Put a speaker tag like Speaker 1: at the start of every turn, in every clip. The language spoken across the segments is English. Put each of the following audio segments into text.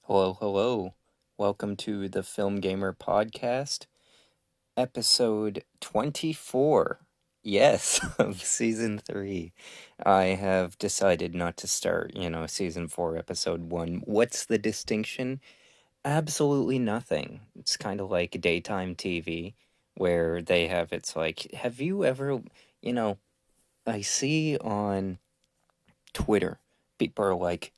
Speaker 1: Hello, hello. Welcome to the Film Gamer Podcast, episode 24. Yes, of season 3. I have decided not to start, season 4, episode 1. What's the distinction? Absolutely nothing. It's kind of like daytime TV where it's like, have you ever, you know, I see on Twitter, people are like,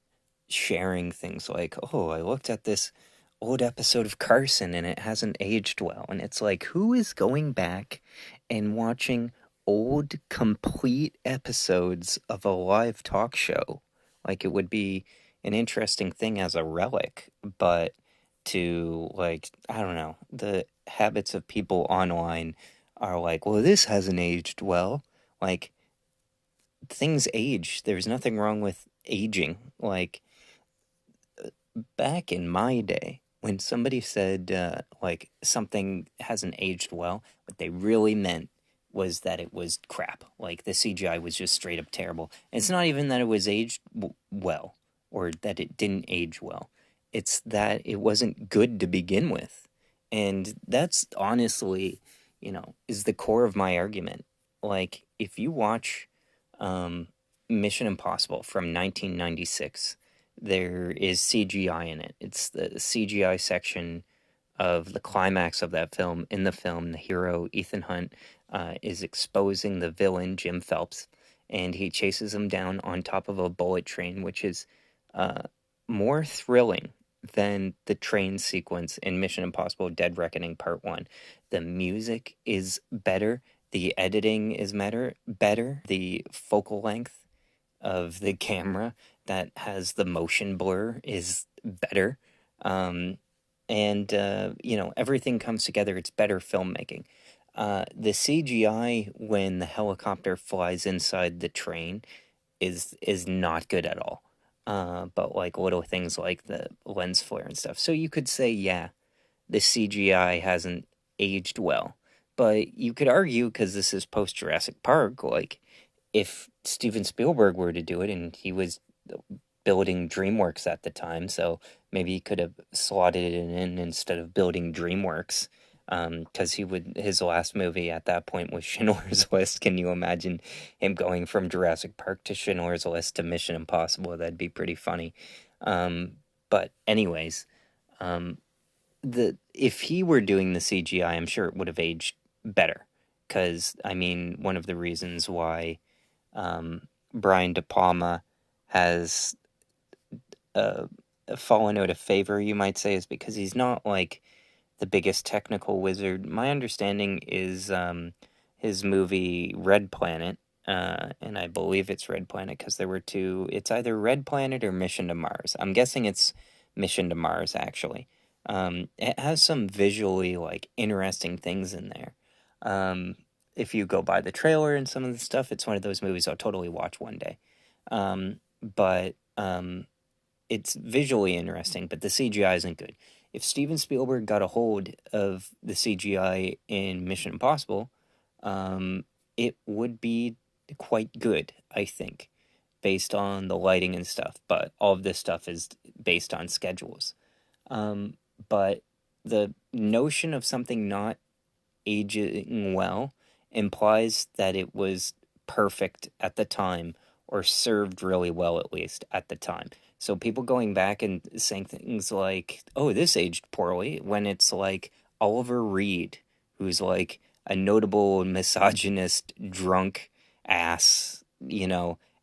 Speaker 1: sharing things like, oh, I looked at this old episode of Carson and it hasn't aged well. And it's like, who is going back and watching old, complete episodes of a live talk show? Like, it would be an interesting thing as a relic, but to, like, I don't know, the habits of people online are like, well, this hasn't aged well. Like, things age. There's nothing wrong with aging. Like, back in my day, when somebody said like something hasn't aged well, what they really meant was that it was crap. Like the CGI was just straight up terrible. And it's not even that it was aged well or that it didn't age well. It's that it wasn't good to begin with. And that's honestly, is the core of my argument. Like if you watch um, Mission Impossible from 1996, there is CGI in it. It's the CGI section of the climax of that film. In the film, the hero, Ethan Hunt, is exposing the villain, Jim Phelps, and he chases him down on top of a bullet train, which is uh, more thrilling than the train sequence in Mission Impossible Dead Reckoning Part 1. The music is better. The editing is better. The focal length of the camera that has the motion blur is better. Um, and, everything comes together. It's better filmmaking. The CGI when the helicopter flies inside the train is not good at all. But like little things like the lens flare and stuff. So you could say, yeah, the CGI hasn't aged well. But you could argue, because this is post Jurassic Park, like if Steven Spielberg were to do it, and he was building DreamWorks at the time, so maybe he could have slotted it in instead of building DreamWorks, because his last movie at that point was Schindler's List. Can you imagine him going from Jurassic Park to Schindler's List to Mission Impossible? That'd be pretty funny. But anyways, um, the if he were doing the CGI, I'm sure it would have aged better. Because I mean, one of the reasons why Brian De Palma has uh, fallen out of favor, you might say, is because he's not like the biggest technical wizard. My understanding is his movie Red Planet, and I believe it's Red Planet because there were two. It's either Red Planet or Mission to Mars. I'm guessing it's Mission to Mars, actually. It has some visually like interesting things in there. Um, if you go by the trailer and some of the stuff, it's one of those movies I'll totally watch one day. But it's visually interesting, but the CGI isn't good. If Steven Spielberg got a hold of the CGI in Mission Impossible, um, it would be quite good, I think, based on the lighting and stuff. But all of this stuff is based on schedules. Um, but the notion of something not aging well implies that it was perfect at the time or served really well at least at the time. So people going back and saying things like, "Oh, this aged poorly," when it's like Oliver Reed, who's like a notable misogynist drunk ass,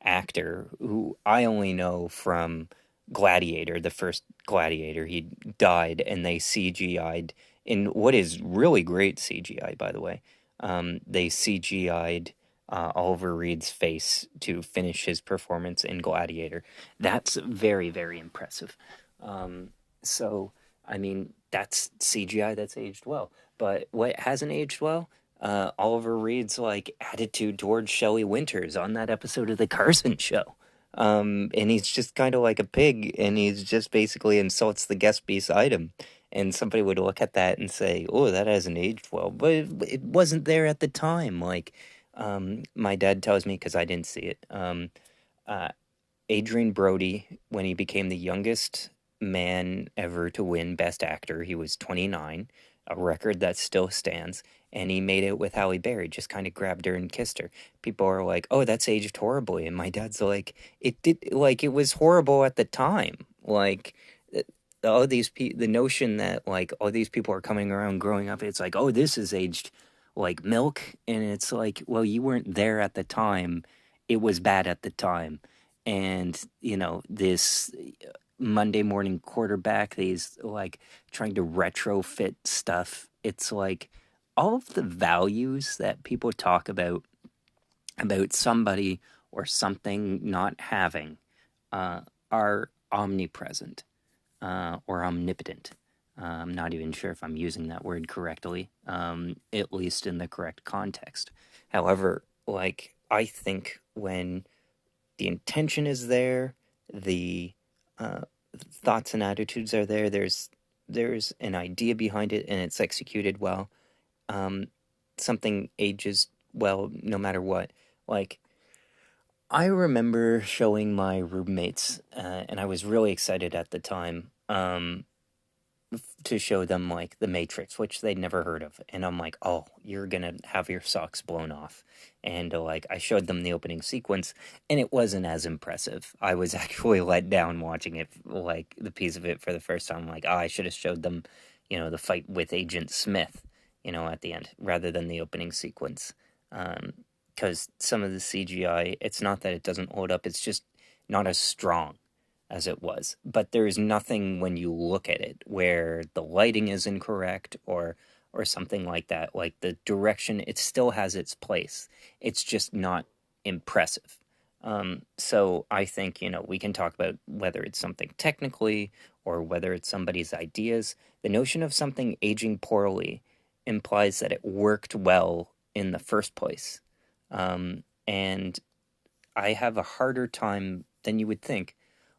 Speaker 1: actor who I only know from Gladiator, the first Gladiator. He died and they CGI'd in what is really great CGI, by the way. They CGI'd Oliver Reed's face to finish his performance in Gladiator. That's very, very impressive. Um, so, I mean, that's CGI that's aged well. But what hasn't aged well? Oliver Reed's like attitude towards Shelley Winters on that episode of The Carson Show. And he's just kind of like a pig, and he's just basically insults the guest beside him. And somebody would look at that and say, "Oh, that hasn't aged well," but it wasn't there at the time. Like, my dad tells me because I didn't see it. Uh, Adrian Brody, when he became the youngest man ever to win Best Actor. He was 29, a record that still stands, and he made it with Halle Berry, just kind of grabbed her and kissed her. People are like, "Oh, that's aged horribly," and my dad's like, "It did, like, it was horrible at the time." Like, uh, all these the notion that like all these people are coming around growing up, it's like, "Oh, this is aged like milk," and it's like, well, you weren't there at the time. It was bad at the time, and this Monday morning quarterback, these like trying to retrofit stuff. It's like all of the values that people talk about somebody or something not having are omnipresent or omnipotent. I'm not even sure if I'm using that word correctly, at least in the correct context. However, like, I think when the intention is there, the uh, thoughts and attitudes are there. There's an idea behind it, and it's executed well. Um, Something ages well, no matter what. Like, I remember showing my roommates, and I was really excited at the time. To show them like The Matrix, which they'd never heard of, and I'm like, "Oh, you're gonna have your socks blown off." And like, I showed them the opening sequence, and it wasn't as impressive. I was actually let down watching it, like the piece of it for the first time. Like, oh, I should have showed them, the fight with Agent Smith, at the end, rather than the opening sequence. Because some of the CGI, it's not that it doesn't hold up; it's just not as strong as it was. But there's nothing when you look at it where the lighting is incorrect or something like that. Like the direction, it still has its place. It's just not impressive. So I think, we can talk about whether it's something technically or whether it's somebody's ideas. The notion of something aging poorly implies that it worked well in the first place. And I have a harder time than you would think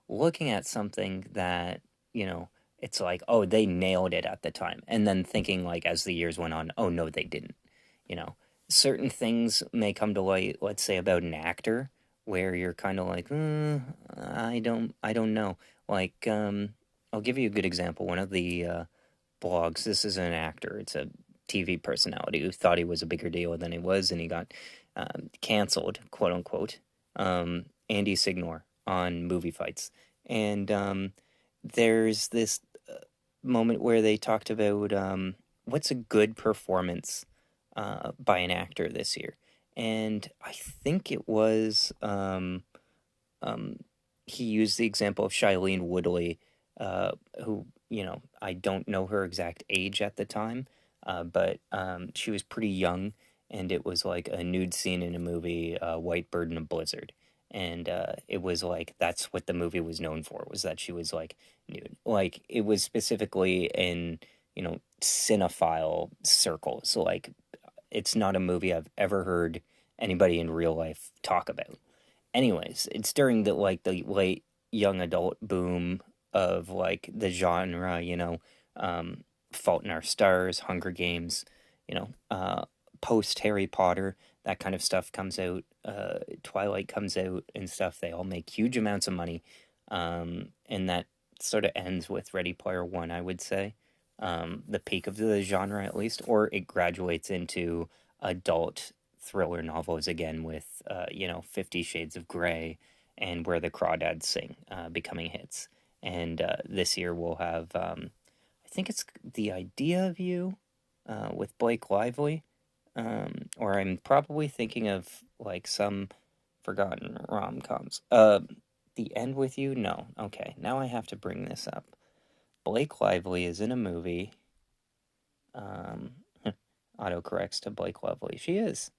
Speaker 1: looking at something that, you know, it's like, oh, they nailed it at the time. And then thinking, like, as the years went on, oh, no, they didn't. You know, certain things may come to light, let's say, about an actor where you're kind of like, I don't know. Like, I'll give you a good example. One of the blogs, this is an actor, it's a TV personality who thought he was a bigger deal than he was, and he got canceled, quote unquote. Andy Signor on Movie Fights, and there's this moment where they talked about what's a good performance by an actor this year, and I think it was um, he used the example of Shailene Woodley, who, I don't know her exact age at the time, but she was pretty young, and it was like a nude scene in a movie, White Bird in a Blizzard. And it was like, that's what the movie was known for, was that she was like nude. Like, it was specifically in, cinephile circles. Like, it's not a movie I've ever heard anybody in real life talk about. Anyways, it's during the late young adult boom of like the genre, Fault in Our Stars, Hunger Games, post Harry Potter, that kind of stuff comes out. Twilight comes out and stuff. They all make huge amounts of money, and that sort of ends with Ready Player One, I would say, the peak of the genre at least, or it graduates into adult thriller novels again with 50 Shades of Grey and Where the Crawdads Sing becoming hits. And this year we'll have, I think it's The Idea of You with Blake Lively. Or I'm probably thinking of like some forgotten rom coms. The End with You? No. Okay, now I have to bring this up. Blake Lively is in a movie. Um, Autocorrects to Blake Lively. She is.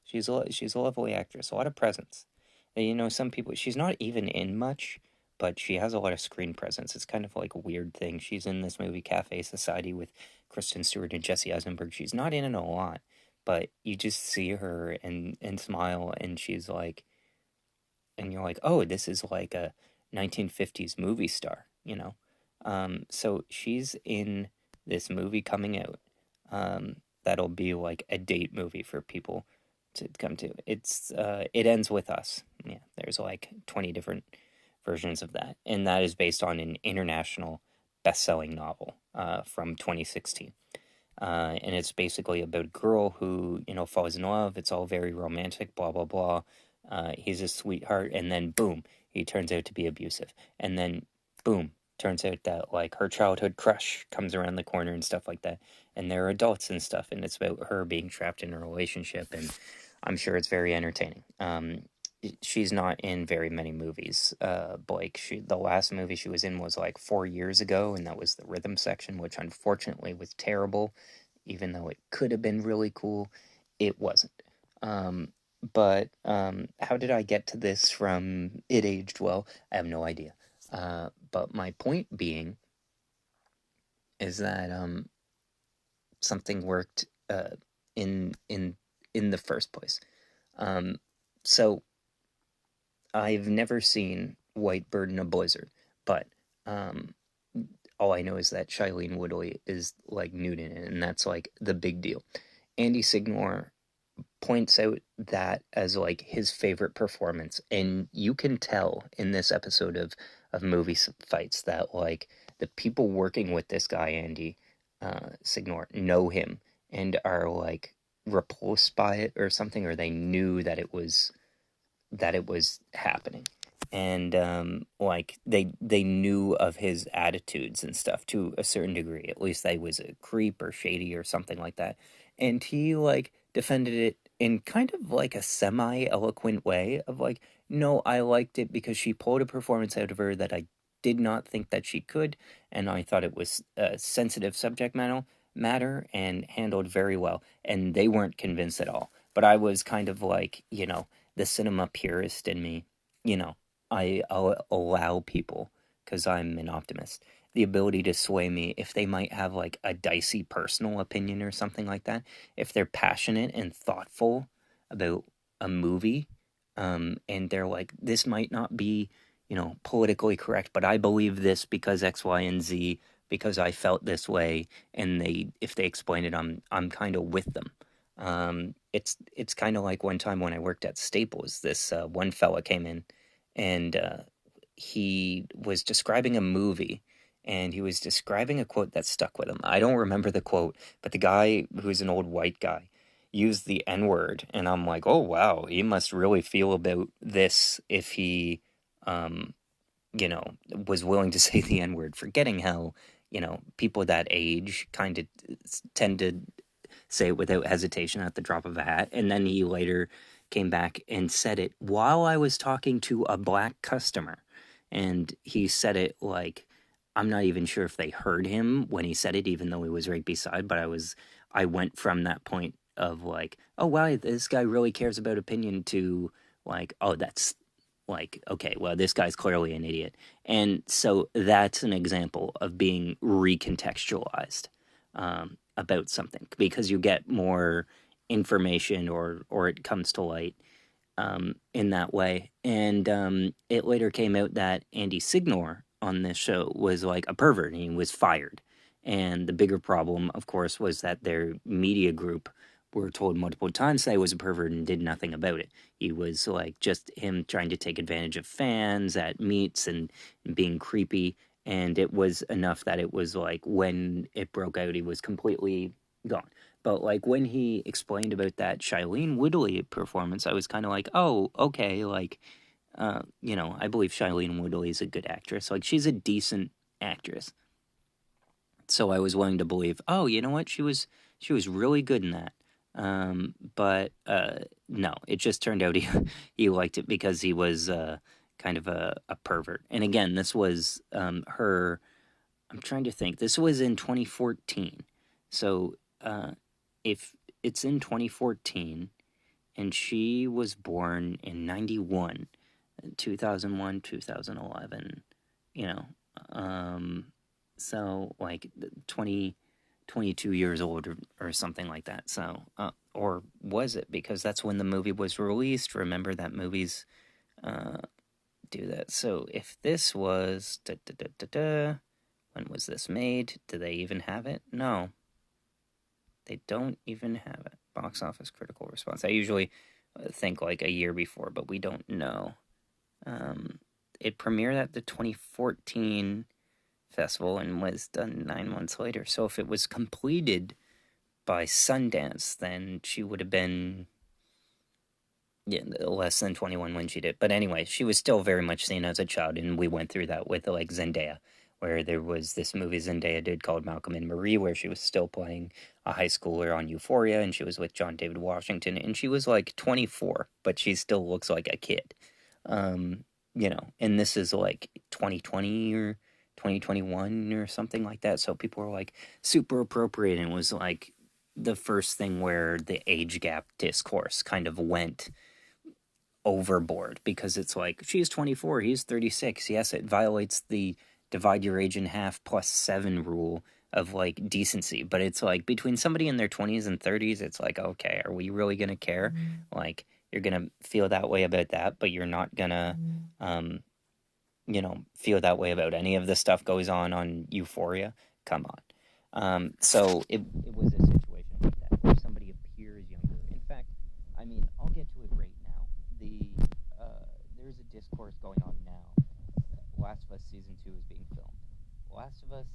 Speaker 1: She's a lovely actress, a lot of presence. And, some people, she's not even in much, but she has a lot of screen presence. It's kind of like a weird thing. She's in this movie Cafe Society with Kristen Stewart and Jesse Eisenberg. She's not in it a lot, but you just see her and smile, and she's like, and you're like, oh, this is like a 1950s movie star, So she's in this movie coming out. That'll be like a date movie for people to come to. It ends with us. Yeah, there's like 20 different versions of that, and that is based on an international best-selling novel from 2016. And it's basically about a girl who, falls in love. It's all very romantic, blah, blah, blah. He's a sweetheart, and then boom, he turns out to be abusive. And then boom, turns out that like her childhood crush comes around the corner and stuff like that. And they're adults and stuff, and it's about her being trapped in a relationship, and I'm sure it's very entertaining. She's not in very many movies. Blake, the last movie she was in was like 4 years ago, and that was the Rhythm Section, which unfortunately was terrible. Even though it could have been really cool, it wasn't. But how did I get to this from It Aged Well? I have no idea. But my point being is that something worked in the first place. So I've never seen White Bird in a Blizzard, but um, all I know is that Shailene Woodley is like nude in it, and that's like the big deal. Andy Signore points out that as like his favorite performance, and you can tell in this episode of Movie Fights that like the people working with this guy Andy Signore know him and are like repulsed by it or something, or they knew that it was happening, and like they knew of his attitudes and stuff to a certain degree. At least they was a creep or shady or something like that, and he like defended it in kind of like a semi eloquent way of like, no, I liked it because she pulled a performance out of her that I did not think that she could, and I thought it was a sensitive subject matter and handled very well, and they weren't convinced at all. But I was kind of like, the cinema purist in me, you know, I'll allow people, because I'm an optimist, the ability to sway me if they might have like a dicey personal opinion or something like that. If they're passionate and thoughtful about a movie, and they're like, this might not be, politically correct, but I believe this because X, Y, and Z, because I felt this way, and if they explain it, I'm kind of with them. It's kind of like one time when I worked at Staples, this one fella came in, and he was describing a movie, and he was describing a quote that stuck with him. I don't remember the quote, but the guy, who's an old white guy, used the N word, and I'm like, oh wow, he must really feel about this if he, um, was willing to say the N word, forgetting how, people that age kind of tend to say it without hesitation at the drop of a hat. And then he later came back and said it while I was talking to a black customer. And he said it like, I'm not even sure if they heard him when he said it, even though he was right beside. But I went from that point of like, oh, wow, this guy really cares about opinion to like, oh, that's like, okay, well, this guy's clearly an idiot. And so that's an example of being recontextualized about something, because you get more information, or it comes to light in that way. And it later came out that Andy Signore on this show was like a pervert, and he was fired. And the bigger problem, of course, was that their media group were told multiple times that he was a pervert and did nothing about it. He was like just him trying to take advantage of fans at meets and being creepy. And it was enough that it was like when it broke out, he was completely gone. But like when he explained about that Shailene Woodley performance, I was kind of like, oh, okay, like, I believe Shailene Woodley is a good actress. Like she's a decent actress. So I was willing to believe, oh, you know what, she was really good in that. But no, it just turned out he liked it because he was kind of a pervert. And again, this was her. I'm trying to think. This was in 2014. So if it's in 2014 and she was born in 91, 2001, 2011, you know, so like 20, 22 years old, or something like that. So, or was it? Because that's when the movie was released. Remember that movies uh, do that. So if this was, when was this made? Do they even have it? No, they don't even have it. Box office critical response. I usually think like a year before, but we don't know. Um, it premiered at the 2014 festival and was done 9 months later. So if it was completed by Sundance, then she would have been, yeah, less than 21 when she did. But anyway, she was still very much seen as a child, and we went through that with like Zendaya, where there was this movie Zendaya did called Malcolm and Marie, where she was still playing a high schooler on Euphoria, and she was with John David Washington, and she was like 24, but she still looks like a kid. Um, and this is like 2020 or 2021 or something like that. So people were like super appropriate, and it was like the first thing where the age gap discourse kind of went overboard, because it's like she's 24, he's 36. Yes, it violates the divide your age in half plus 7 rule of like decency, but it's like between somebody in their 20s and 30s, it's like, okay, are we really going to care? Like, you're going to feel that way about that, but you're not going to um feel that way about any of the stuff goes on Euphoria. Come on. So it was a situation like that where somebody appears younger. In fact, I mean, I'll get to it right now. There's a discourse going on now. Last of Us season 2 is being filmed. Last of Us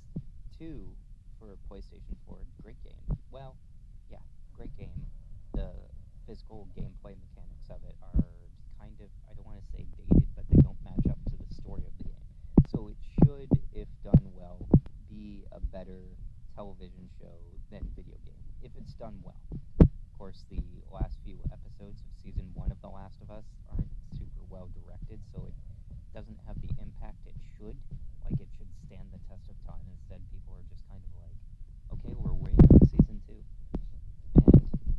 Speaker 1: 2 for PlayStation 4, great game. Well, yeah, great game. The physical gameplay mechanics of it are kind of, I don't want to say dated, but they don't match up to the story of the game. So it should, if done well, be a better television show than video game, if it's done well. Of course, the last few episodes of season 1 of The Last of Us aren't super well directed, so it doesn't have the impact it should. Like, it should stand the test of time. Instead, people are just kind of like, okay, we're waiting on season 2.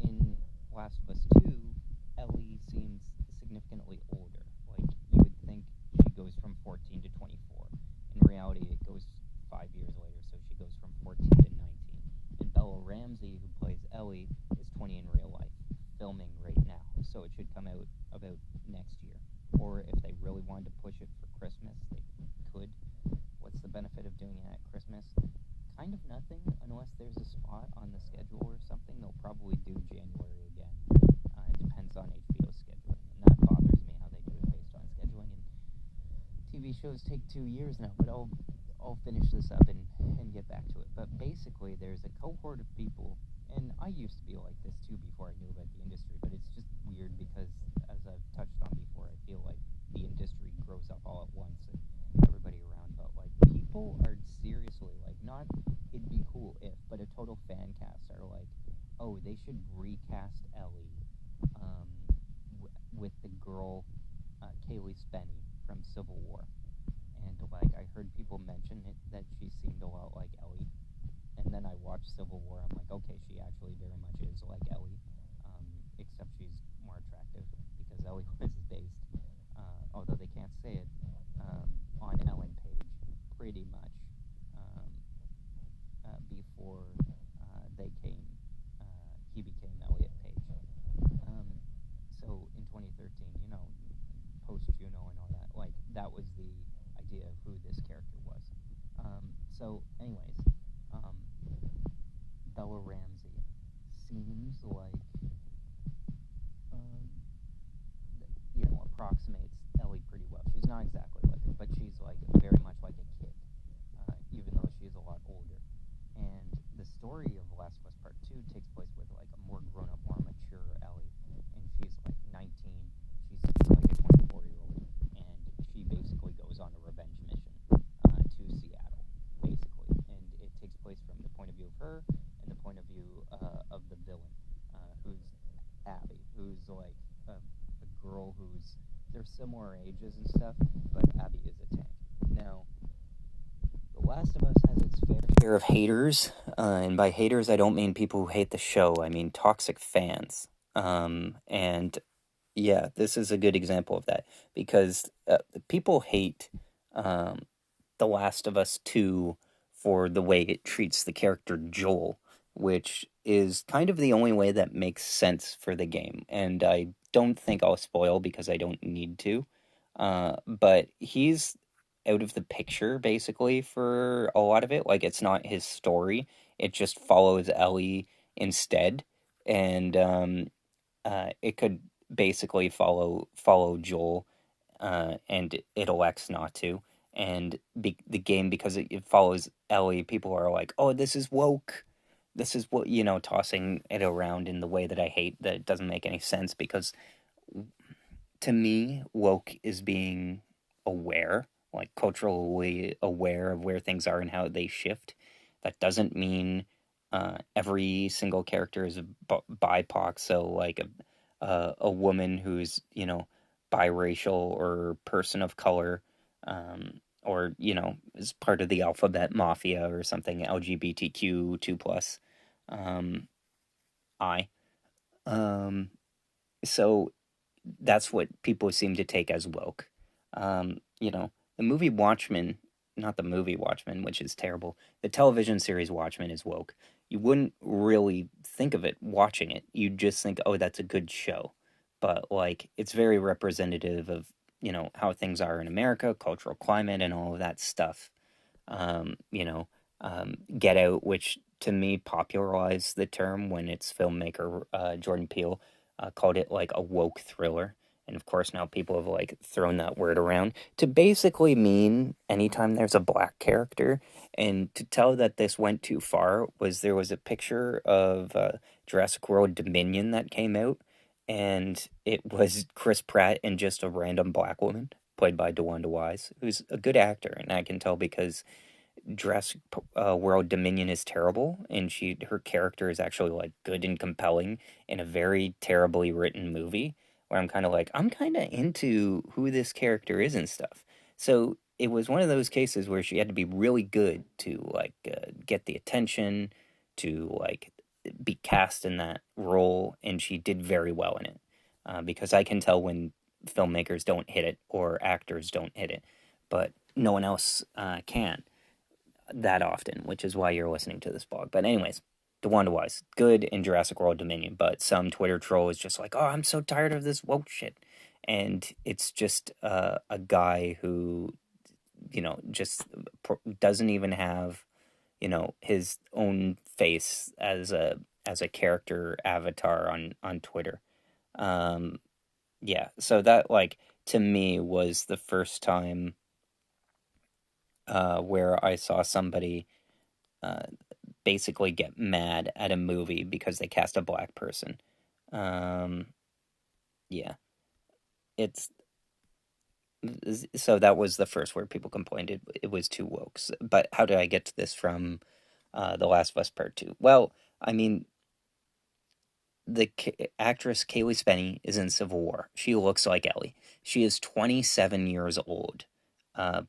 Speaker 1: And in Last of Us 2, Ellie seems significantly older. Like, you would think she goes from 14 to 24. In reality, it goes 5 years later, so she goes from 14 to 19. And Bella Ramsey, who plays Ellie, is 20 in real life, filming right now. So it should come out about next year. Or if they really wanted to push it for Christmas, they could. What's the benefit of doing it at Christmas? Kind of nothing, unless there's a spot on the schedule or something. They'll probably do January again. It depends on HBO's scheduling, and that bothers me how they do it based on scheduling. And TV shows take 2 years now, but I'll finish this up and get back to it. But basically, there's a cohort of people, and I used to be like this too before I knew about the industry, but it's just weird because, as I've touched on before, I feel like the industry grows up all at once and everybody around, but like people are seriously like, not it'd be cool if, but a total fan cast are like, oh, they should recast Ellie um, with the girl Kaylee Spenny from Civil War. And like I heard people mention it, that she seemed a lot like Ellie. And then I watched Civil War. I'm like, okay, she actually very much is like Ellie, except she's more attractive because Ellie was based, although they can't say it, on Ellen Page, pretty much um, before they came. He became Elliot Page. Um, so in 2013, post Juno and all that, like that was the idea of who this character was. So, anyways, um, Bella Ramsey seems like, um, approximates Ellie pretty well. She's not exactly like her, but she's like very much like a kid, even though she's a lot older. And the story of Last of Us Part 2 takes place with like a more grown up, more mature Ellie. And she's like 19, she's like a 24-year-old, and she basically goes on a revenge mission to Seattle, basically. And it takes place from the point of view of her and the point of view of the villain, who's Abby, who's like a girl who's, they're similar ages and stuff, but Abby is a tank. Now, The Last of Us has its fair share of haters, and by haters I don't mean people who hate the show. I mean toxic fans. And yeah, this is a good example of that, because people hate um, The Last of Us 2 for the way it treats the character Joel, which is kind of the only way that makes sense for the game. And I don't think I'll spoil because I don't need to. But he's out of the picture basically for a lot of it. Like, it's not his story, it just follows Ellie instead. And it could basically follow Joel and it elects not to. And the game, because it follows Ellie, people are like, "Oh, this is woke. This is what," tossing it around in the way that I hate, that it doesn't make any sense. Because to me, woke is being aware, like culturally aware of where things are and how they shift. That doesn't mean every single character is a BIPOC. So, like a woman who's biracial or person of color, or is part of the alphabet mafia or something, LGBTQ two plus, um, I. Um, so that's what people seem to take as woke. The movie Watchmen, not the movie Watchmen, which is terrible. The television series Watchmen is woke. You wouldn't really think of it watching it. You'd just think, oh, that's a good show. But, like, it's very representative of, how things are in America, cultural climate, and all of that stuff. um, you know, Get Out, which to me popularized the term when its filmmaker Jordan Peele called it like a woke thriller. And of course, now people have like thrown that word around to basically mean anytime there's a black character. And to tell that this went too far was there was a picture of Jurassic World Dominion that came out, and it was Chris Pratt and just a random black woman played by DeWanda Wise, who's a good actor, and I can tell because Jurassic World Dominion is terrible, and her character is actually like good and compelling in a very terribly written movie. Where I'm kind of like, I'm kind of into who this character is and stuff. So it was one of those cases where she had to be really good to like get the attention, to like be cast in that role, and she did very well in it. Because I can tell when filmmakers don't hit it or actors don't hit it, but no one else can that often, which is why you're listening to this blog. But anyways, DeWanda Wise, good in Jurassic World Dominion, but some Twitter troll is just like, "Oh, I'm so tired of this woke shit," and it's just a guy who just doesn't even have his own face as a character avatar on Twitter. Um, yeah, so that like to me was the first time where I saw somebody uh, basically get mad at a movie because they cast a black person. Um, yeah, it's so that was the first where people complained it was too woke. But how did I get to this from The Last of Us Part Two? Well, I mean, the actress Kaylee Spenny is in Civil War. She looks like Ellie. She is 27 years old,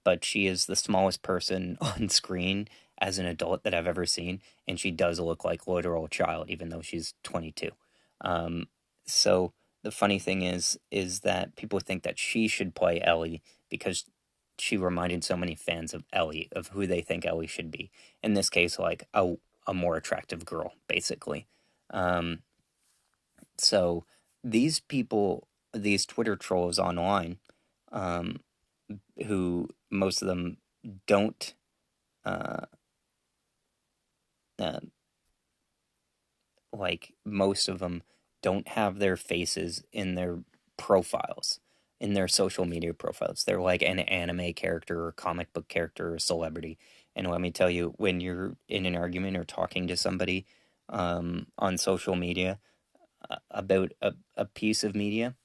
Speaker 1: but she is the smallest person on screen as an adult that I've ever seen, and she does look like a literal child, even though she's 22. Um, so the funny thing is that people think that she should play Ellie because she reminded so many fans of Ellie, of who they think Ellie should be. In this case, like a more attractive girl, basically. Um, so these people, these Twitter trolls online, um, who most of them don't, uh, uh, like most of them don't have their faces in their profiles, in their social media profiles. They're like an anime character or comic book character or celebrity. And let me tell you, when you're in an argument or talking to somebody on social media about a piece of media,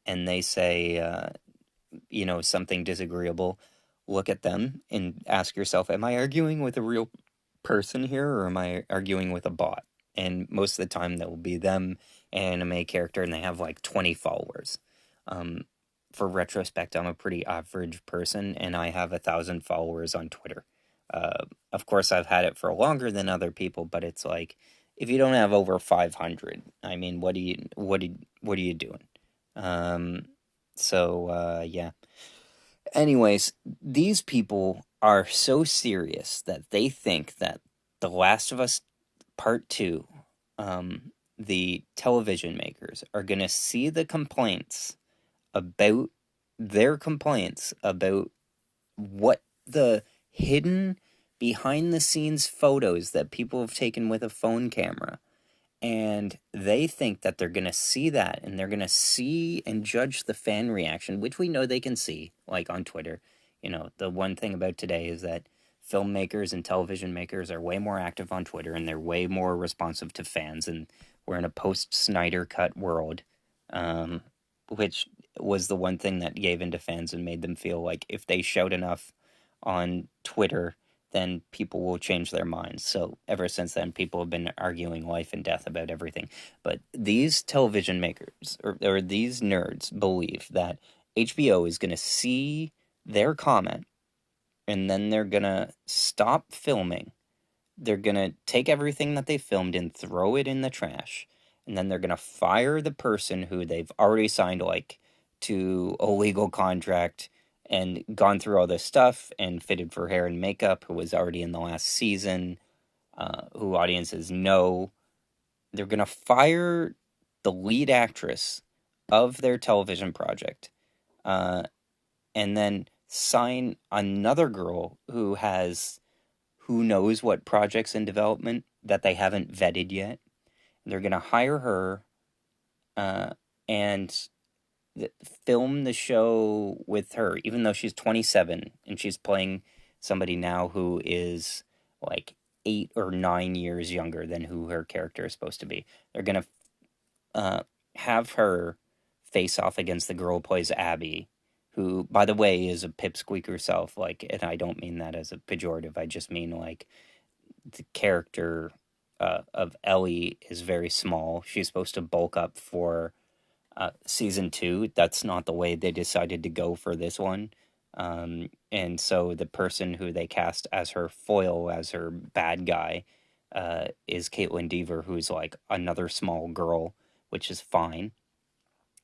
Speaker 1: and they say, something disagreeable, look at them and ask yourself, am I arguing with a real person here or am I arguing with a bot? And most of the time, that will be them, an anime character, and they have like 20 followers. Um, for retrospect, I'm a pretty average person, and I have 1,000 followers on Twitter. Of course, I've had it for longer than other people, but it's like if you don't have over 500, I mean, what are you doing? Um, yeah. Anyways, these people are so serious that they think that The Last of Us Part 2, the television makers are going to see the complaints about their complaints about what the hidden behind the scenes photos that people have taken with a phone camera, And they think that they're going to see that, and they're going to see and judge the fan reaction, which we know they can see, like on Twitter. The one thing about today is that filmmakers and television makers are way more active on Twitter, and they're way more responsive to fans. And we're in a post Snyder Cut world, um, which was the one thing that gave into fans and made them feel like if they shout enough on Twitter, then people will change their minds. So ever since then, people have been arguing life and death about everything. But these television makers, or these nerds, believe that HBO is going to see their comment, and then they're going to stop filming. They're going to take everything that they filmed and throw it in the trash. And then they're going to fire the person who they've already signed, like, to a legal contract and gone through all this stuff and fitted for hair and makeup, who was already in the last season, who audiences know. They're going to fire the lead actress of their television project, uh, and then sign another girl who knows what projects in development that they haven't vetted yet. They're going to hire her, uh, and film the show with her, even though she's 27 and she's playing somebody now who is like 8 or 9 years younger than who her character is supposed to be. They're going to have her face off against the girl who plays Abby, who, by the way, is a pipsqueak herself. Like, and I don't mean that as a pejorative. I just mean like the character of Ellie is very small. She's supposed to bulk up for season two. That's not the way they decided to go for this one. And so the person who they cast as her foil, as her bad guy, is Caitlin Dever, who's like another small girl, which is fine.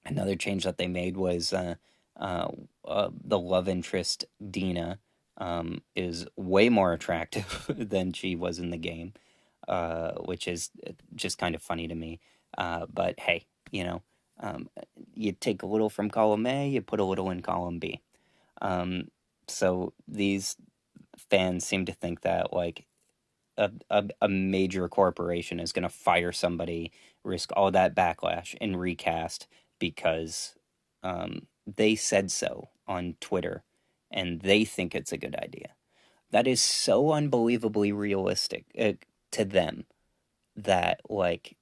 Speaker 1: Another change that they made was the love interest, Dina, is way more attractive than she was in the game, which is just kind of funny to me. But hey, um, you take a little from column A, you put a little in column B. So these fans seem to think that like a major corporation is going to fire somebody, risk all that backlash, and recast because they said so on Twitter and they think it's a good idea. That is so unbelievably realistic to them that like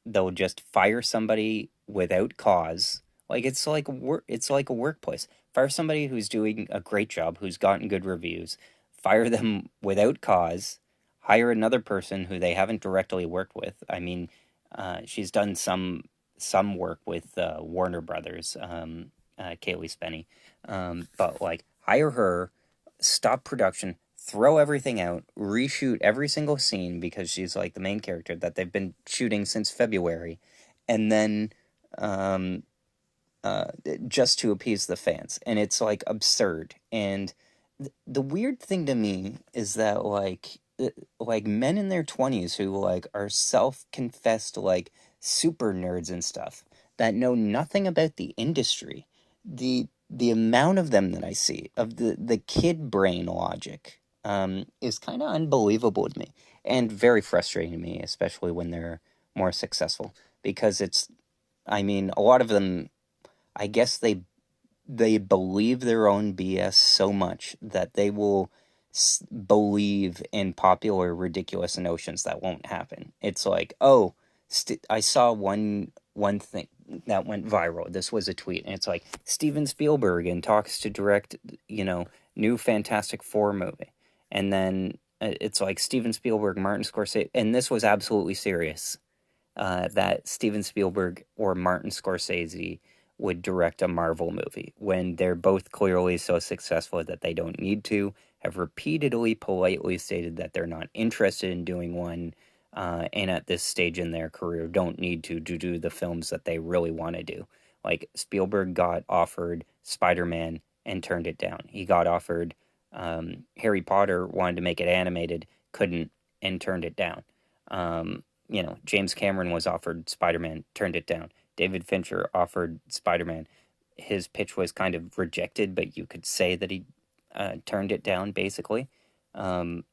Speaker 1: they'll just fire somebody without cause. Like it's like a workplace. Fire somebody who's doing a great job, who's gotten good reviews. Fire them without cause. Hire another person who they haven't directly worked with. I mean, she's done some work with Warner Brothers, Kaylee Spenny, but like hire her, stop production, throw everything out, reshoot every single scene because she's like the main character that they've been shooting since February, and then um, uh, just to appease the fans. And it's like absurd. And the weird thing to me is that like men in their 20s who like are self-confessed like super nerds and stuff that know nothing about the industry, the amount of them that I see of the kid brain logic is kind of unbelievable to me and very frustrating to me, especially when they're more successful, because it's, I mean, a lot of them, I guess they believe their own BS so much that they will believe in popular ridiculous notions that won't happen. It's like, oh, I saw one thing that went viral. This was a tweet, and it's like Steven Spielberg in talks to direct, new Fantastic Four movie, and then it's like Steven Spielberg, Martin Scorsese, and this was absolutely serious. That Steven Spielberg or Martin Scorsese would direct a Marvel movie when they're both clearly so successful that they don't need to, have repeatedly politely stated that they're not interested in doing one, and at this stage in their career don't need to do the films that they really want to do. Like Spielberg got offered Spider-Man and turned it down. He got offered Harry Potter, wanted to make it animated, couldn't, and turned it down. James Cameron was offered Spider-Man, turned it down. David Fincher offered Spider-Man. His pitch was kind of rejected, but you could say that he turned it down, basically. Um,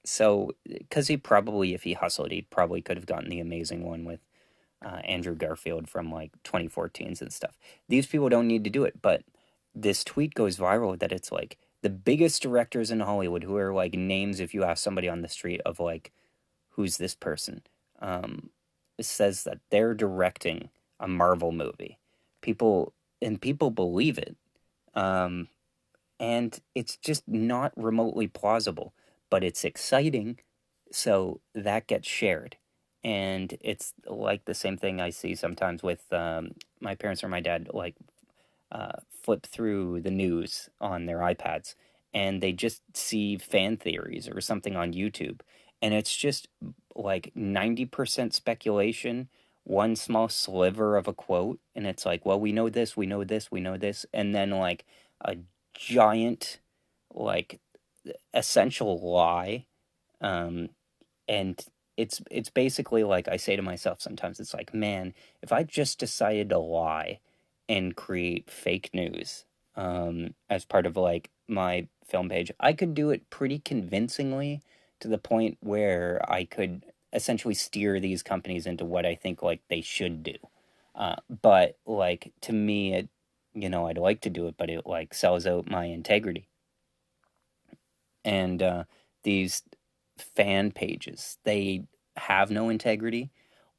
Speaker 1: So, because he probably, if he hustled, he probably could have gotten the amazing one with Andrew Garfield from like 2014s and stuff. These people don't need to do it, but this tweet goes viral that it's like the biggest directors in Hollywood who are like names if you ask somebody on the street of like, who's this person? Um, it says that they're directing a Marvel movie. People people believe it. Um, and it's just not remotely plausible, but it's exciting, so that gets shared. And it's like the same thing I see sometimes with my parents or my dad, like flip through the news on their iPads and they just see fan theories or something on YouTube. And it's just like 90% speculation, one small sliver of a quote. And it's like, well, we know this, we know this, we know this. And then like a giant, like essential lie. Um, and it's basically like I say to myself sometimes, it's like, man, if I just decided to lie and create fake news as part of like my film page, I could do it pretty convincingly to the point where I could essentially steer these companies into what I think like they should do. But like to me, it, I'd like to do it, but it like sells out my integrity. And these fan pages, they have no integrity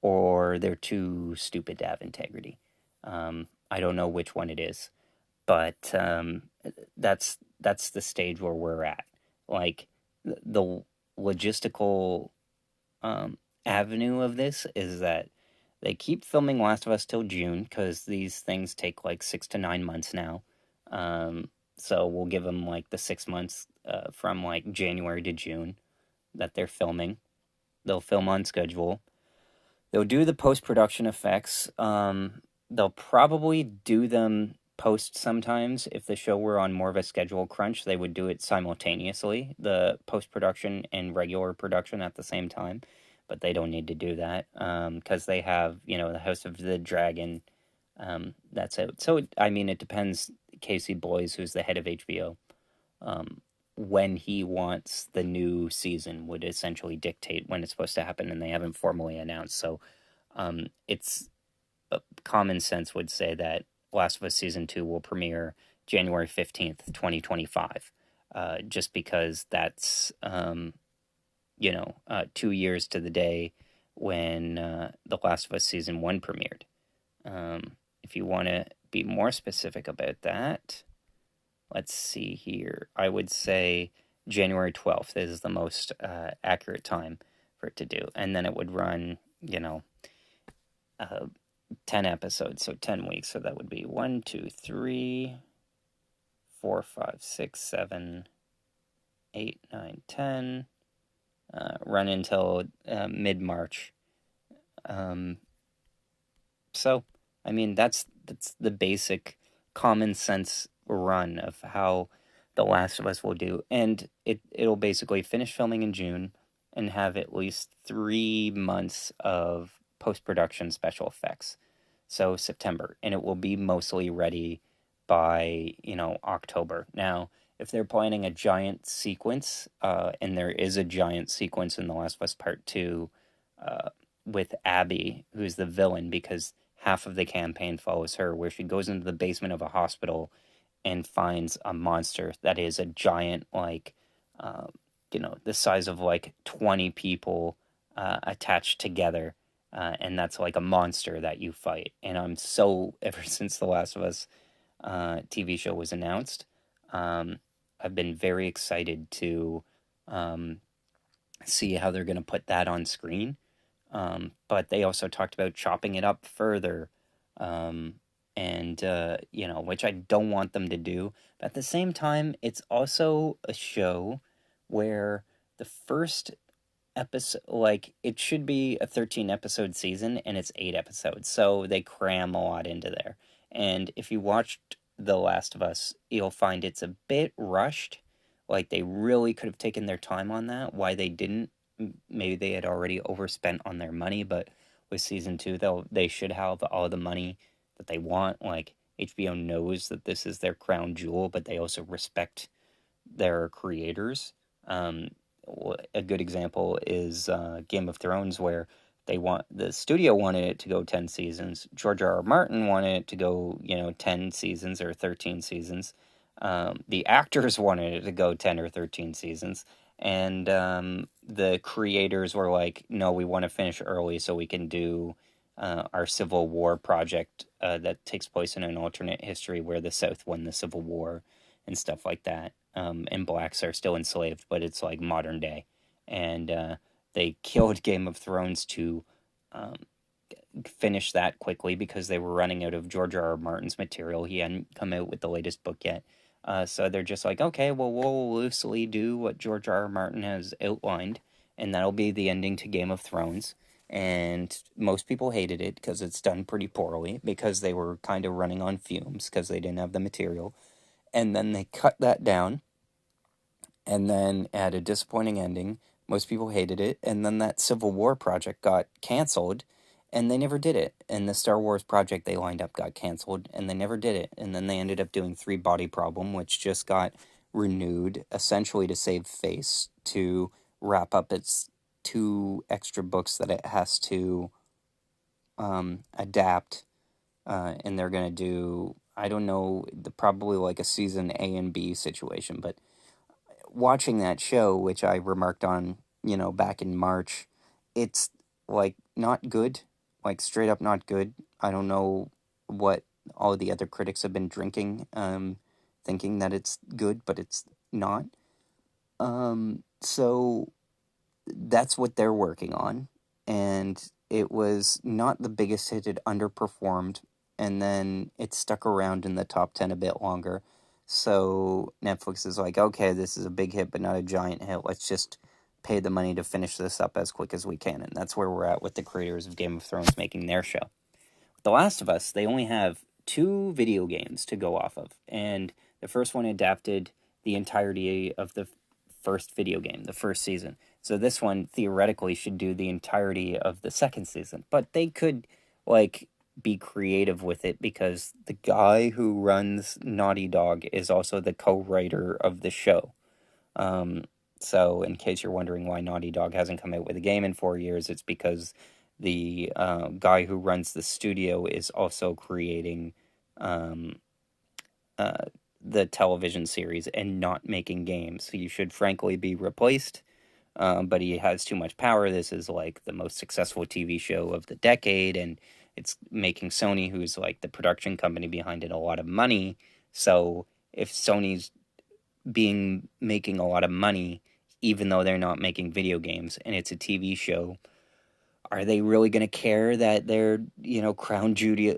Speaker 1: or they're too stupid to have integrity. I don't know which one it is, but that's the stage where we're at. Like the logistical um, avenue of this is that they keep filming Last of Us till June because these things take like 6 to 9 months now. So we'll give them like the 6 months from like January to June that they're filming. They'll film on schedule. They'll do the post production effects. They'll probably do them post sometimes. If the show were on more of a schedule crunch, they would do it simultaneously, the post production and regular production at the same time. But they don't need to do that because they have, the House of the Dragon. That's it. So, I mean, it depends. Casey Bloys, who's the head of HBO, um, when he wants the new season would essentially dictate when it's supposed to happen, and they haven't formally announced. So it's common sense would say that Last of Us season 2 will premiere January 15th, 2025, just because that's 2 years to the day when the Last of Us season 1 premiered. If you want to be more specific about that, let's see here. I would say January 12th is the most accurate time for it to do. And then it would run, uh, 10 episodes, so 10 weeks. So that would be 1, 2, 3, 4, 5, 6, 7, 8, 9, 10. Run until mid March. Um, so, I mean, that's the basic common sense run of how The Last of Us will do, and it'll basically finish filming in June and have at least 3 months of post production special effects. So September, and it will be mostly ready by October. Now, if they're planning a giant sequence, and there is a giant sequence in The Last of Us Part Two, uh, with Abby, who's the villain, because half of the campaign follows her, where she goes into the basement of a hospital and finds a monster that is a giant, like, uh, the size of like 20 people attached together. And that's like a monster that you fight. And I'm so, ever since The Last of Us TV show was announced, um, I've been very excited to um, see how they're going to put that on screen. But they also talked about chopping it up further, um, and which I don't want them to do. But at the same time, it's also a show where the first episode, like it should be a 13 episode season, and it's 8 episodes, so they cram a lot into there. And if you watched The Last of Us, you'll find it's a bit rushed. Like they really could have taken their time on that. Why they didn't? Maybe they had already overspent on their money, but with season 2, they should have all the money that they want. Like HBO knows that this is their crown jewel, but they also respect their creators. Um, a good example is Game of Thrones, where the studio wanted it to go 10 seasons. George R. R. Martin wanted it to go 10 seasons or 13 seasons. The actors wanted it to go 10 or 13 seasons, and the creators were like, no, we want to finish early so we can do our Civil War project that takes place in an alternate history where the South won the Civil War and stuff like that. And blacks are still enslaved, but it's like modern day. And they killed Game of Thrones to um, finish that quickly because they were running out of George R. R. Martin's material. He hadn't come out with the latest book yet. So they're just like, okay, well, we'll loosely do what George R. R. Martin has outlined, and that'll be the ending to Game of Thrones. And most people hated it because it's done pretty poorly because they were kind of running on fumes because they didn't have the material. And then they cut that down and then had a disappointing ending. Most people hated it. And then that Civil War project got canceled and they never did it. And the Star Wars project they lined up got canceled and they never did it. And then they ended up doing Three Body Problem, which just got renewed essentially to save face, to wrap up its two extra books that it has to adapt. And they're going to do, I don't know, probably like a season A and B situation, but watching that show, which I remarked on, back in March, it's like not good, like straight up not good. I don't know what all the other critics have been drinking, thinking that it's good, but it's not. So that's what they're working on. And it was not the biggest hit, it underperformed. And then it stuck around in the top 10 a bit longer. So Netflix is like, okay, this is a big hit, but not a giant hit. Let's just pay the money to finish this up as quick as we can. And that's where we're at with the creators of Game of Thrones making their show. The Last of Us, they only have two video games to go off of. And the first one adapted the entirety of the first video game, the first season. So this one theoretically should do the entirety of the second season. But they could, like, be creative with it because the guy who runs Naughty Dog is also the co writer of the show. Um, so, in case you're wondering why Naughty Dog hasn't come out with a game in 4 years, it's because the guy who runs the studio is also creating um, uh, the television series and not making games. He should frankly be replaced, but he has too much power. This is like the most successful TV show of the decade, and it's making Sony, who's like the production company behind it, a lot of money. So if Sony's making a lot of money, even though they're not making video games, and it's a TV show, are they really going to care that their crown jewel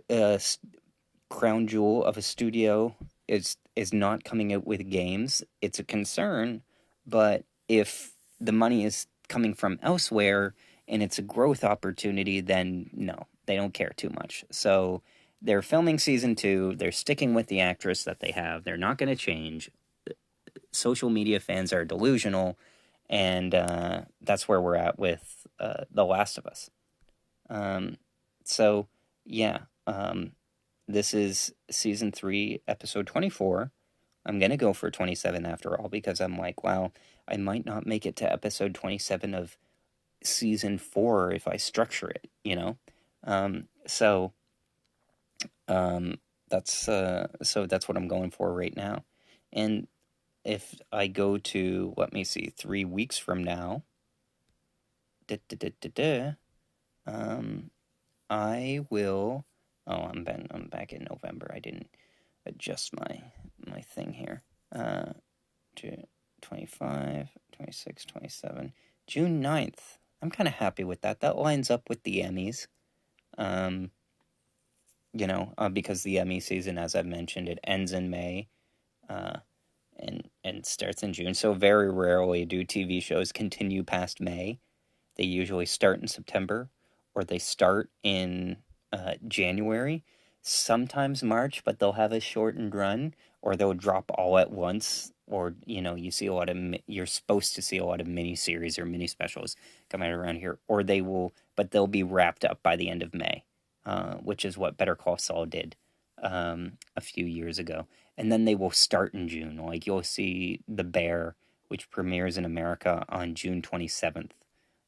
Speaker 1: of a studio is not coming out with games? It's a concern, but if the money is coming from elsewhere and it's a growth opportunity, then no, they don't care too much. So they're filming season 2. They're sticking with the actress that they have. They're not going to change. Social media fans are delusional, and that's where we're at with The Last of Us. Um, so, yeah, this is season 3, episode 24. I'm going to go for 27 after all because I'm like, wow, I might not make it to episode 27 of season 4 if I structure it, you know? So that's what I'm going for right now. And if I go to, let me see, 3 weeks from now, I will. Oh, I'm back in November. I didn't adjust my thing here. To 25, 26, 27, June 9th. I'm kind of happy with that. That lines up with the Emmys. Because the Emmy season, as I've mentioned, it ends in May. And starts in June. So very rarely do TV shows continue past May. They usually start in September or they start in January, sometimes March, but they'll have a shortened run or they'll drop all at once. Or, you see you're supposed to see a lot of mini series or mini specials come out around here. Or but they'll be wrapped up by the end of May, which is what Better Call Saul did a few years ago. And then they will start in June. Like you'll see The Bear which premieres in America on June 27th.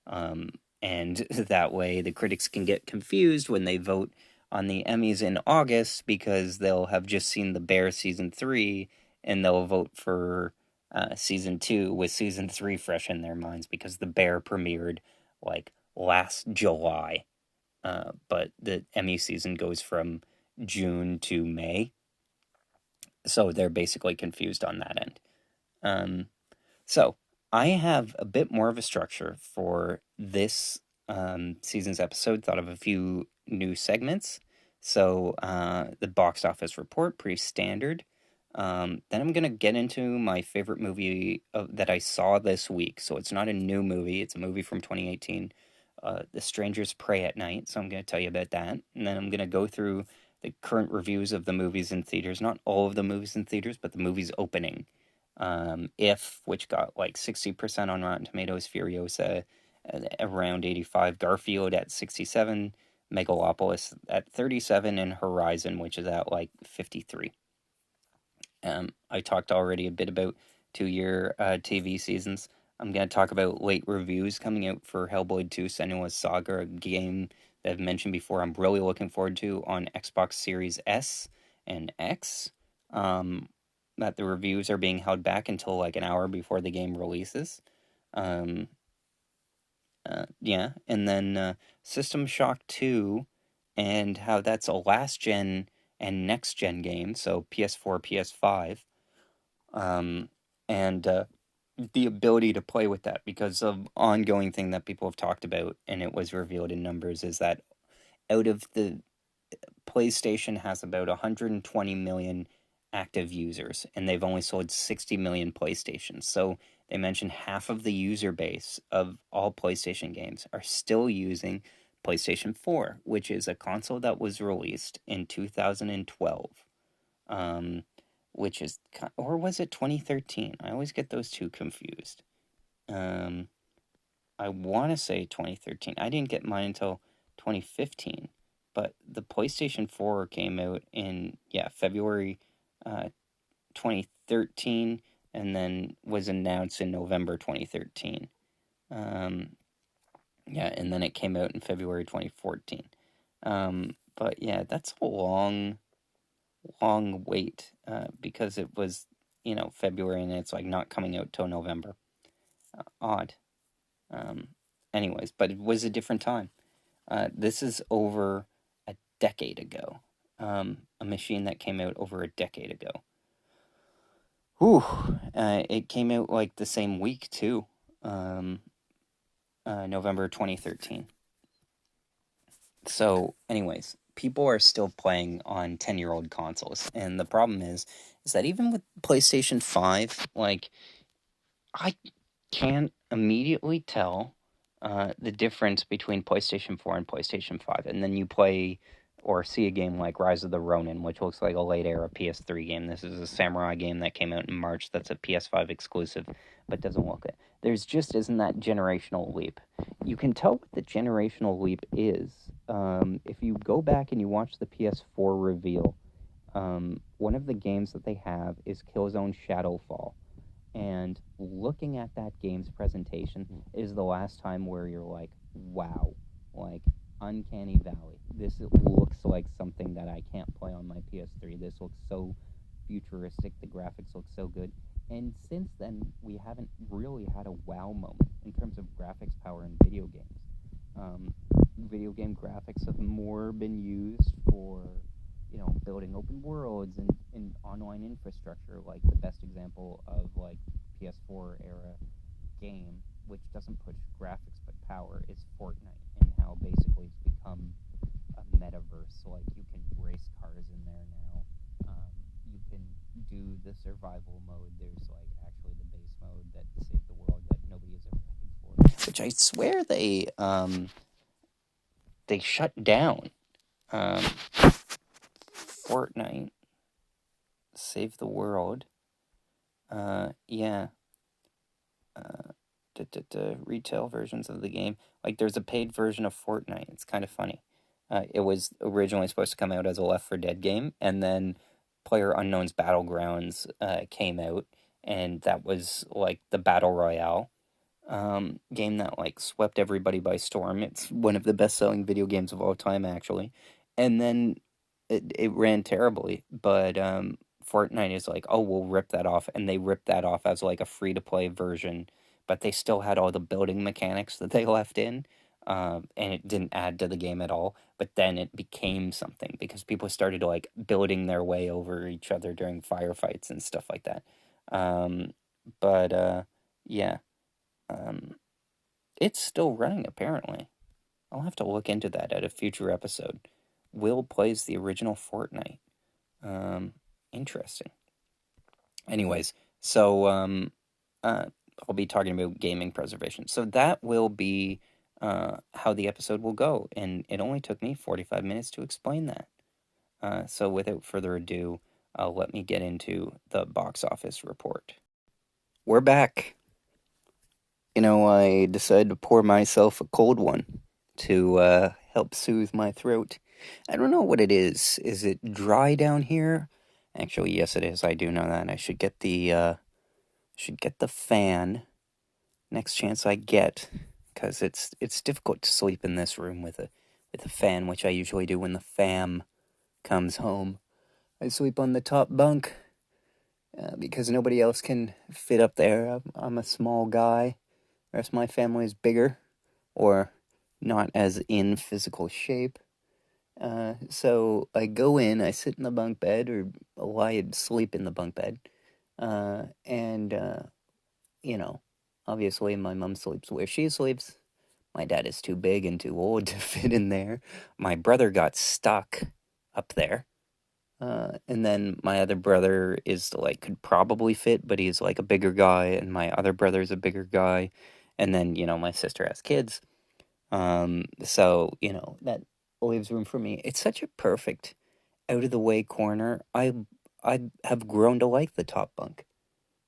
Speaker 1: And that way the critics can get confused when they vote on the Emmys in August because they'll have just seen The Bear season 3 and they'll vote for season 2 with season 3 fresh in their minds because The Bear premiered like last July. But the Emmy season goes from June to May. So they're basically confused on that end. So I have a bit more of a structure for this season's episode. Thought of a few new segments. So the box office report, pretty standard. Then I'm gonna get into my favorite movie that I saw this week. So it's not a new movie; it's a movie from 2018. The Strangers Pray at Night. So I'm gonna tell you about that, and then I'm gonna go through the current reviews of the movies in theaters. Not all of the movies in theaters, but the movies opening. If, which got like 60% on Rotten Tomatoes, Furiosa around 85, Garfield at 67, Megalopolis at 37, and Horizon, which is at like 53. I talked already a bit about 2-year TV seasons. I'm going to talk about late reviews coming out for Hellblade 2 Senua's Saga, a game that I've mentioned before I'm really looking forward to on Xbox Series S and X. That the reviews are being held back until like an hour before the game releases. Yeah, and then System Shock 2 and how that's a last gen and next gen game, so PS4, PS5. And the ability to play with that because of ongoing thing that people have talked about and it was revealed in numbers is that out of the PlayStation has about 120 million active users and they've only sold 60 million PlayStations. So they mentioned half of the user base of all PlayStation games are still using PlayStation 4, which is a console that was released in 2012. Which is, or was it 2013? I always get those two confused. I want to say 2013. I didn't get mine until 2015, but the PlayStation 4 came out in, February 2013, and then was announced in November 2013. And then it came out in February 2014. But yeah, that's a long wait because it was, February and it's like not coming out till November. Odd. Anyways, but it was a different time. This is over a decade ago. A machine that came out over a decade ago. Whew. It came out like the same week too. November 2013. So, anyways, people are still playing on 10-year-old consoles, and the problem is that even with PlayStation 5, like, I can't immediately tell the difference between PlayStation 4 and PlayStation 5. And then you play or see a game like Rise of the Ronin, which looks like a late era PS3 game. This is a samurai game that came out in March that's a PS5 exclusive, but doesn't look it. There's just isn't that generational leap. You can tell what the generational leap is if you go back and you watch the PS4 reveal. One of the games that they have is Killzone Shadowfall. And looking at that game's presentation is the last time where you're like, wow, like Uncanny Valley. This looks like something that I can't play on my PS3. This looks so futuristic. The graphics look so good. And since then, we haven't really had a wow moment in terms of graphics power in video games. Video game graphics have more been used for building open worlds and online infrastructure. Like the best example of like PS4 era game, which doesn't push graphics but power, is Fortnite, and how basically it's become a metaverse. So like you can race cars in there now. You can do the survival mode. There's like actually the base mode that Save the World that nobody has ever paid for, which I swear they shut down. Fortnite, Save the World. Yeah. Retail versions of the game. Like, there's a paid version of Fortnite. It's kind of funny. It was originally supposed to come out as a Left 4 Dead game, and then PlayerUnknown's Battlegrounds came out, and that was like the Battle Royale game that like swept everybody by storm. It's one of the best-selling video games of all time, actually. And then it ran terribly, but Fortnite is like, oh, we'll rip that off, and they ripped that off as like a free-to-play version, but they still had all the building mechanics that they left in, and it didn't add to the game at all. But then it became something because people started like building their way over each other during firefights and stuff like that. Um, but yeah. Um, it's still running, apparently. I'll have to look into that at a future episode. Will plays the original Fortnite. Um, Interesting. Anyways, so uh, I'll be talking about gaming preservation. So that will be how the episode will go, and it only took me 45 minutes to explain that. So without further ado, let me get into the box office report. We're back. I decided to pour myself a cold one to help soothe my throat. I don't know what it is. Is it dry down here? Actually, yes, it is. I do know that. I should get the fan next chance I get, because it's difficult to sleep in this room with a fan, which I usually do when the fam comes home. I sleep on the top bunk because nobody else can fit up there. I'm a small guy. The rest of my family is bigger, or not as in physical shape. So I go in, I sit in the bunk bed, or lie sleep in the bunk bed, and you know, obviously my mom sleeps where she sleeps. My dad is too big and too old to fit in there. My brother got stuck up there. And then my other brother is like could probably fit, but he's like a bigger guy, and my other brother's a bigger guy. And then, my sister has kids. So, that leaves room for me. It's such a perfect out of the way corner. I have grown to like the top bunk.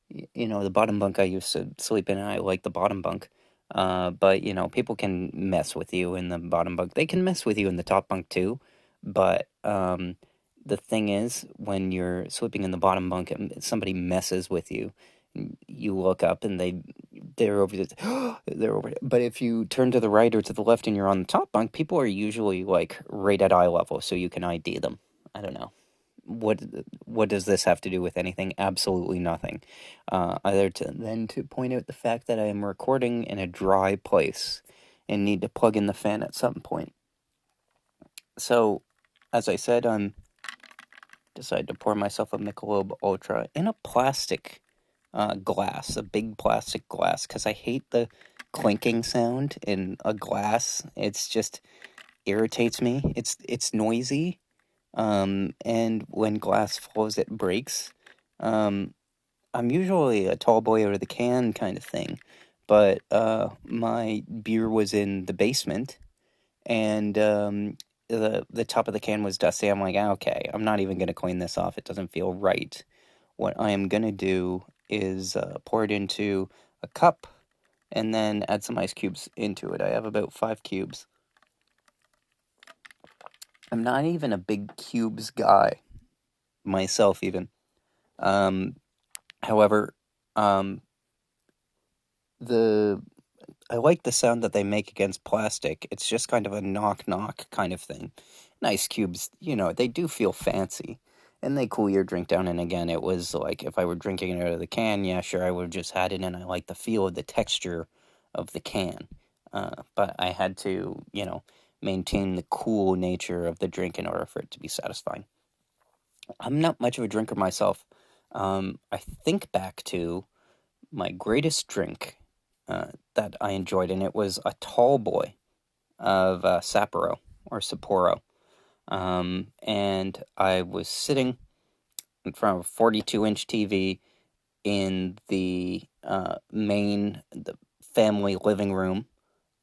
Speaker 1: The bottom bunk I used to sleep in, and I like the bottom bunk. But people can mess with you in the bottom bunk. They can mess with you in the top bunk too. But the thing is, when you're sleeping in the bottom bunk and somebody messes with you, you look up and they're over they're over. But if you turn to the right or to the left and you're on the top bunk, people are usually like right at eye level, so you can ID them. I don't know. What what does this have to do with anything? Absolutely nothing. Other than to point out the fact that I am recording in a dry place and need to plug in the fan at some point. So, as I said, I'm decided to pour myself a Michelob Ultra in a plastic glass, a big plastic glass, because I hate the clinking sound in a glass. It's just irritates me. It's noisy. And when glass falls, it breaks. Um, I'm usually a tall boy out of the can kind of thing, but my beer was in the basement, and the top of the can was dusty. I'm like, okay, I'm not even gonna clean this off. It doesn't feel right. What I am gonna do is pour it into a cup, and then add some ice cubes into it. I have about 5 cubes. I'm not even a big cubes guy myself, even. Um, However, um, the I like the sound that they make against plastic. It's just kind of a knock knock kind of thing. Ice cubes, they do feel fancy, and they cool your drink down. And again, it was like if I were drinking it out of the can, yeah, sure, I would have just had it, and I like the feel of the texture of the can. But I had to, maintain the cool nature of the drink in order for it to be satisfying. I'm not much of a drinker myself. I think back to my greatest drink that I enjoyed, and it was a tall boy of Sapporo or Sapporo. And I was sitting in front of a 42-inch TV in the the family living room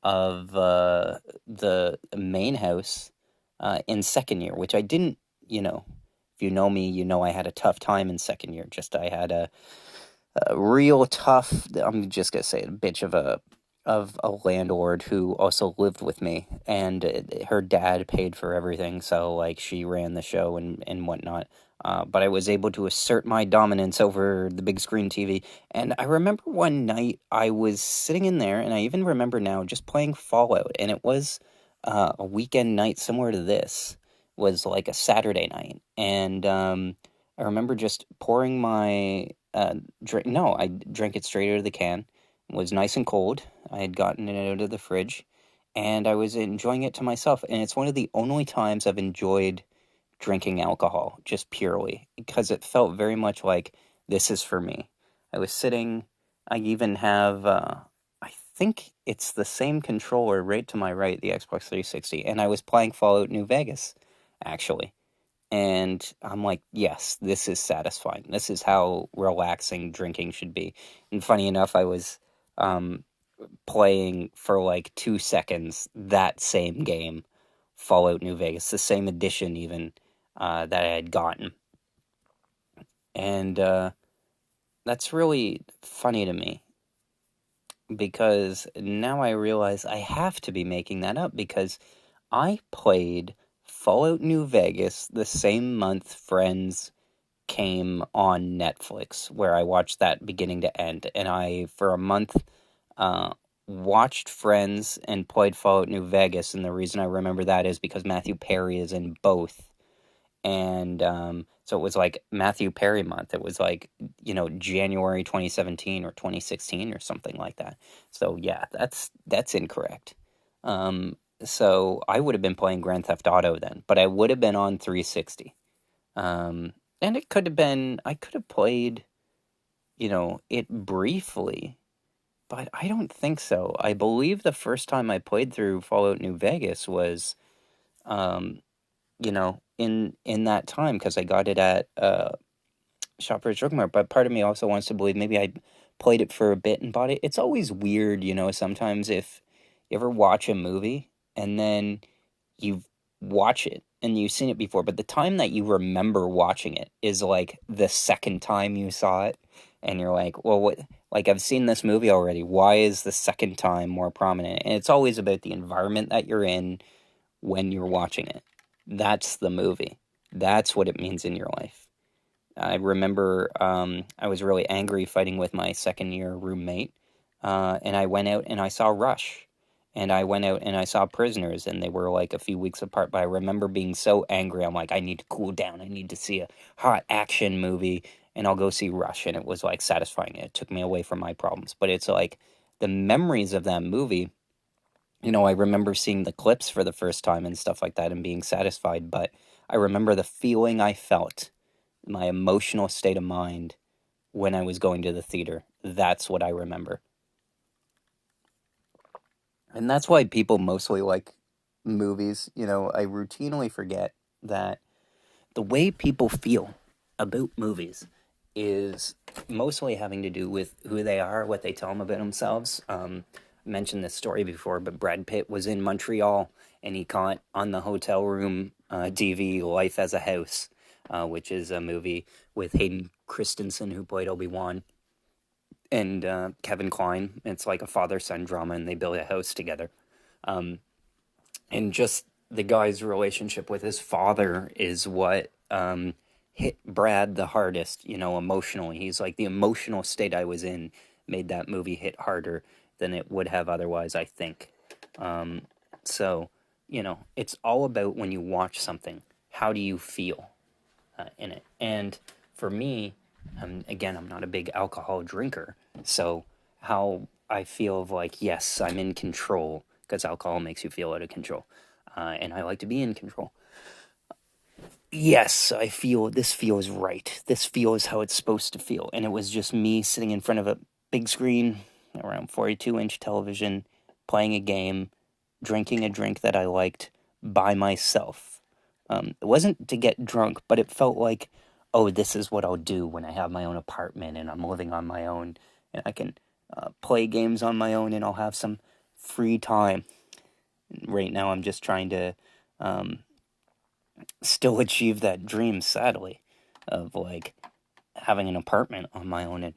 Speaker 1: of the main house in second year, which I didn't, if you know me, I had a tough time in second year. I had a real tough, I'm just going to say, a bitch of a of a landlord who also lived with me, and her dad paid for everything, so like she ran the show and whatnot. But I was able to assert my dominance over the big screen TV. And I remember one night I was sitting in there, and I even remember now just playing Fallout, and it was a weekend night similar to this. Was like a Saturday night, and I remember just pouring my drink. No, I drank it straight out of the can. It was nice and cold. I had gotten it out of the fridge, and I was enjoying it to myself. And it's one of the only times I've enjoyed drinking alcohol, just purely, because it felt very much like this is for me. I was sitting, I even have, I think it's the same controller right to my right, the Xbox 360, and I was playing Fallout New Vegas, actually. And I'm like, yes, this is satisfying. This is how relaxing drinking should be. And funny enough, I was um, playing for like 2 seconds that same game, Fallout New Vegas, the same edition even that I had gotten. And that's really funny to me because now I realize I have to be making that up because I played Fallout New Vegas the same month Friends came on Netflix, where I watched that beginning to end. And I, for a month, uh, watched Friends and played Fallout New Vegas. And the reason I remember that is because Matthew Perry is in both. And so it was like Matthew Perry month. It was like, January 2017 or 2016 or something like that. So yeah, that's incorrect. Um, so I would have been playing Grand Theft Auto then, but I would have been on 360. Um, and it could have been, I could have played, it briefly, but I don't think so. I believe the first time I played through Fallout New Vegas was, um, in that time because I got it at Shoppers Drug Mart. But part of me also wants to believe maybe I played it for a bit and bought it. It's always weird, sometimes if you ever watch a movie and then you watch it and you've seen it before, but the time that you remember watching it is like the second time you saw it, and you're like, well, what? Like, I've seen this movie already. Why is the second time more prominent? And it's always about the environment that you're in when you're watching it. That's the movie. That's what it means in your life. I remember I was really angry fighting with my second year roommate, and I went out and I saw Rush. And I went out and I saw Prisoners, and they were like a few weeks apart. But I remember being so angry. I'm like, I need to cool down. I need to see a hot action movie, and I'll go see Rush. And it was like satisfying. It took me away from my problems. But it's like the memories of that movie. I remember seeing the clips for the first time and stuff like that and being satisfied. But I remember the feeling I felt, my emotional state of mind when I was going to the theater. That's what I remember. And that's why people mostly like movies. I routinely forget that the way people feel about movies is mostly having to do with who they are, what they tell them about themselves. I mentioned this story before, but Brad Pitt was in Montreal and he caught on the hotel room DV Life as a House, which is a movie with Hayden Christensen, who played Obi-Wan, and Kevin Kline. It's like a father-son drama, and they build a house together. Um, and just the guy's relationship with his father is what hit Brad the hardest, emotionally. He's like, the emotional state I was in made that movie hit harder than it would have otherwise, I think. Um, so, it's all about when you watch something, how do you feel in it? And for me, again, I'm not a big alcohol drinker, so how I feel of like, yes, I'm in control, because alcohol makes you feel out of control, and I like to be in control. Yes, I feel this feels right. This feels how it's supposed to feel. And it was just me sitting in front of a big screen, around 42-inch television, playing a game, drinking a drink that I liked by myself. It wasn't to get drunk, but it felt like, oh, this is what I'll do when I have my own apartment and I'm living on my own and I can play games on my own and I'll have some free time. Right now, I'm just trying to um, still achieve that dream, sadly, of like having an apartment on my own and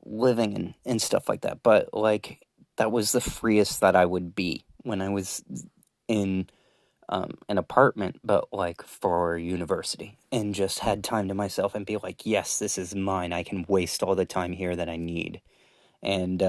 Speaker 1: living and stuff like that. But like, that was the freest that I would be when I was in an apartment, but like for university, and just had time to myself and be like, yes, this is mine. I can waste all the time here that I need. And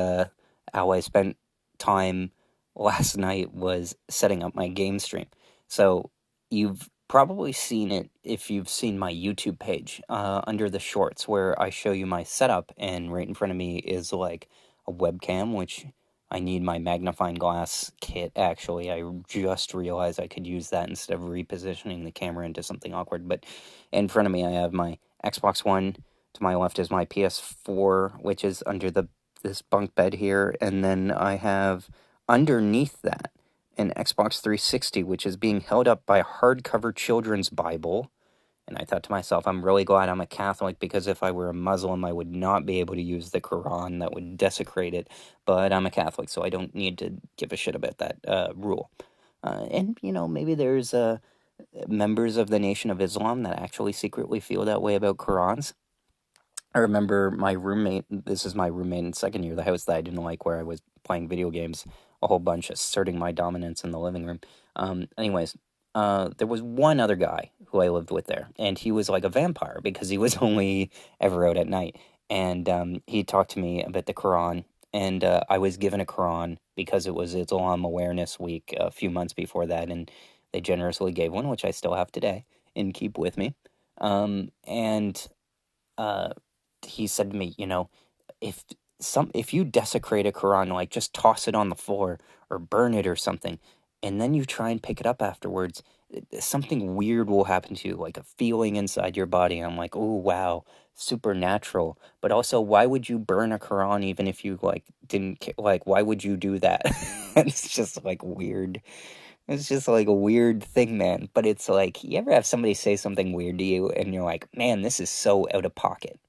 Speaker 1: how I spent time last night was setting up my game stream. So you've probably seen it if you've seen my YouTube page under the shorts where I show you my setup, and right in front of me is like a webcam, which I need my magnifying glass kit. Actually, I just realized I could use that instead of repositioning the camera into something awkward. But in front of me, I have my Xbox One. To my left is my PS4, which is under this bunk bed here, and then I have underneath that an Xbox 360, which is being held up by a hardcover children's Bible. And I thought to myself, I'm really glad I'm a Catholic, because if I were a Muslim, I would not be able to use the Quran. That would desecrate it. But I'm a Catholic, so I don't need to give a shit about that rule. And, maybe there's members of the Nation of Islam that actually secretly feel that way about Qurans. I remember my roommate, this is my roommate in second year, the house that I didn't like, where I was playing video games a whole bunch, asserting my dominance in the living room. Anyways, there was one other guy who I lived with there, and he was like a vampire because he was only ever out at night. And he talked to me about the Quran, and I was given a Quran because it was Islam Awareness Week a few months before that, and they generously gave one, which I still have today and keep with me. And uh, he said to me, if if you desecrate a Quran, like just toss it on the floor or burn it or something, and then you try and pick it up afterwards, something weird will happen to you, like a feeling inside your body. And I'm like, oh wow, supernatural. But also, why would you burn a Quran even if you like didn't like? Why would you do that? It's just like weird. It's just like a weird thing, man. But it's like, you ever have somebody say something weird to you and you're like, man, this is so out of pocket,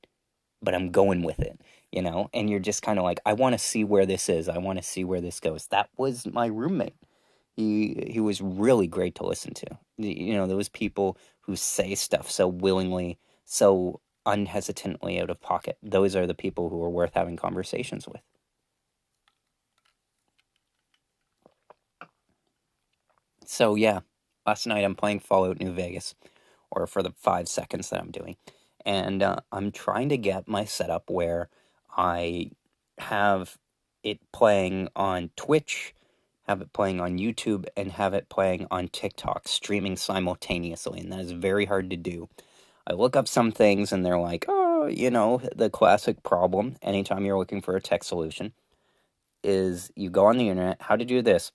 Speaker 1: but I'm going with it, And you're just kind of like, I want to see where this is. I want to see where this goes. That was my roommate. He was really great to listen to. Those people who say stuff so willingly, so unhesitantly out of pocket. Those are the people who are worth having conversations with. So yeah, last night I'm playing Fallout New Vegas, or for the 5 seconds that I'm doing. And I'm trying to get my setup where I have it playing on Twitch, have it playing on YouTube, and have it playing on TikTok, streaming simultaneously. And that is very hard to do. I look up some things and they're like, oh, the classic problem anytime you're looking for a tech solution is you go on the internet, how to do this,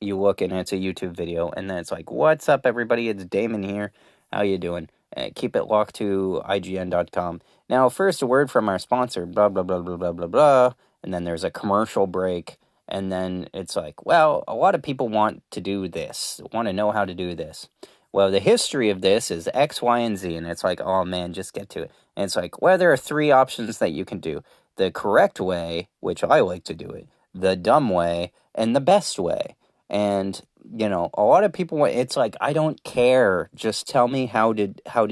Speaker 1: you look and it's a YouTube video, and then it's like, what's up, everybody? It's Damon here. How you doing? Keep it locked to IGN.com. Now, first, a word from our sponsor, blah, blah, blah, blah, blah, blah, blah. And then there's a commercial break. And then it's like, well, a lot of people want to do this, want to know how to do this. Well, the history of this is X, Y, and Z. And it's like, oh, man, just get to it. And it's like, well, there are 3 options that you can do. The correct way, which I like to do it, the dumb way, and the best way. And a lot of people, it's like, I don't care, just tell me how to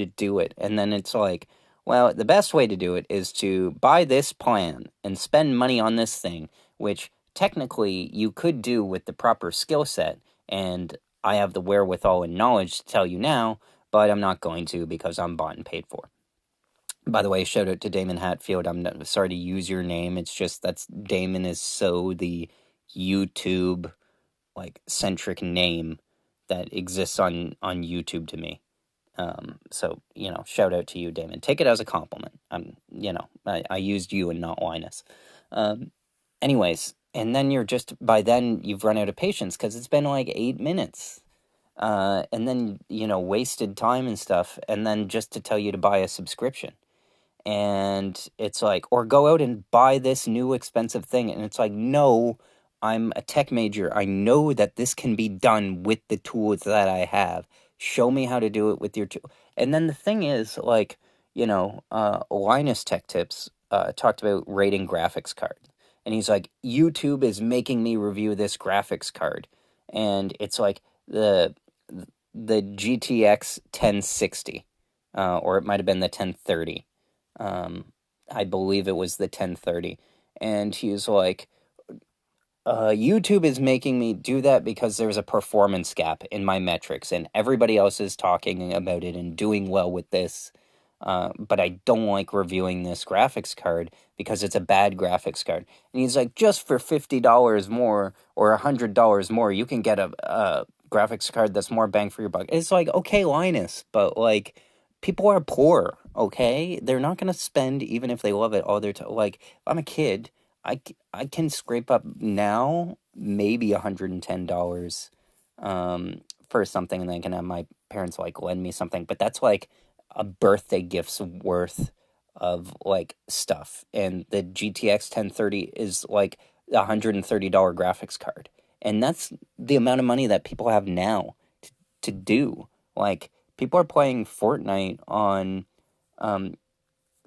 Speaker 1: do it. And then it's like, well, the best way to do it is to buy this plan and spend money on this thing, which technically you could do with the proper skill set, and I have the wherewithal and knowledge to tell you now, but I'm not going to, because I'm bought and paid for. By the way, shout out to Damon Hatfield. I'm sorry to use your name. It's just Damon is so the YouTube like centric name that exists on YouTube to me. So shout out to you, Damon. Take it as a compliment. I used you and not Linus. Anyways, and then by then you've run out of patience because it's been like 8 minutes. And then wasted time and stuff, and then just to tell you to buy a subscription. And it's like, or go out and buy this new expensive thing. And it's like, no, I'm a tech major. I know that this can be done with the tools that I have. Show me how to do it with your tool. And then the thing is, like, Linus Tech Tips talked about rating graphics cards. And he's like, YouTube is making me review this graphics card. And it's like the GTX 1060, or it might have been the 1030. I believe it was the 1030. And he was like, YouTube is making me do that because there's a performance gap in my metrics, and everybody else is talking about it and doing well with this. But I don't like reviewing this graphics card because it's a bad graphics card. And he's like, just for $50 more or $100 more, you can get a graphics card that's more bang for your buck. It's like, okay, Linus, but like, people are poor, okay? They're not gonna spend, even if they love it, all their time. Like, if I'm a kid, I can scrape up now maybe $110 for something, and then I can have my parents like lend me something. But that's like a birthday gift's worth of like stuff. And the GTX 1030 is like a $130 graphics card. And that's the amount of money that people have now to do. Like, people are playing Fortnite on um,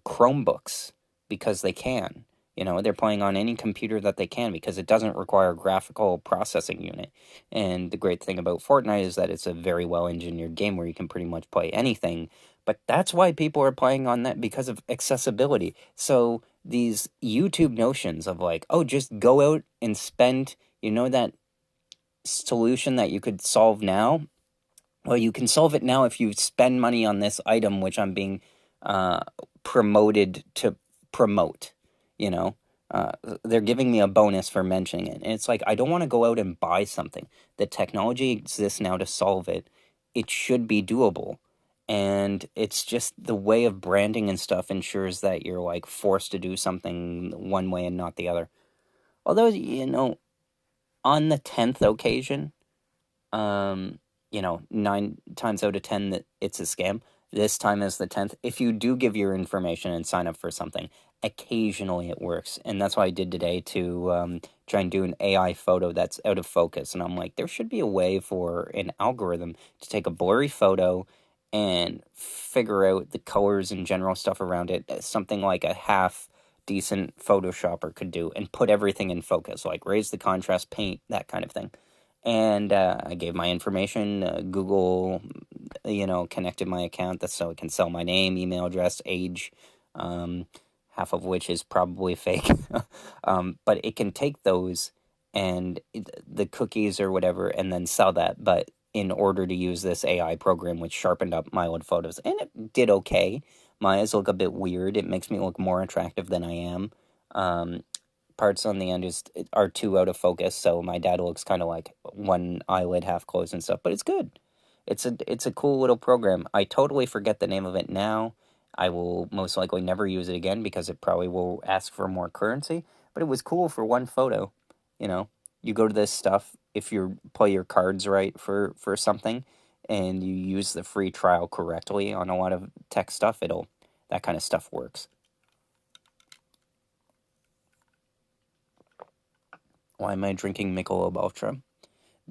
Speaker 1: Chromebooks because they can. You know, they're playing on any computer that they can because it doesn't require a graphical processing unit. And the great thing about Fortnite is that it's a very well engineered game where you can pretty much play anything. But that's why people are playing on that, because of accessibility. So these YouTube notions of like, oh, just go out and spend, that solution that you could solve now, well, you can solve it now if you spend money on this item, which I'm being uh, promoted to promote. You know, they're giving me a bonus for mentioning it, and it's like, I don't want to go out and buy something. The technology exists now to solve it. It should be doable, and it's just the way of branding and stuff ensures that you're like forced to do something one way and not the other. Although, on the 10th occasion, um, 9 times out of 10 that it's a scam. This time is the 10th. If you do give your information and sign up for something, occasionally it works. And that's what I did today to try and do an AI photo that's out of focus. And I'm like, there should be a way for an algorithm to take a blurry photo and figure out the colors and general stuff around it, something like a half decent Photoshopper could do, and put everything in focus, like raise the contrast, paint, that kind of thing. And I gave my information. Google, connected my account. That's so it can sell my name, email address, age, um, half of which is probably fake. But it can take those and the cookies or whatever, and then sell that. But in order to use this AI program, which sharpened up my old photos, and it did okay. My eyes look a bit weird. It makes me look more attractive than I am. Um, Parts on the end are too out of focus, so my dad looks kind of like one eyelid half closed and stuff. But it's good. It's a cool little program. I totally forget the name of it now. I will most likely never use it again because it probably will ask for more currency. But it was cool for one photo. You know, you go to this stuff if you play your cards right for something, and you use the free trial correctly on a lot of tech stuff. That kind of stuff works. Why am I drinking Michelob Ultra?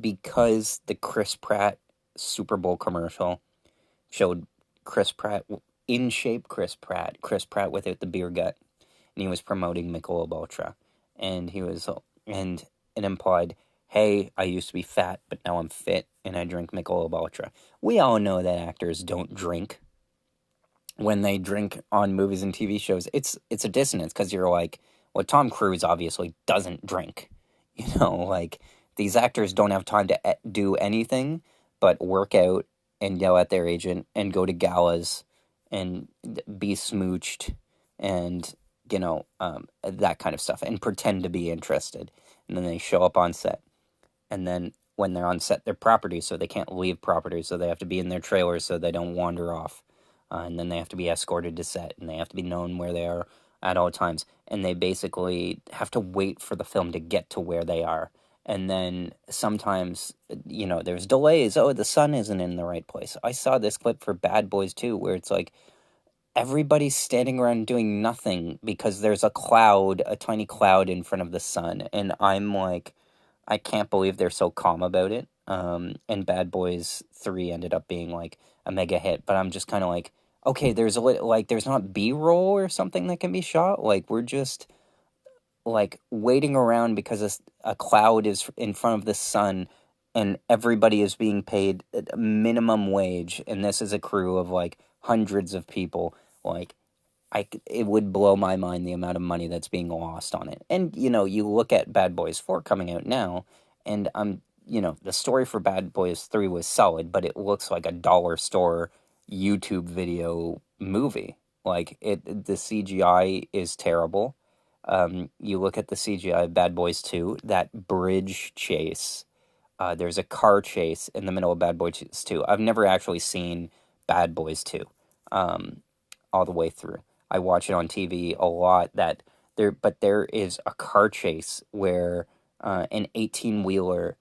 Speaker 1: Because the Chris Pratt Super Bowl commercial showed Chris Pratt, in shape Chris Pratt without the beer gut, and he was promoting Michelob Ultra, and and it implied, hey, I used to be fat, but now I'm fit, and I drink Michelob Ultra. We all know that actors don't drink when they drink on movies and TV shows. It's a dissonance because you're like, well, Tom Cruise obviously doesn't drink. Like, these actors don't have time to do anything but work out and yell at their agent and go to galas and be smooched and that kind of stuff, and pretend to be interested, and then they show up on set, and then when they're on set, they're property, so they can't leave property, so they have to be in their trailers so they don't wander off. And then they have to be escorted to set, and they have to be known where they are at all times. And they basically have to wait for the film to get to where they are. And then sometimes, there's delays. Oh, the sun isn't in the right place. I saw this clip for Bad Boys 2 where it's like everybody's standing around doing nothing because there's a tiny cloud in front of the sun. And I'm like, I can't believe they're so calm about it. And Bad Boys 3 ended up being like a mega hit, but I'm just kind of like, okay, there's not B-roll or something that can be shot. Like, we're just like waiting around because a cloud is in front of the sun, and everybody is being paid minimum wage, and this is a crew of like hundreds of people. Like, it would blow my mind the amount of money that's being lost on it. And you look at Bad Boys 4 coming out now, and the story for Bad Boys 3 was solid, but it looks like a dollar store YouTube video movie. Like the CGI is terrible. You look at the CGI of Bad Boys 2, that bridge chase. There's a car chase in the middle of Bad Boys 2. I've never actually seen Bad Boys 2. Um, all the way through. I watch it on TV a lot. But there is a car chase where an 18-wheeler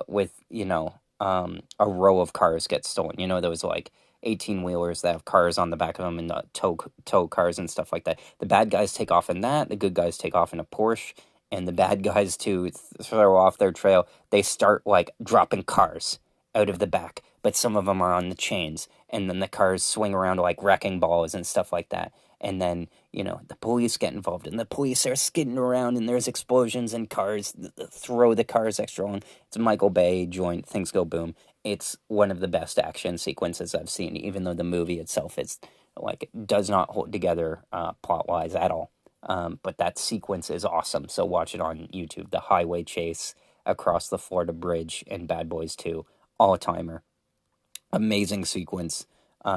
Speaker 1: with a row of cars gets stolen. Those like 18-wheelers that have cars on the back of them and tow cars and stuff like that. The bad guys take off in that. The good guys take off in a Porsche. And the bad guys to throw off their trail, they start like dropping cars out of the back, but some of them are on the chains, and then the cars swing around like wrecking balls and stuff like that. And then, the police get involved, and the police are skidding around, and there's explosions, and cars throw the cars extra long. It's a Michael Bay joint, things go boom. It's one of the best action sequences I've seen, even though the movie itself is like does not hold together plot wise at all. But that sequence is awesome, so watch it on YouTube. The highway chase across the Florida Bridge in Bad Boys 2, all timer, amazing sequence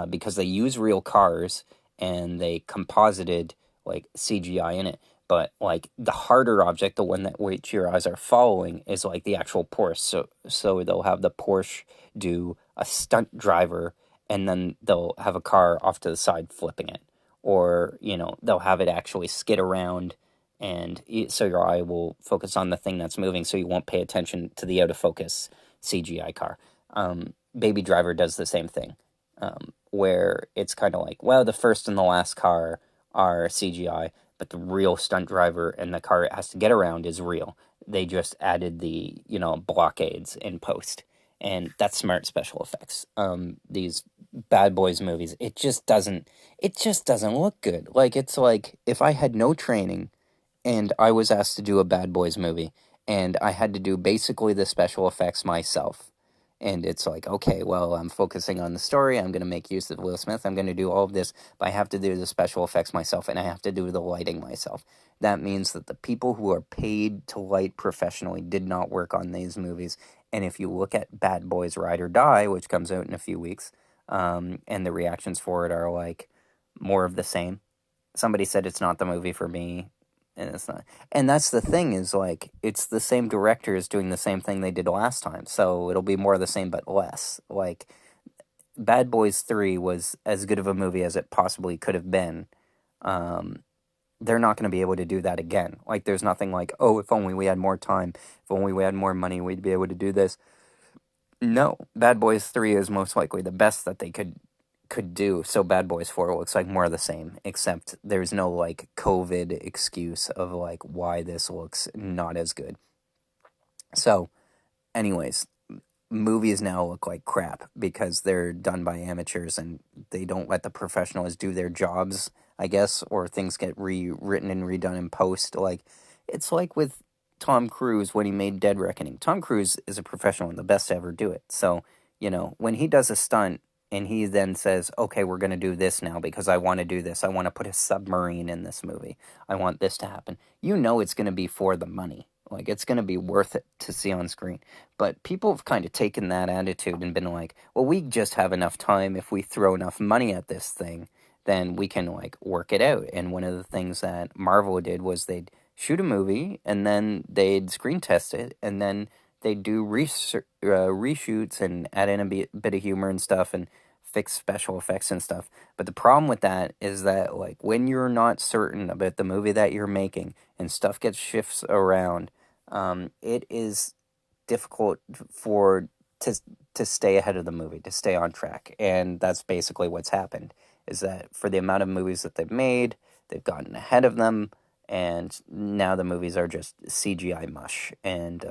Speaker 1: because they use real cars and they composited like CGI in it. But like the harder object, the one that which your eyes are following, is like the actual Porsche. So they'll have the Porsche do a stunt driver, and then they'll have a car off to the side flipping it, or they'll have it actually skid around, and so your eye will focus on the thing that's moving, so you won't pay attention to the out of focus CGI car. Baby Driver does the same thing, where it's kind of like, well, the first and the last car are CGI, but the real stunt driver and the car it has to get around is real. They just added the, blockades in post. And that's smart special effects. These Bad Boys movies, it just doesn't look good. Like, it's like if I had no training and I was asked to do a Bad Boys movie, and I had to do basically the special effects myself. And it's like, okay, well, I'm focusing on the story. I'm going to make use of Will Smith. I'm going to do all of this, but I have to do the special effects myself, and I have to do the lighting myself. That means that the people who are paid to light professionally did not work on these movies. And if you look at Bad Boys Ride or Die, which comes out in a few weeks, and the reactions for it are like more of the same. Somebody said it's not the movie for me, and it's not. And that's the thing, is like it's the same directors doing the same thing they did last time, so it'll be more of the same but less. Like Bad Boys 3 was as good of a movie as it possibly could have been. Um, they're not going to be able to do that again. Like there's nothing like, oh, if only we had more time, if only we had more money, we'd be able to do this. No, Bad Boys 3 is most likely the best that they could do. So Bad Boys 4 looks like more of the same, except there's no like COVID excuse of like why this looks not as good. So, anyways, movies now look like crap because they're done by amateurs and they don't let the professionals do their jobs, I guess, or things get rewritten and redone in post. Like it's like with Tom Cruise when he made Dead Reckoning. Tom Cruise is a professional and the best to ever do it. So, when he does a stunt and he then says, okay, we're going to do this now because I want to do this. I want to put a submarine in this movie. I want this to happen. It's going to be for the money. Like, it's going to be worth it to see on screen. But people have kind of taken that attitude and been like, well, we just have enough time. If we throw enough money at this thing, then we can, like, work it out. And one of the things that Marvel did was they'd shoot a movie and then they'd screen test it and then they'd do reshoots and add in a bit of humor and stuff and fix special effects and stuff. But the problem with that is that, like, when you're not certain about the movie that you're making and stuff gets shifts around, it is difficult for to stay ahead of the movie, to stay on track. And that's basically what's happened, is that for the amount of movies that they've made, they've gotten ahead of them, and now the movies are just CGI mush. And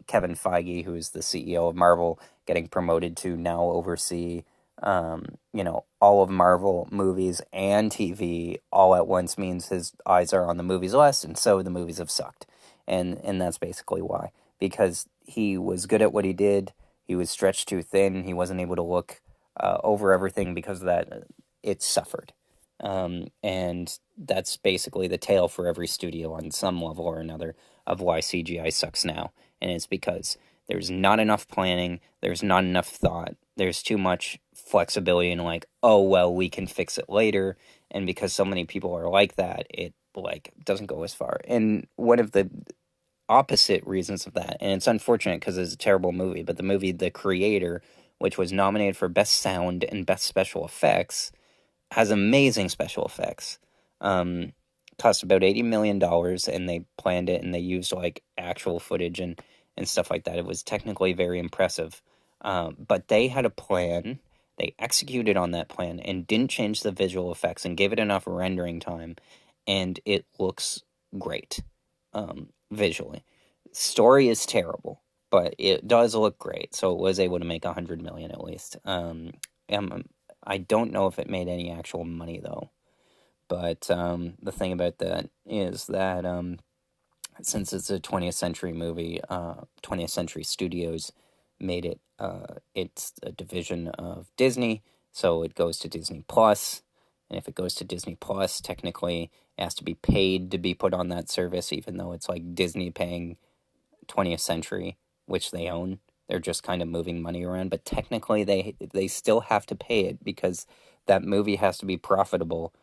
Speaker 1: Kevin Feige, who is the CEO of Marvel, getting promoted to now oversee all of Marvel movies and TV all at once means his eyes are on the movies less, and so the movies have sucked. And that's basically why. Because he was good at what he did, he was stretched too thin, he wasn't able to look over everything because of that. It suffered. And that's basically the tale for every studio on some level or another of why CGI sucks now. And it's because there's not enough planning, there's not enough thought, there's too much flexibility and like, oh well, we can fix it later. And because so many people are like that, it like doesn't go as far. And one of the opposite reasons of that, and it's unfortunate because it's a terrible movie, but the movie The Creator, which was nominated for Best Sound and Best Special Effects, has amazing special effects. Um, Cost about $80 million, and they planned it, and they used like actual footage and stuff like that. It was technically very impressive, but they had a plan. They executed on that plan and didn't change the visual effects and gave it enough rendering time, and it looks great visually. Story is terrible, but it does look great. So it was able to make 100 million at least. Um, I don't know if it made any actual money though. But the thing about that is that since it's a 20th century movie, 20th Century Studios made it. It's a division of Disney, so it goes to Disney Plus. And if it goes to Disney Plus, technically it has to be paid to be put on that service, even though it's like Disney paying 20th Century, which they own. They're just kind of moving money around, but technically they still have to pay it because that movie has to be profitable,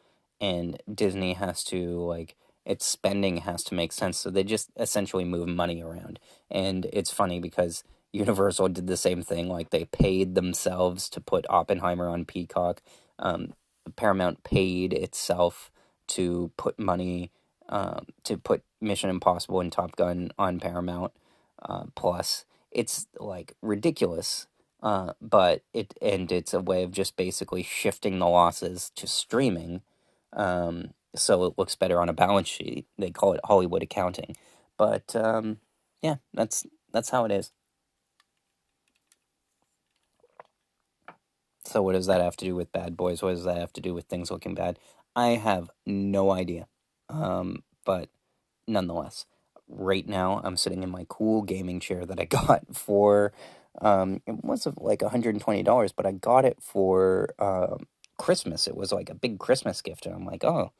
Speaker 1: and Disney has to like its spending has to make sense. So they just essentially move money around, and it's funny because Universal did the same thing. Like they paid themselves to put Oppenheimer on Peacock. Um, Paramount paid itself to put money to put Mission Impossible and Top Gun on Paramount Plus. It's like ridiculous, but it's a way of just basically shifting the losses to streaming, so it looks better on a balance sheet. They call it Hollywood accounting, but yeah, that's how it is. So what does that have to do with Bad Boys? What does that have to do with things looking bad? I have no idea. But nonetheless, right now I'm sitting in my cool gaming chair that I got for it was like $120, but I got it for Christmas. It was like a big Christmas gift, and I'm like, oh,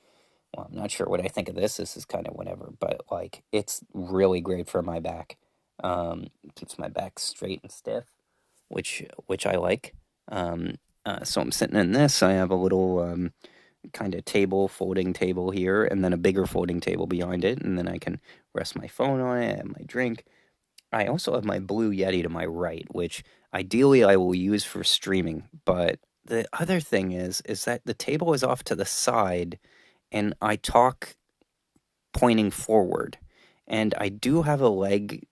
Speaker 1: well, I'm not sure what I think of this. This is kind of whatever, but like it's really great for my back. Keeps my back straight and stiff, which I like. So I'm sitting in this. I have a little kind of table, folding table here, and then a bigger folding table behind it, and then I can rest my phone on it and my drink. I also have my Blue Yeti to my right, which ideally I will use for streaming. But the other thing is that the table is off to the side, and I talk pointing forward, and I do have a leg,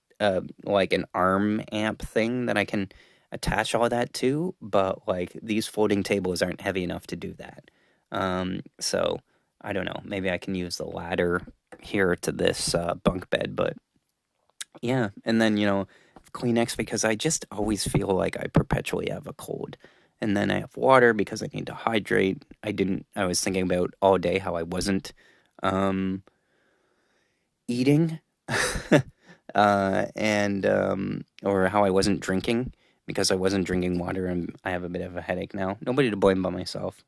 Speaker 1: like an arm amp thing that I can attach all that to, but like these folding tables aren't heavy enough to do that. So I don't know. Maybe I can use the ladder here to this bunk bed, but yeah. And then Kleenex because I just always feel like I perpetually have a cold. And then I have water because I need to hydrate. I was thinking about all day how I wasn't um, eating and or how I wasn't drinking because I wasn't drinking water and I have a bit of a headache now. Nobody to blame but myself.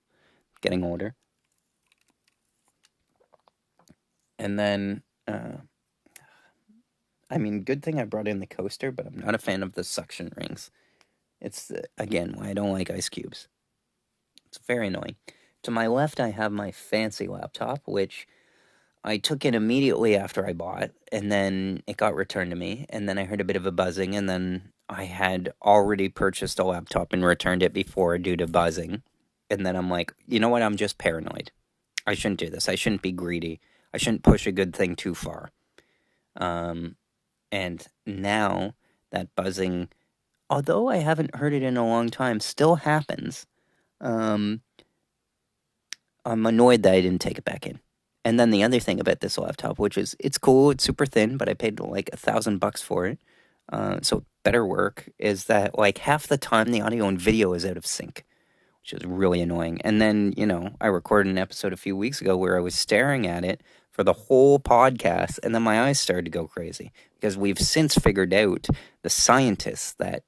Speaker 1: Getting older. And then, I mean, good thing I brought in the coaster, but I'm not a fan of the suction rings. It's, again, why I don't like ice cubes. It's very annoying. To my left, I have my fancy laptop, which I took it immediately after I bought, and then it got returned to me, and then I heard a bit of a buzzing, and then I had already purchased a laptop and returned it before due to buzzing. And then I'm like, you know what? I'm just paranoid. I shouldn't do this. I shouldn't be greedy. I shouldn't push a good thing too far. Um, and now that buzzing, although I haven't heard it in a long time, still happens. Um, I'm annoyed that I didn't take it back in. And then the other thing about this laptop, which is it's cool, it's super thin, but I paid like $1,000 for it, so better work. Is that like half the time the audio and video is out of sync, which is really annoying. And then I recorded an episode a few weeks ago where I was staring at it for the whole podcast, and then my eyes started to go crazy because we've since figured out the scientists that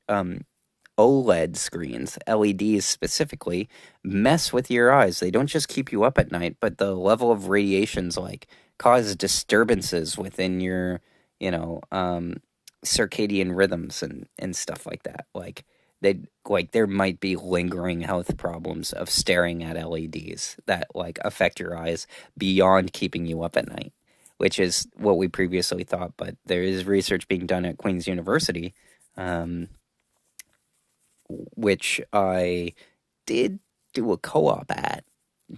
Speaker 2: OLED screens, LEDs specifically, mess with your eyes. They don't just keep you up at night, but the level of radiations like cause disturbances within your, you know, circadian rhythms and stuff like that. They like there might be lingering health problems of staring at LEDs that like affect your eyes beyond keeping you up at night, which is what we previously thought. But there is research being done at Queen's University, um, which I did do a co-op at,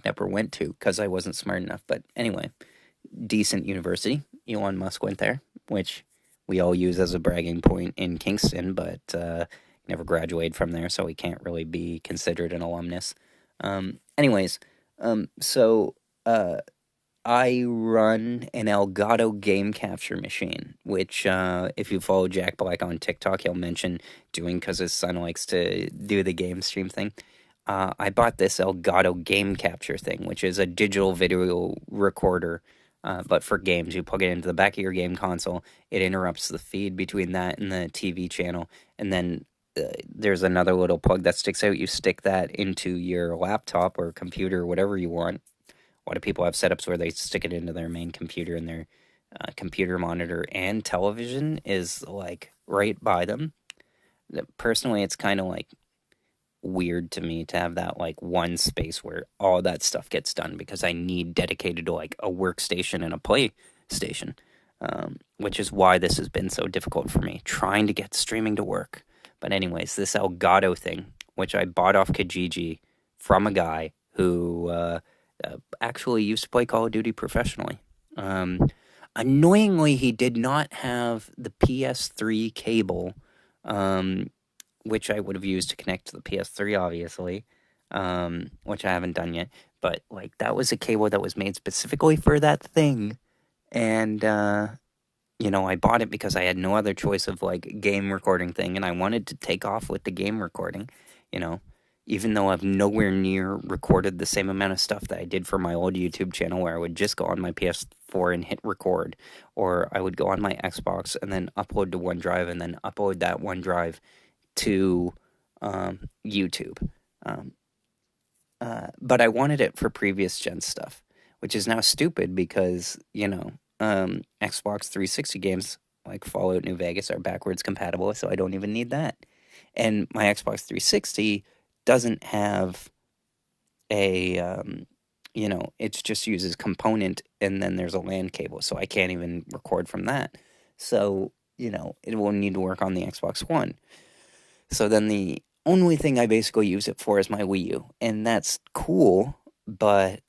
Speaker 2: never went to because I wasn't smart enough. But anyway, decent university. Elon Musk went there, which we all use as a bragging point in Kingston, but never graduated from there, so he can't really be considered an alumnus. Anyways, so I run an Elgato game capture machine, which, if you follow Jack Black on TikTok, he'll mention doing because his son likes to do the game stream thing. I bought this Elgato game capture thing, which is a digital video recorder, but for games. You plug it into the back of your game console, it interrupts the feed between that and the TV channel, and then there's another little plug that sticks out. You stick that into your laptop or computer, whatever you want. A lot of people have setups where they stick it into their main computer, and their computer monitor and television is like right by them. Personally, it's kind of like weird to me to have that like one space where all that stuff gets done because I need dedicated to like a workstation and a PlayStation, which is why this has been so difficult for me trying to get streaming to work. But anyways, this Elgato thing, which I bought off Kijiji from a guy who actually used to play Call of Duty professionally. Um, Annoyingly, he did not have the PS3 cable, um, which I would have used to connect to the PS3, obviously, which I haven't done yet. But like that was a cable that was made specifically for that thing, and I bought it because I had no other choice of like game recording thing, and I wanted to take off with the game recording, you know. Even though I've nowhere near recorded the same amount of stuff that I did for my old YouTube channel, where I would just go on my PS4 and hit record, or I would go on my Xbox and then upload to OneDrive and then upload that OneDrive to YouTube. Um, but I wanted it for previous gen stuff, which is now stupid because, Xbox 360 games like Fallout New Vegas are backwards compatible, so I don't even need that. And my Xbox 360 doesn't have it just uses component and then there's a LAN cable, so I can't even record from that. So, it will need to work on the Xbox One. So then the only thing I basically use it for is my Wii U, and that's cool, but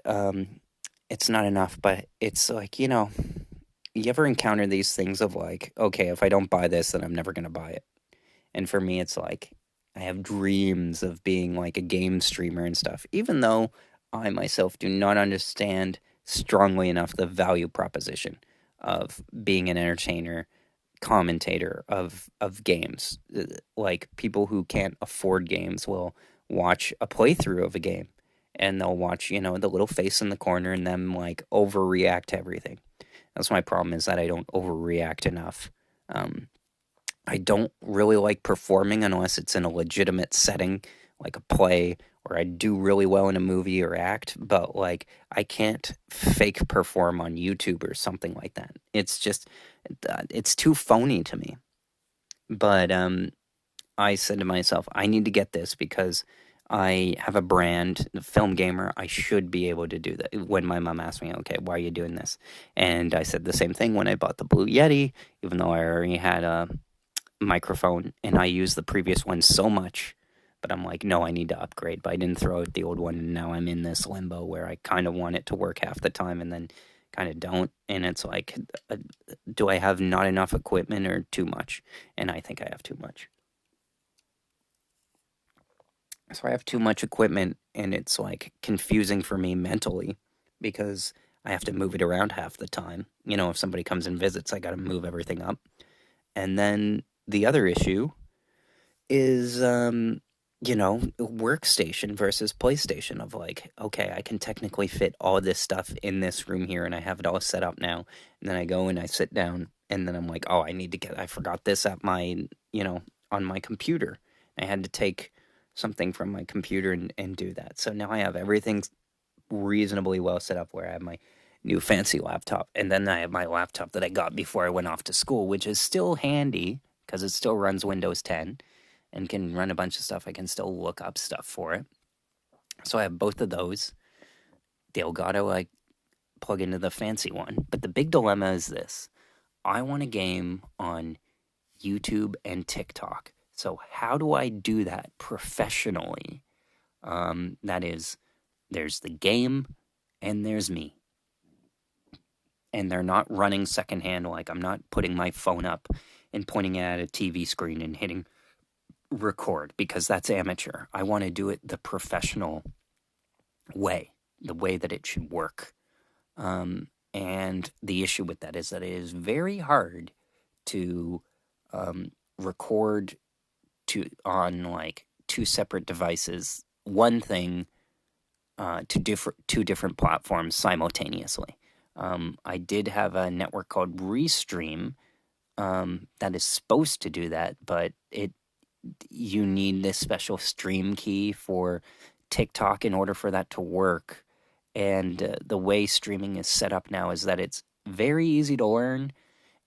Speaker 2: it's not enough. But it's like you ever encounter these things of like, okay, if I don't buy this, then I'm never gonna buy it. And for me, it's like I have dreams of being like a game streamer and stuff, even though I myself do not understand strongly enough the value proposition of being an entertainer commentator of games. Like people who can't afford games will watch a playthrough of a game and they'll watch, the little face in the corner and them like overreact to everything. That's my problem, is that I don't overreact enough. Um, I don't really like performing unless it's in a legitimate setting, like a play, or I do really well in a movie or act, but like I can't fake perform on YouTube or something like that. It's just it's too phony to me. But I said to myself, I need to get this because I have a brand, the Film Gamer. I should be able to do that. When my mom asked me, okay, why are you doing this? And I said the same thing when I bought the Blue Yeti, even though I already had a microphone and I used the previous one so much. But I'm like, no, I need to upgrade. But I didn't throw out the old one, and now I'm in this limbo where I kind of want it to work half the time and then kind of don't. And it's like, uh, do I have not enough equipment or too much? And I think I have too much. So I have too much equipment, and it's like confusing for me mentally because I have to move it around half the time. If somebody comes and visits, I got to move everything up. And then the other issue is workstation versus PlayStation, of like, okay, I can technically fit all this stuff in this room here and I have it all set up now. And then I go and I sit down and then I'm like, oh, I forgot this at my, on my computer. I had to take something from my computer and do that. So now I have everything reasonably well set up where I have my new fancy laptop. And then I have my laptop that I got before I went off to school, which is still handy because it still runs Windows 10 and can run a bunch of stuff. I can still look up stuff for it. So I have both of those. The Elgato I plug into the fancy one. But the big dilemma is this: I want a game on YouTube and TikTok. So how do I do that professionally? That is, there's the game and there's me. And they're not running secondhand. Like, I'm not putting my phone up and pointing at a TV screen and hitting record, because that's amateur. I want to do it the professional way, the way that it should work. And the issue with that is that it is very hard to record on like two separate devices, one thing to two different platforms simultaneously. I did have a network called Restream that is supposed to do that, but you need this special stream key for TikTok in order for that to work. And the way streaming is set up now is that it's very easy to learn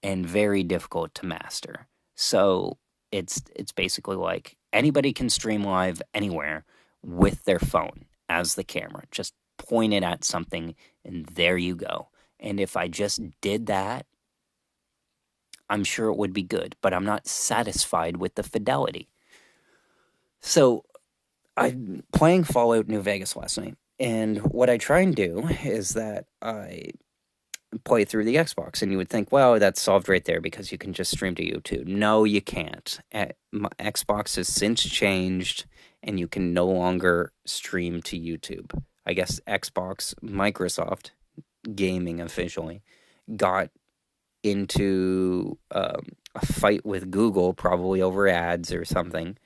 Speaker 2: and very difficult to master. So it's basically like anybody can stream live anywhere with their phone as the camera. Just point it at something and there you go. And if I just did that, I'm sure it would be good, but I'm not satisfied with the fidelity. So I'm playing Fallout New Vegas last night, and what I try and do is that I play through the Xbox, and you would think, well, that's solved right there because you can just stream to YouTube. No, you can't. Xbox has since changed, and you can no longer stream to YouTube. I guess Microsoft Gaming officially got into a fight with Google, probably over ads or something.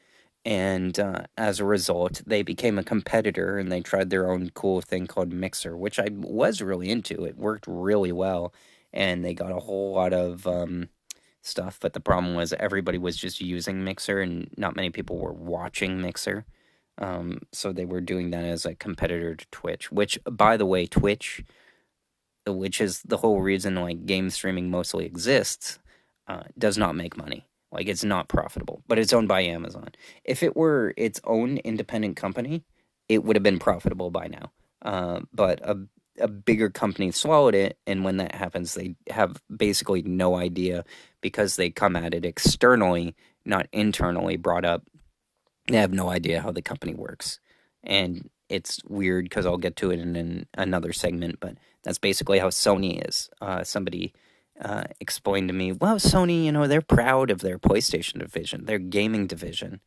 Speaker 2: And as a result, they became a competitor, and they tried their own cool thing called Mixer, which I was really into. It worked really well, and they got a whole lot of stuff. But the problem was everybody was just using Mixer, and not many people were watching Mixer. So they were doing that as a competitor to Twitch, which, by the way, Twitch, which is the whole reason like game streaming mostly exists, does not make money. Like, it's not profitable, but it's owned by Amazon. If it were its own independent company, it would have been profitable by now. But a bigger company swallowed it, and when that happens, they have basically no idea because they come at it externally, not internally brought up. They have no idea how the company works. And it's weird because I'll get to it in another segment, but that's basically how Sony is. Somebody explained to me, well, Sony, they're proud of their PlayStation division, their gaming division.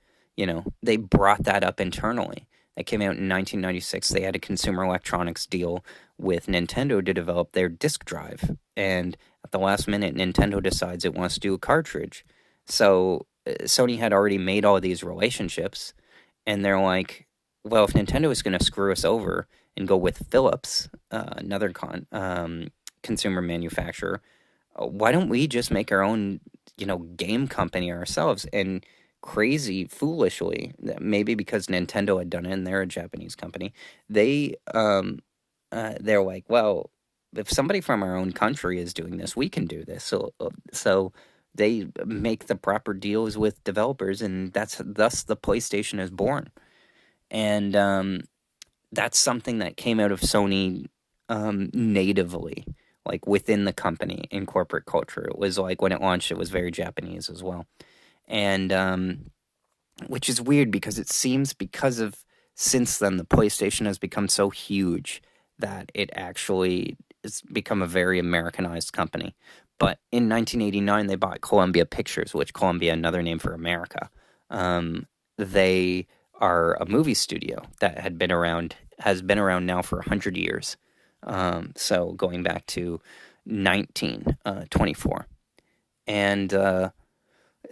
Speaker 2: They brought that up internally. That came out in 1996. They had a consumer electronics deal with Nintendo to develop their disk drive. And at the last minute, Nintendo decides it wants to do a cartridge. So Sony had already made all these relationships. And they're like, well, if Nintendo is going to screw us over and go with Philips, another consumer manufacturer, why don't we just make our own, game company ourselves? And crazy, foolishly, maybe because Nintendo had done it and they're a Japanese company, they're like, well, if somebody from our own country is doing this, we can do this. So they make the proper deals with developers, and thus the PlayStation is born. And that's something that came out of Sony natively, like within the company in corporate culture. It was like when it launched, it was very Japanese as well. And which is weird because it seems since then, the PlayStation has become so huge that it actually has become a very Americanized company. But in 1989, they bought Columbia Pictures, which Columbia, another name for America. They are a movie studio that has been around now for 100 years. So going back to 1924. And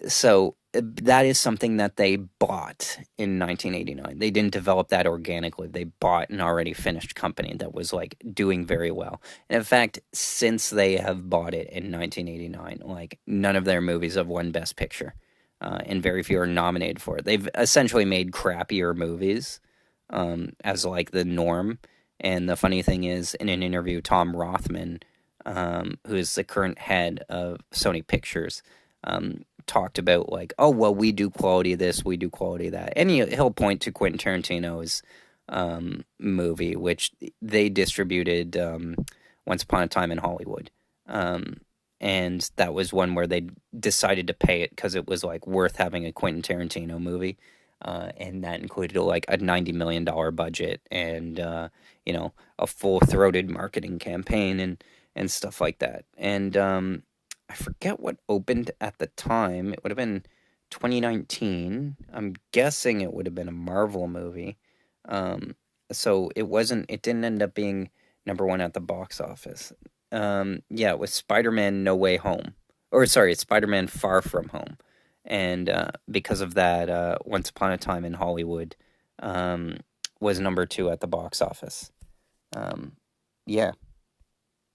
Speaker 2: so that is something that they bought in 1989. They didn't develop that organically. They bought an already finished company that was like doing very well. And in fact, since they have bought it in 1989, like none of their movies have won Best Picture. and very few are nominated for it. They've essentially made crappier movies as like the norm. And the funny thing is, in an interview, Tom Rothman, who is the current head of Sony Pictures, talked about like, oh well, we do quality this, we do quality that, and he'll point to Quentin Tarantino's movie, which they distributed Once Upon a Time in Hollywood. Um, and that was one where they decided to pay it because it was like worth having a Quentin Tarantino movie, and that included like a $90 million budget and a full throated marketing campaign and stuff like that. And I forget what opened at the time. It would have been 2019. I'm guessing it would have been a Marvel movie. Um, so it wasn't. It didn't end up being number one at the box office. Yeah, it was Spider-Man No Way Home. Or sorry, it's Spider-Man Far From Home. And because of that, Once Upon a Time in Hollywood um, was number two at the box office. Um, yeah,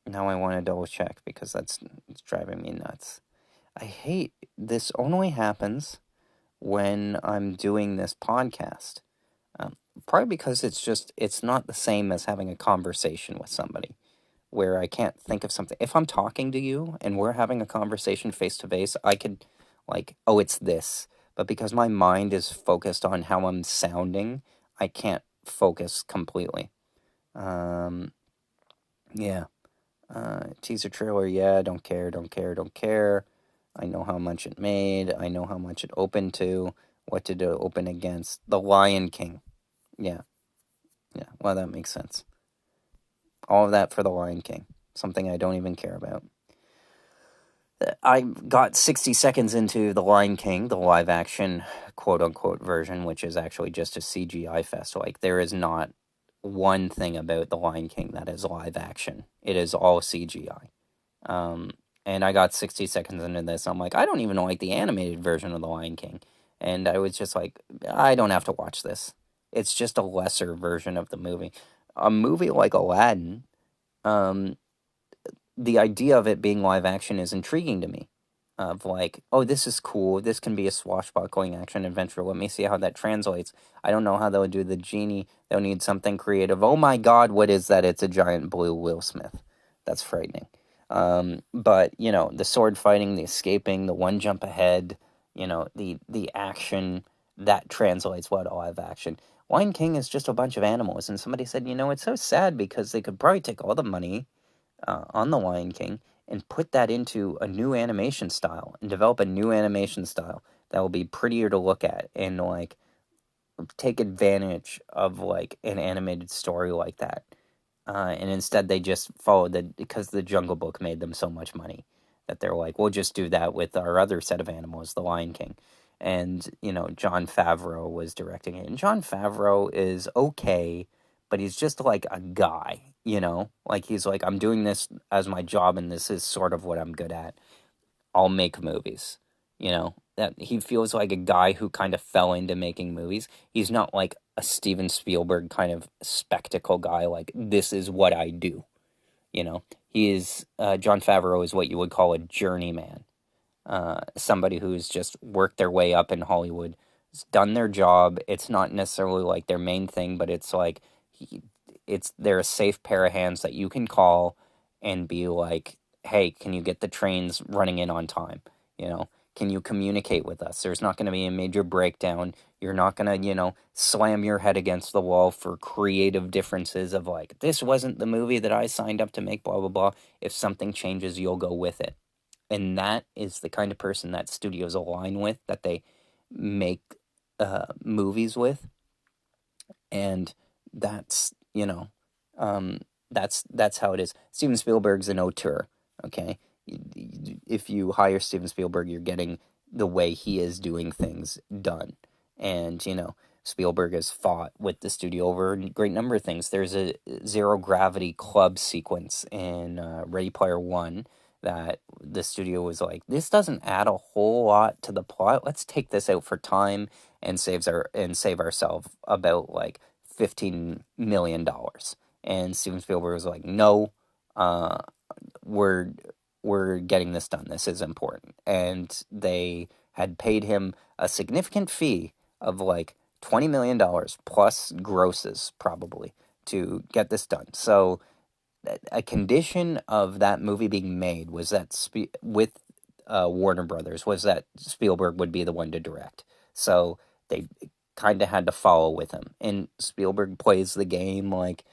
Speaker 2: now I want to double check because it's driving me nuts. I hate this only happens when I'm doing this podcast. Um, Probably because it's not the same as having a conversation with somebody where I can't think of something. If I'm talking to you and we're having a conversation face to face, I could like, oh, it's this. But because my mind is focused on how I'm sounding, I can't focus completely. Um, yeah. Teaser trailer, yeah, don't care, don't care, don't care. I know how much it made. I know how much it opened to. What did it open against? The Lion King. Yeah, yeah. Well, that makes sense. All of that for The Lion King. Something I don't even care about. I got 60 seconds into The Lion King, the live action quote unquote version, which is actually just a CGI fest. Like, there is not one thing about The Lion King that is live action, it is all CGI. Um, and I got 60 seconds into this. I'm like, I don't even like the animated version of The Lion King. And I was just like, I don't have to watch this. It's just a lesser version of the movie. A movie like Aladdin, um, the idea of it being live action is intriguing to me. Of like, oh, this is cool. This can be a swashbuckling action adventure. Let me see how that translates. I don't know how they'll do the genie. They'll need something creative. Oh my God, what is that? It's a giant blue Will Smith. That's frightening. But the sword fighting, the escaping, the one jump ahead, the action that translates well to live action. Lion King is just a bunch of animals, and somebody said, it's so sad because they could probably take all the money on The Lion King and put that into a new animation style and develop a new animation style that will be prettier to look at and like take advantage of like an animated story like that. And instead, they just followed because the Jungle Book made them so much money that they're like, we'll just do that with our other set of animals, The Lion King. And, Jon Favreau was directing it. And Jon Favreau is okay, but he's just like a guy, Like, he's like, I'm doing this as my job, and this is sort of what I'm good at. I'll make movies. That he feels like a guy who kind of fell into making movies. He's not like a Steven Spielberg kind of spectacle guy, like, this is what I do. He is, Jon Favreau is what you would call a journeyman. Somebody who's just worked their way up in Hollywood, has done their job. It's not necessarily like their main thing, but it's like, they're a safe pair of hands that you can call and be like, hey, can you get the trains running in on time? Can you communicate with us? There's not going to be a major breakdown. You're not going to, slam your head against the wall for creative differences of like, this wasn't the movie that I signed up to make, blah, blah, blah. If something changes, you'll go with it. And that is the kind of person that studios align with, that they make movies with. And that's, that's how it is. Steven Spielberg's an auteur, okay? If you hire Steven Spielberg, you're getting the way he is doing things done. And, Spielberg has fought with the studio over a great number of things. There's a zero gravity club sequence in Ready Player One that the studio was like, this doesn't add a whole lot to the plot. Let's take this out for time and save ourselves about like $15 million. And Steven Spielberg was like, no, we're we're getting this done. This is important. And they had paid him a significant fee of like $20 million plus grosses, probably, to get this done. So a condition of that movie being made was that with Warner Brothers was that Spielberg would be the one to direct. So they kind of had to follow with him. And Spielberg plays the game like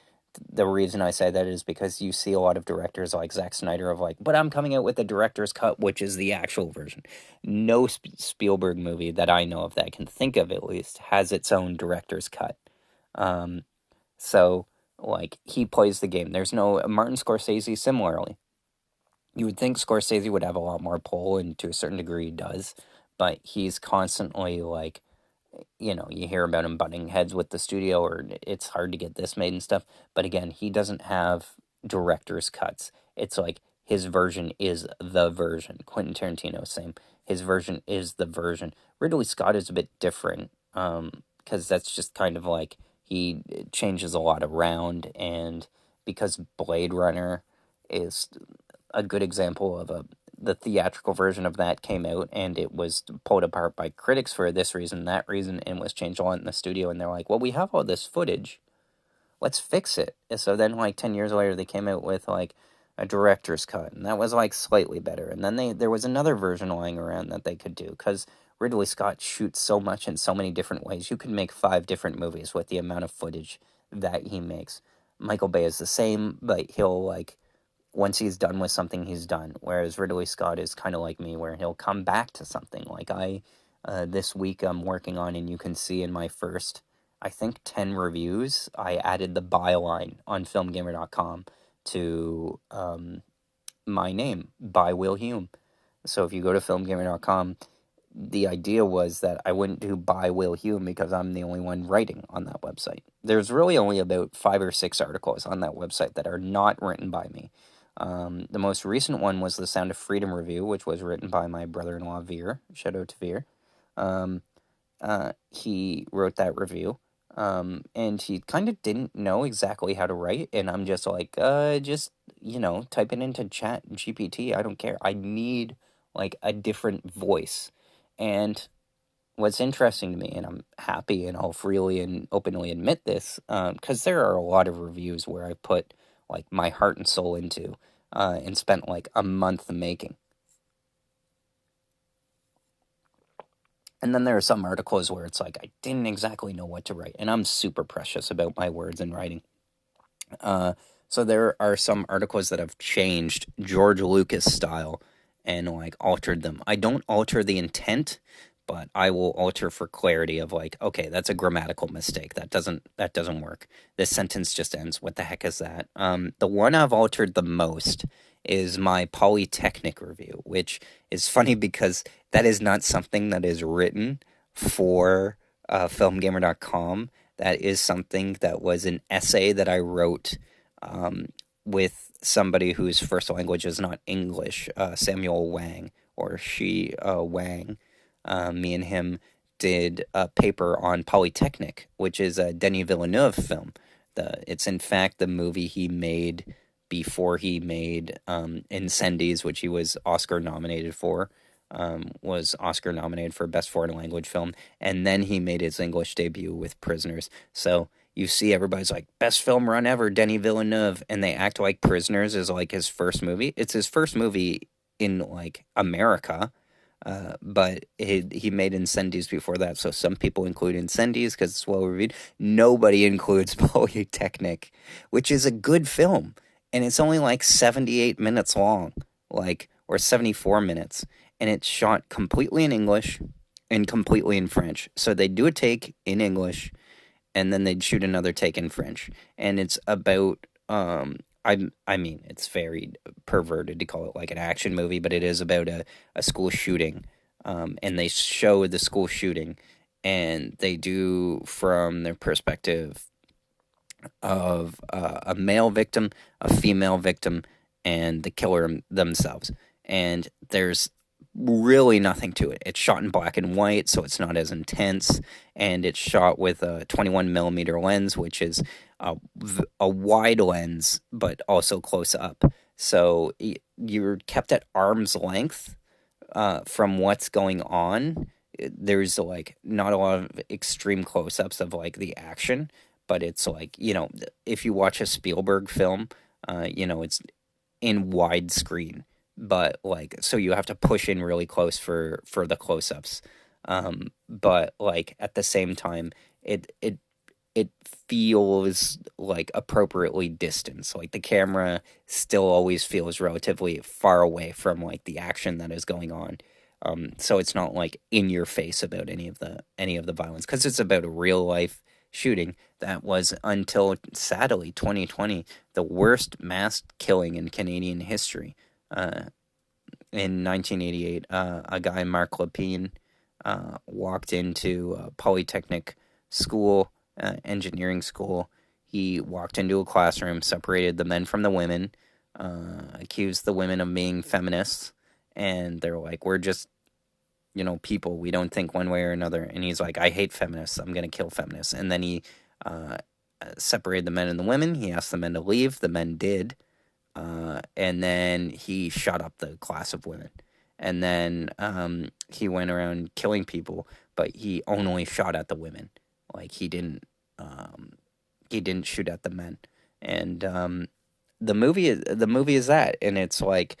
Speaker 2: the reason I say that is because you see a lot of directors like Zack Snyder of like, but I'm coming out with the director's cut, which is the actual version. No Spielberg movie that I know of that I can think of at least has its own director's cut. Um, so like he plays the game. There's no Martin Scorsese similarly. You would think Scorsese would have a lot more pull, and to a certain degree he does, but he's constantly like, you hear about him butting heads with the studio, or it's hard to get this made and stuff. But again, he doesn't have director's cuts. It's like his version is the version. Quentin Tarantino, same. His version is the version. Ridley Scott is a bit different, because that's just kind of like he changes a lot around, and because Blade Runner is a good example of the theatrical version of that came out and it was pulled apart by critics for this reason, that reason, and was changed a lot in the studio. And they're like, well, we have all this footage. Let's fix it. And so then, like 10 years later, they came out with like a director's cut, and that was like slightly better. And then there was another version lying around that they could do because Ridley Scott shoots so much in so many different ways. You could make 5 different movies with the amount of footage that he makes. Michael Bay is the same, but he'll like once he's done with something, he's done. Whereas Ridley Scott is kind of like me, where he'll come back to something. Like this week I'm working on, and you can see in my first, I think, 10 reviews, I added the byline on filmgamer.com to my name, by Will Hume. So if you go to filmgamer.com, the idea was that I wouldn't do by Will Hume because I'm the only one writing on that website. There's really only about 5 or 6 articles on that website that are not written by me. The most recent one was the Sound of Freedom review, which was written by my brother-in-law Veer. Shout out to Veer. Um, he wrote that review, and he kind of didn't know exactly how to write, and I'm just like, just type it into Chat GPT. I don't care. I need like a different voice, and what's interesting to me, and I'm happy, and I'll freely and openly admit this, because there are a lot of reviews where I put like my heart and soul into, and spent like a month making. And then there are some articles where it's like I didn't exactly know what to write, and I'm super precious about my words and writing. So there are some articles that have changed George Lucas style and like altered them. I don't alter the intent, but I will alter for clarity of like, okay, that's a grammatical mistake. That doesn't work. This sentence just ends. What the heck is that? The one I've altered the most is my Polytechnic review, which is funny because that is not something that is written for filmgamer.com. That is something that was an essay that I wrote um, with somebody whose first language is not English, Samuel Wang, or she Wang. Me and him did a paper on Polytechnic, which is a Denis Villeneuve film. It's in fact the movie he made before he made Incendies, which he was Oscar nominated for. Was Oscar nominated for Best Foreign Language Film, and then he made his English debut with Prisoners. So you see everybody's like, best film run ever, Denis Villeneuve, and they act like Prisoners is like his first movie. It's his first movie in like America, but he made Incendies before that, so some people include Incendies because it's well reviewed. Nobody includes Polytechnic, which is a good film, and it's only like 78 minutes long, like, or 74 minutes, and it's shot completely in English and completely in French. So they do a take in English, and then they'd shoot another take in French, and it's about I mean, it's very perverted to call it like an action movie, but it is about a school shooting, and they show the school shooting, and they do from their perspective of a male victim, a female victim, and the killer themselves. And there's really nothing to it. It's shot in black and white, so it's not as intense, and it's shot with a 21 millimeter lens, which is a wide lens, but also close up. So you're kept at arm's length from what's going on, there's like not a lot of extreme close-ups of like the action, but it's like, if you watch a Spielberg film, it's in widescreen, but like so you have to push in really close for the close-ups. But like at the same time, it feels like appropriately distanced. Like the camera still always feels relatively far away from like the action that is going on. So it's not like in your face about any of the violence because it's about a real life shooting that was until sadly 2020 the worst mass killing in Canadian history. In 1988, a guy Mark Lepine walked into a polytechnic school, engineering school. He walked into a classroom, separated the men from the women, accused the women of being feminists, and they're like, "We're just people. We don't think one way or another." And he's like, "I hate feminists. I'm gonna kill feminists." And then he uh, separated the men and the women. He asked the men to leave. The men did. And then he shot up the class of women. And then he went around killing people, but he only shot at the women. Like he didn't shoot at the men. And the movie is that, and it's like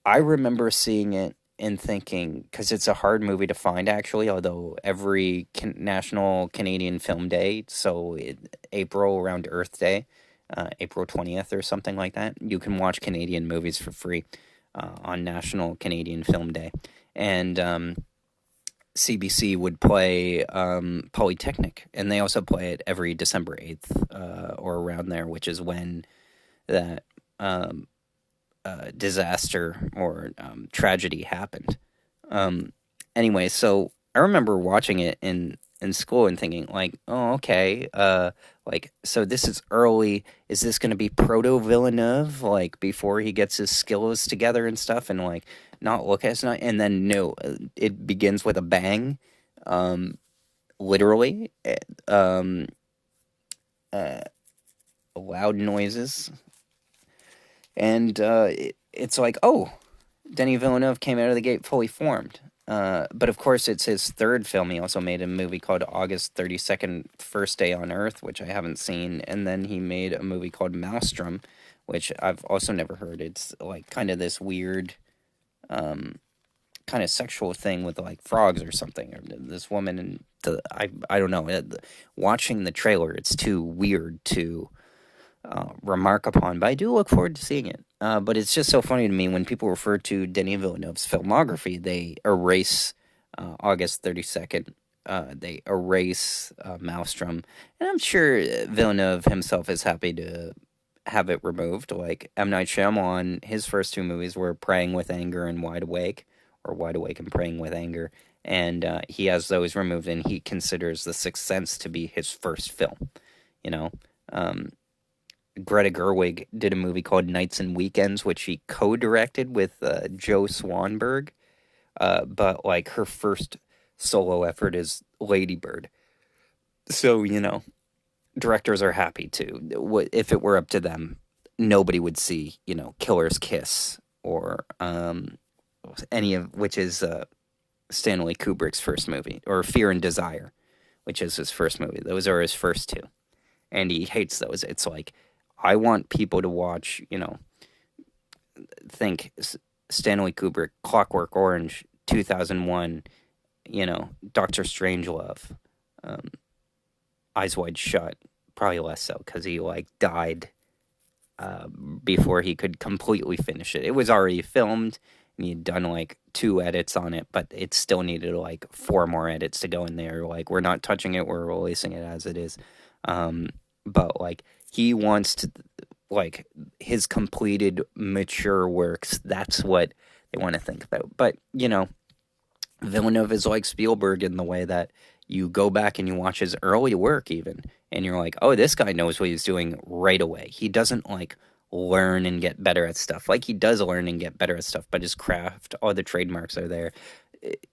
Speaker 2: I remember seeing it and thinking because it's a hard movie to find actually. Although every National Canadian Film Day, so April around Earth Day, April 20th or something like that, you can watch Canadian movies for free on National Canadian Film Day, and CBC would play Polytechnic, and they also play it every December 8th or around there, which is when that um, disaster or tragedy happened. Um, anyway, so I remember watching it in school and thinking like, oh, okay, like so this is early. Is this going to be proto Villeneuve, like before he gets his skills together and stuff, and like not look as nice? And then no, it begins with a bang, um, literally, um, uh, loud noises, and it's like, oh, Denis Villeneuve came out of the gate fully formed. But of course, it's his third film. He also made a movie called August 32nd, First Day on Earth, which I haven't seen. And then he made a movie called Maelstrom, which I've also never heard. It's like kind of this weird, um, kind of sexual thing with like frogs or something. Or this woman and I don't know. Watching the trailer, it's too weird to remark upon, but I do look forward to seeing it. But it's just so funny to me when people refer to Denis Villeneuve's filmography, they erase August 32nd. They erase Maelstrom. And I'm sure Villeneuve himself is happy to have it removed. Like M. Night Shyamalan, his first two movies were Praying with Anger and Wide Awake, or Wide Awake and Praying with Anger. And he has those removed, and he considers The Sixth Sense to be his first film, you know? Um, Greta Gerwig did a movie called Nights and Weekends, which she co-directed with Joe Swanberg. But like her first solo effort is Lady Bird. So directors are happy too. If it were up to them, nobody would see Killer's Kiss or any of which is Stanley Kubrick's first movie, or Fear and Desire, which is his first movie. Those are his first two, and he hates those. It's like I want people to watch, think Stanley Kubrick, Clockwork Orange, 2001, Doctor Strangelove, um, Eyes Wide Shut. Probably less so because he like died before he could completely finish it. It was already filmed and he'd done like two edits on it, but it still needed like four more edits to go in there. Like, we're not touching it, we're releasing it as it is. Um, but like, he wants to, like, his completed mature works, that's what they want to think about. But, Villeneuve is like Spielberg in the way that you go back and you watch his early work even, and you're like, oh, this guy knows what he's doing right away. He doesn't like learn and get better at stuff. Like, he does learn and get better at stuff, but his craft, all the trademarks are there.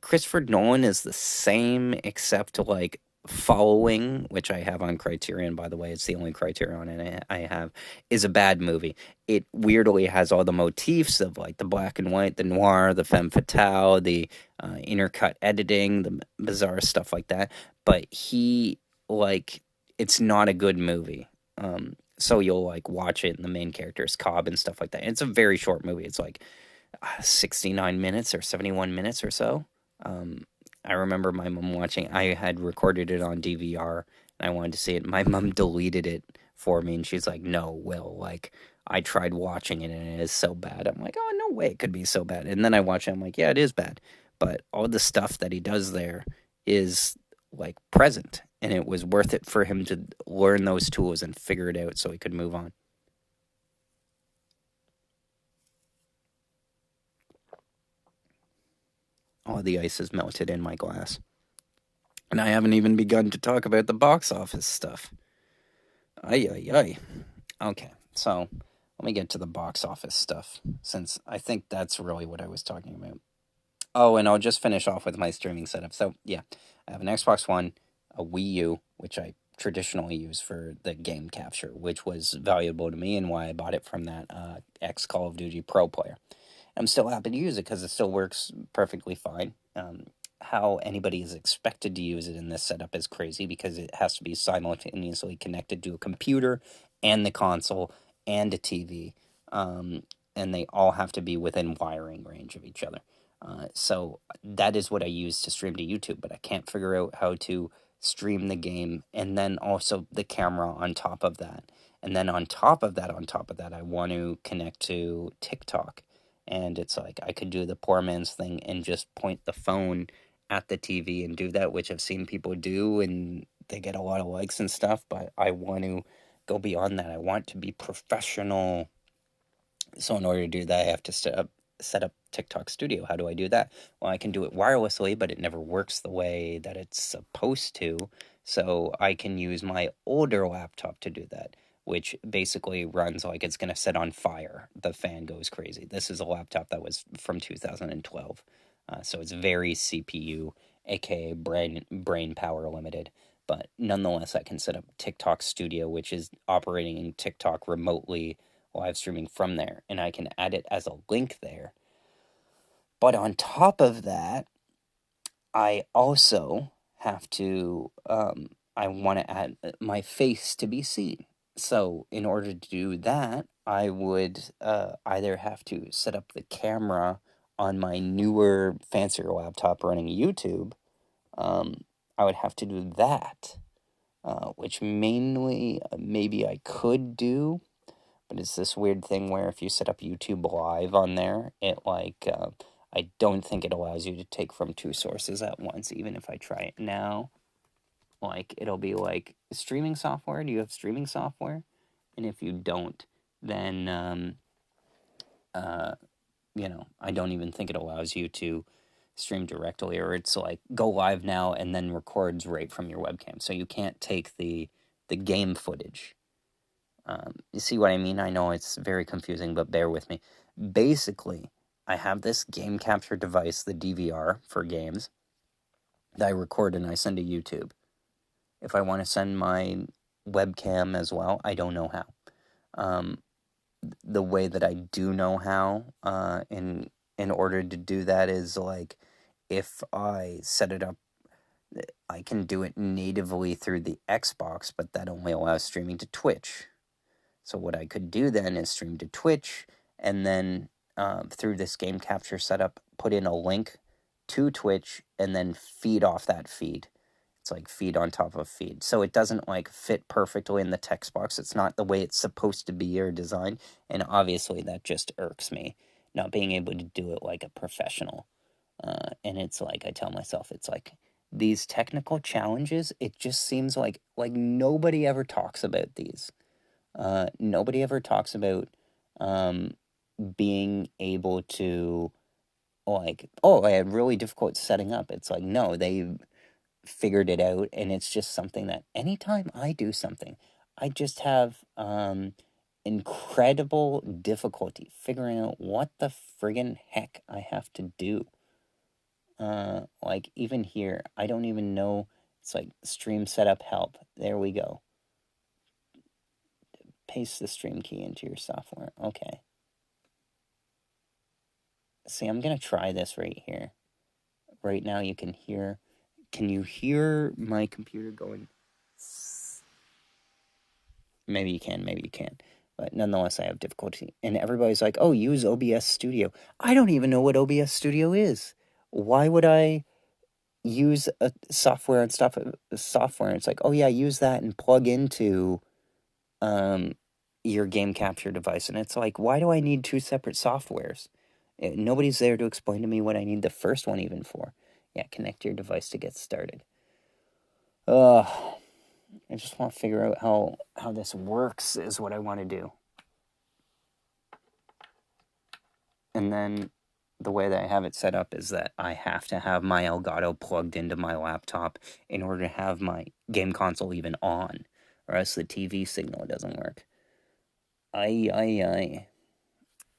Speaker 2: Christopher Nolan is the same, except like Following, which I have on Criterion, by the way, it's the only Criterion I have, is a bad movie. It weirdly has all the motifs of like the black and white, the noir, the femme fatale, the intercut editing, the bizarre stuff like that. But like, it's not a good movie. So you'll like watch it, and the main character is Cobb and stuff like that. And it's a very short movie. It's like 69 minutes or 71 minutes or so. Um, I remember my mom watching. I had recorded it on DVR and I wanted to see it. My mom deleted it for me and she's like, "No, Will, like I tried watching it and it is so bad." I'm like, "Oh, no way it could be so bad." And then I watch it, I'm like, "Yeah, it is bad." But all the stuff that he does there is like present and it was worth it for him to learn those tools and figure it out so he could move on. All the ice is melted in my glass. And I haven't even begun to talk about the box office stuff. Ay, ay, ay. Okay, so let me get to the box office stuff, since I think that's really what I was talking about. Oh, and I'll just finish off with my streaming setup. So, yeah, I have an Xbox One, a Wii U, which I traditionally use for the game capture, which was valuable to me and why I bought it from that ex Call of Duty Pro player. I'm still happy to use it because it still works perfectly fine. How anybody is expected to use it in this setup is crazy because it has to be simultaneously connected to a computer and the console and a TV. Um, and they all have to be within wiring range of each other. So that is what I use to stream to YouTube, but I can't figure out how to stream the game and then also the camera on top of that. And then on top of that, I want to connect to TikTok. And it's like I could do the poor man's thing and just point the phone at the TV and do that, which I've seen people do, and they get a lot of likes and stuff. But I want to go beyond that. I want to be professional. So in order to do that, I have to set up TikTok Studio. How do I do that? Well, I can do it wirelessly, but it never works the way that it's supposed to. So I can use my older laptop to do that, which basically runs like it's going to set on fire. The fan goes crazy. This is a laptop that was from 2012. So it's very CPU, aka brain power limited. But nonetheless, I can set up TikTok Studio, which is operating TikTok remotely live streaming from there, and I can add it as a link there. But on top of that, I also have to, I want to add my face to be seen. So, in order to do that, I would either have to set up the camera on my newer, fancier laptop running YouTube. Um, I would have to do that, which mainly maybe I could do, but it's this weird thing where if you set up YouTube Live on there, it like I don't think it allows you to take from two sources at once. Even if I try it now, like it'll be like streaming software. Do you have streaming software? And if you don't, then uh, I don't even think it allows you to stream directly, or it's like go live now and then records right from your webcam. So you can't take the game footage. You see what I mean? I know it's very confusing, but bear with me. Basically, I have this game capture device, the DVR for games, that I record and I send to YouTube. If I want to send my webcam as well, I don't know how. Um, the way that I do know how, in order to do that is like if I set it up, I can do it natively through the Xbox, but that only allows streaming to Twitch. So what I could do then is stream to Twitch, and then through this game capture setup, put in a link to Twitch, and then feed off that feed. It's like feed on top of feed. So it doesn't like fit perfectly in the text box. It's not the way it's supposed to be or designed. And obviously that just irks me, not being able to do it like a professional. And it's like I tell myself, it's like these technical challenges, it just seems like nobody ever talks about these. Nobody ever talks about um, being able to, like, oh, I had really difficult setting up. It's like, no, they figured it out, and it's just something that anytime I do something, I just have incredible difficulty figuring out what the friggin' heck I have to do. Like, even here, I don't even know. It's like stream setup help. There we go. Paste the stream key into your software. Okay. See, I'm going to try this right here. Right now you can hear. Can you hear my computer going? Maybe you can, maybe you can't. But nonetheless, I have difficulty. And everybody's like, oh, use OBS Studio. I don't even know what OBS Studio is. Why would I use a software and stuff? Software. It's like, oh, yeah, use that and plug into your game capture device. And it's like, why do I need two separate softwares? Nobody's there to explain to me what I need the first one even for. Yeah, connect your device to get started. I just want to figure out how this works is what I want to do. And then the way that I have it set up is that I have to have my Elgato plugged into my laptop in order to have my game console even on, or else the TV signal doesn't work. I.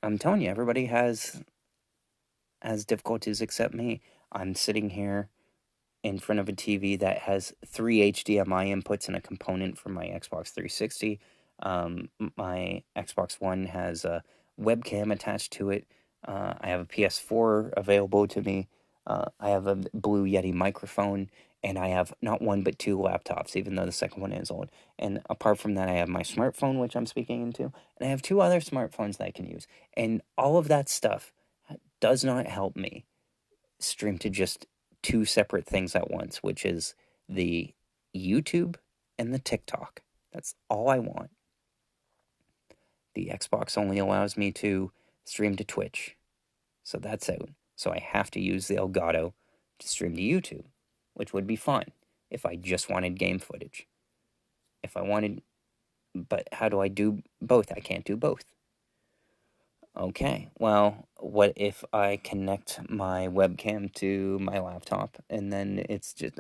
Speaker 2: I'm telling you, everybody has difficulties except me. I'm sitting here in front of a TV that has 3 HDMI inputs and a component for my Xbox 360. My Xbox One has a webcam attached to it. I have a PS4 available to me. I have a Blue Yeti microphone, and I have not one but two laptops, even though the second one is old. And apart from that, I have my smartphone, which I'm speaking into, and I have two other smartphones that I can use. And all of that stuff does not help me stream to just two separate things at once, which is the YouTube and the TikTok. That's all I want. The Xbox only allows me to stream to Twitch, so that's out. So I have to use the Elgato to stream to YouTube, which would be fine if I just wanted game footage. If I wanted, but how do I do both? I can't do both. Okay, well, what if I connect my webcam to my laptop and then it's just,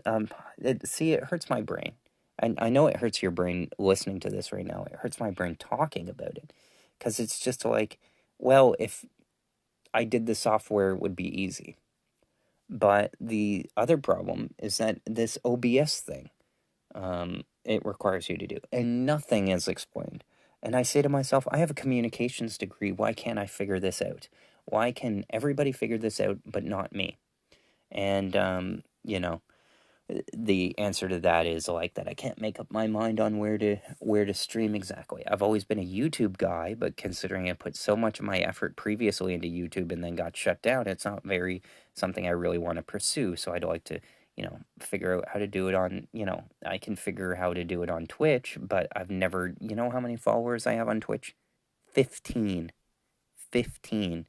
Speaker 2: see, it hurts my brain. I know it hurts your brain listening to this right now. It hurts my brain talking about it because it's just like, well, if I did the software, it would be easy. But the other problem is that this OBS thing, it requires you to do, and nothing is explained. And I say to myself, I have a communications degree. Why can't I figure this out? Why can everybody figure this out but not me? And, the answer to that is like that I can't make up my mind on where to stream exactly. I've always been a YouTube guy, but considering I put so much of my effort previously into YouTube and then got shut down, it's not very something I really want to pursue. So I'd like to, figure out how to do it on, I can figure how to do it on Twitch, but I've never, how many followers I have on Twitch? 15. 15.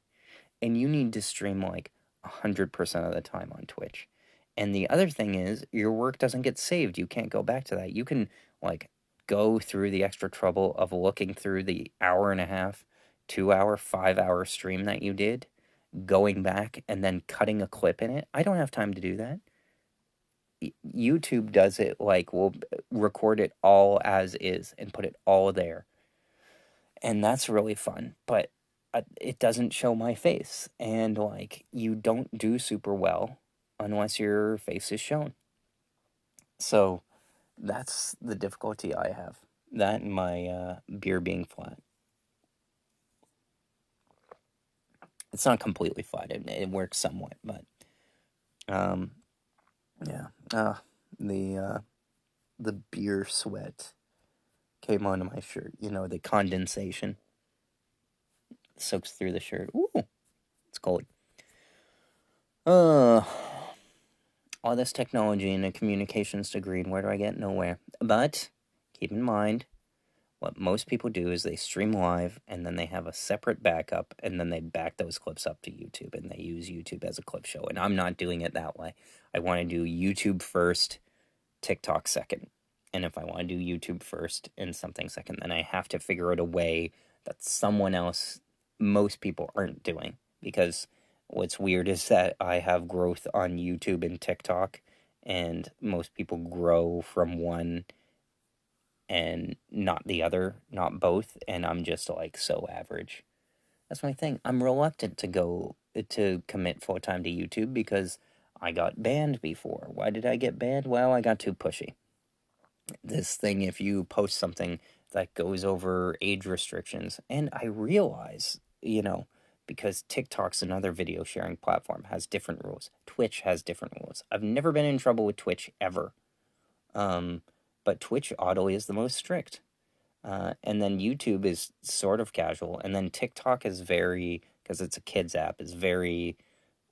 Speaker 2: And you need to stream like 100% of the time on Twitch. And the other thing is, your work doesn't get saved. You can't go back to that. You can, like, go through the extra trouble of looking through the hour and a half, 2 hour, 5 hour stream that you did, going back and then cutting a clip in it. I don't have time to do that. YouTube does it like we'll record it all as is and put it all there. And that's really fun. But it doesn't show my face. And, like, you don't do super well unless your face is shown. So that's the difficulty I have. That and my beer being flat. It's not completely flat. It works somewhat, but yeah. The beer sweat came onto my shirt. The condensation soaks through the shirt. Ooh, it's cold. All this technology and a communications degree, and where do I get? Nowhere. But keep in mind, what most people do is they stream live and then they have a separate backup and then they back those clips up to YouTube and they use YouTube as a clip show. And I'm not doing it that way. I want to do YouTube first, TikTok second. And if I want to do YouTube first and something second, then I have to figure out a way that someone else, most people aren't doing. Because what's weird is that I have growth on YouTube and TikTok, and most people grow from one and not the other, not both, and I'm just like so average. That's my thing. I'm reluctant to commit full time to YouTube because
Speaker 1: I got banned before. Why did I get banned? Well, I got too pushy. This thing, if you post something that goes over age restrictions, and I realize, because TikTok's another video sharing platform, has different rules. Twitch has different rules. I've never been in trouble with Twitch ever. Um, but Twitch oddly is the most strict. And then YouTube is sort of casual, and then TikTok is very, because it's a kids app, is very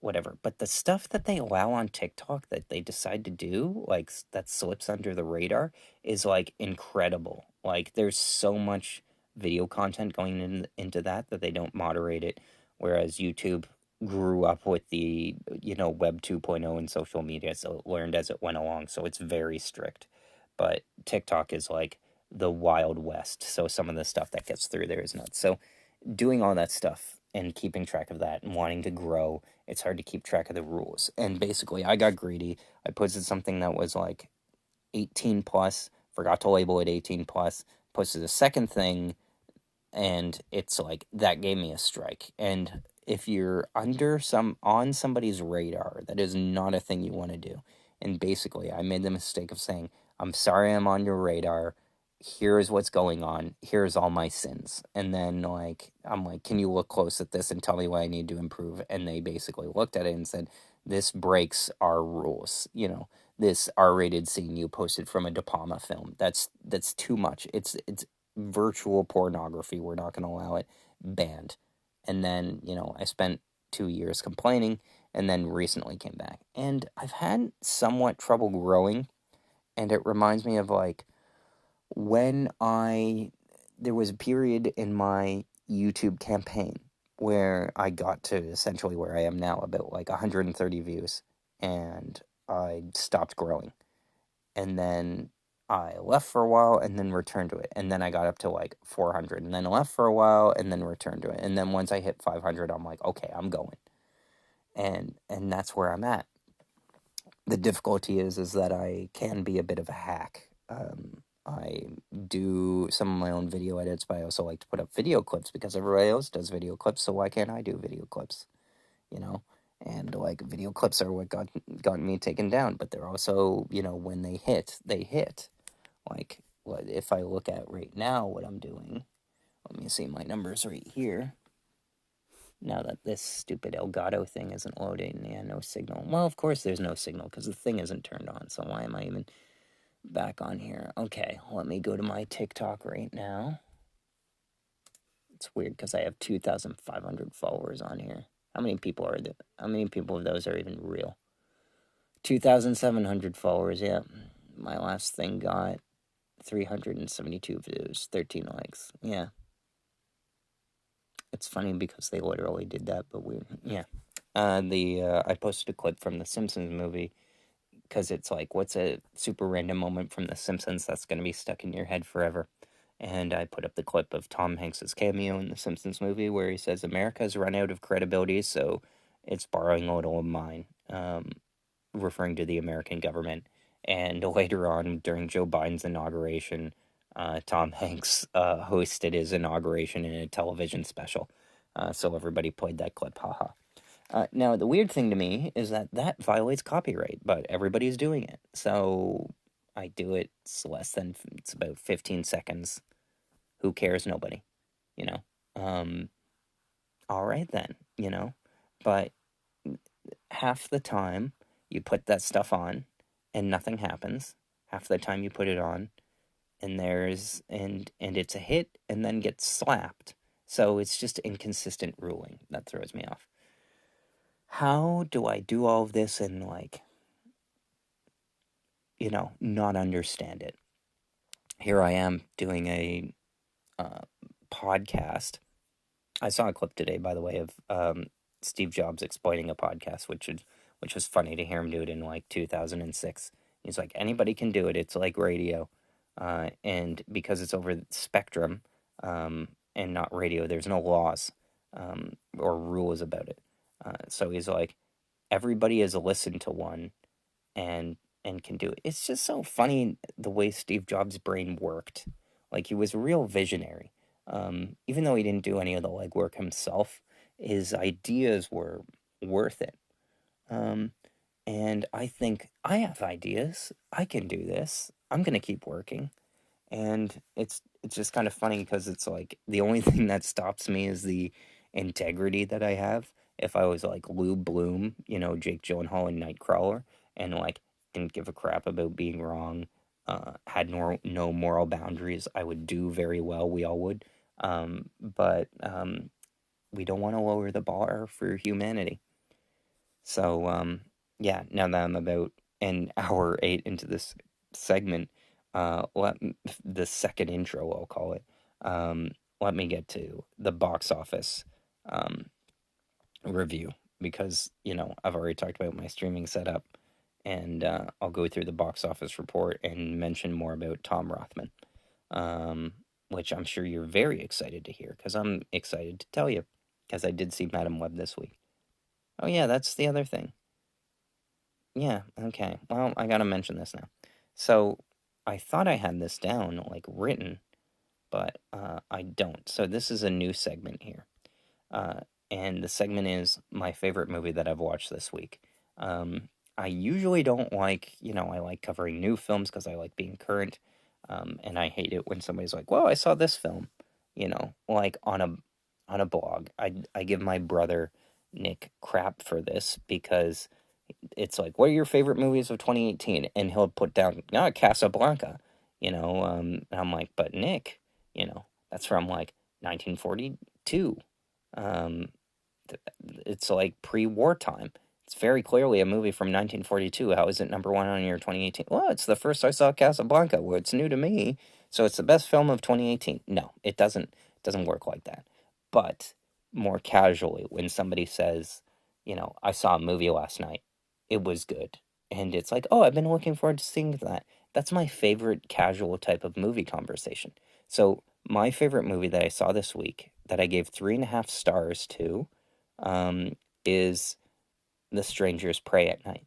Speaker 1: whatever. But the stuff that they allow on TikTok that they decide to do, like that slips under the radar, is like incredible. Like there's so much video content going into that they don't moderate it, whereas YouTube grew up with the Web 2.0 and social media, so it learned as it went along, so it's very strict. But TikTok is like the Wild West, so some of the stuff that gets through there is nuts. So doing all that stuff and keeping track of that and wanting to grow, it's hard to keep track of the rules. And basically, I got greedy. I posted something that was like 18 plus, forgot to label it 18 plus, posted a second thing, and it's like that gave me a strike. And if you're on somebody's radar, that is not a thing you want to do. And basically, I made the mistake of saying, I'm sorry I'm on your radar. Here's what's going on. Here's all my sins. And then, like, I'm like, can you look close at this and tell me what I need to improve? And they basically looked at it and said, this breaks our rules. This R-rated scene you posted from a De Palma film. That's too much. It's virtual pornography. We're not going to allow it. Banned. And then, I spent 2 years complaining and then recently came back. And I've had somewhat trouble growing. And it reminds me of like when there was a period in my YouTube campaign where I got to essentially where I am now, about like 130 views, and I stopped growing. And then I left for a while and then returned to it. And then I got up to like 400 and then left for a while and then returned to it. And then once I hit 500, I'm like, okay, I'm going. And that's where I'm at. The difficulty is that I can be a bit of a hack. I do some of my own video edits, but I also like to put up video clips because everybody else does video clips. So why can't I do video clips? You know, and like video clips are what got me taken down. But they're also, when they hit, they hit. Like, what if I look at right now what I'm doing? Let me see my numbers right here. Now that this stupid Elgato thing isn't loading, yeah, no signal. Well, of course there's no signal because the thing isn't turned on. So why am I even back on here? Okay, let me go to my TikTok right now. It's weird because I have 2,500 followers on here. How many people are there? How many people of those are even real? 2,700 followers, yeah. My last thing got 372 views, 13 likes. Yeah. It's funny because they literally did that, but weird. Yeah. I posted a clip from the Simpsons movie because it's like, what's a super random moment from The Simpsons that's going to be stuck in your head forever? And I put up the clip of Tom Hanks's cameo in The Simpsons movie where he says, America's run out of credibility, so it's borrowing a little of mine, referring to the American government. And later on, during Joe Biden's inauguration, Tom Hanks hosted his inauguration in a television special. So everybody played that clip, haha. Now, the weird thing to me is that violates copyright, but everybody's doing it. So I do it. It's about 15 seconds. Who cares? Nobody, you know. Um, all right then, But half the time you put that stuff on and nothing happens. Half the time you put it on and it's a hit and then gets slapped. So it's just inconsistent ruling that throws me off. How do I do all of this and like, not understand it? Here I am doing a podcast. I saw a clip today, by the way, of Steve Jobs explaining a podcast, which was funny to hear him do it in like 2006. He's like, anybody can do it. It's like radio, and because it's over the spectrum, and not radio, there's no laws or rules about it. So he's like, everybody has listened to one, and can do it. It's just so funny the way Steve Jobs' brain worked. Like he was a real visionary. Even though he didn't do any of the legwork himself, his ideas were worth it. Um, And I think I have ideas. I can do this. I'm going to keep working. And it's just kind of funny because it's like the only thing that stops me is the integrity that I have. If I was like Lou Bloom, Jake Gyllenhaal in Nightcrawler, and like didn't give a crap about being wrong, had no moral boundaries, I would do very well. We all would. But we don't want to lower the bar for humanity. So, yeah, now that I'm about an hour eight into this segment, the second intro, I'll call it, um, let me get to the box office um, review because, I've already talked about my streaming setup, and I'll go through the box office report and mention more about Tom Rothman, um, which I'm sure you're very excited to hear because I'm excited to tell you because I did see Madam Web this week. Oh, yeah, that's the other thing. Yeah, okay. Well, I gotta mention this now. So, I thought I had this down, like written, but I don't. So, this is a new segment here. Uh, and the segment is my favorite movie that I've watched this week. Um, I usually don't like, I like covering new films because I like being current. And I hate it when somebody's like, "Well, I saw this film," like on a blog. I give my brother Nick crap for this because it's like, what are your favorite movies of 2018? And he'll put down, Casablanca, and I'm like, but Nick, that's from like 1942. Um, it's like pre-wartime. It's very clearly a movie from 1942. How is it number one on your 2018? Well, it's the first I saw Casablanca. Well, it's new to me, so it's the best film of 2018. No, it doesn't work like that. But more casually, when somebody says, I saw a movie last night, it was good, and it's like, oh, I've been looking forward to seeing that. That's my favorite casual type of movie conversation. So my favorite movie that I saw this week that I gave 3.5 stars to um, is The Strangers Pray at Night.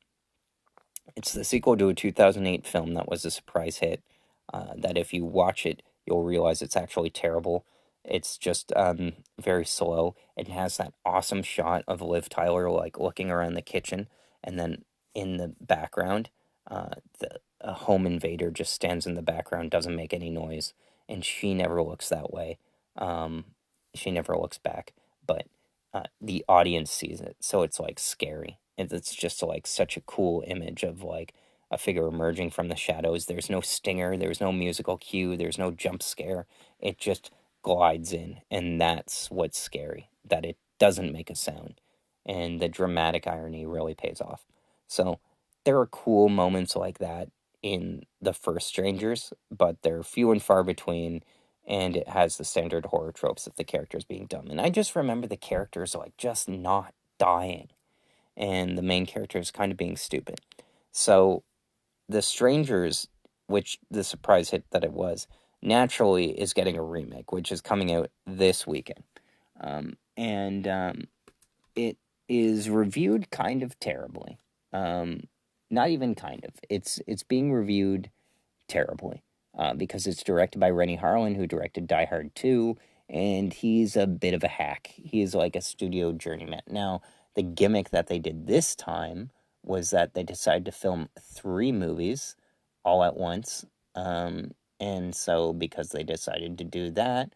Speaker 1: It's the sequel to a 2008 film that was a surprise hit. That if you watch it, you'll realize it's actually terrible. It's just very slow. It has that awesome shot of Liv Tyler like looking around the kitchen, and then in the background, a home invader just stands in the background, doesn't make any noise, and she never looks that way. Um, she never looks back, but the audience sees it, so it's like scary. It's just like such a cool image of like a figure emerging from the shadows. There's no stinger, there's no musical cue, there's no jump scare. It just glides in, and that's what's scary, that it doesn't make a sound. And the dramatic irony really pays off. So there are cool moments like that in the first Strangers, but they're few and far between, and it has the standard horror tropes of the characters being dumb. And I just remember the characters like just not dying, and the main character is kind of being stupid. So the Strangers, which the surprise hit that it was, naturally is getting a remake, which is coming out this weekend. And it is reviewed kind of terribly. Um, Not even kind of. It's being reviewed terribly because it's directed by Rennie Harlin, who directed Die Hard 2, and he's a bit of a hack. He's like a studio journeyman. Now, the gimmick that they did this time was that they decided to film three movies all at once. And so, because they decided to do that,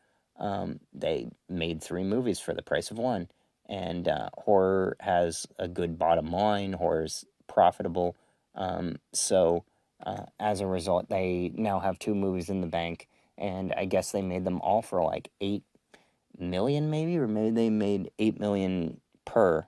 Speaker 1: they made three movies for the price of one. And horror has a good bottom line, horror's profitable. So, as a result, they now have two movies in the bank, and I guess they made them all for like 8 million, maybe, or maybe they made 8 million per.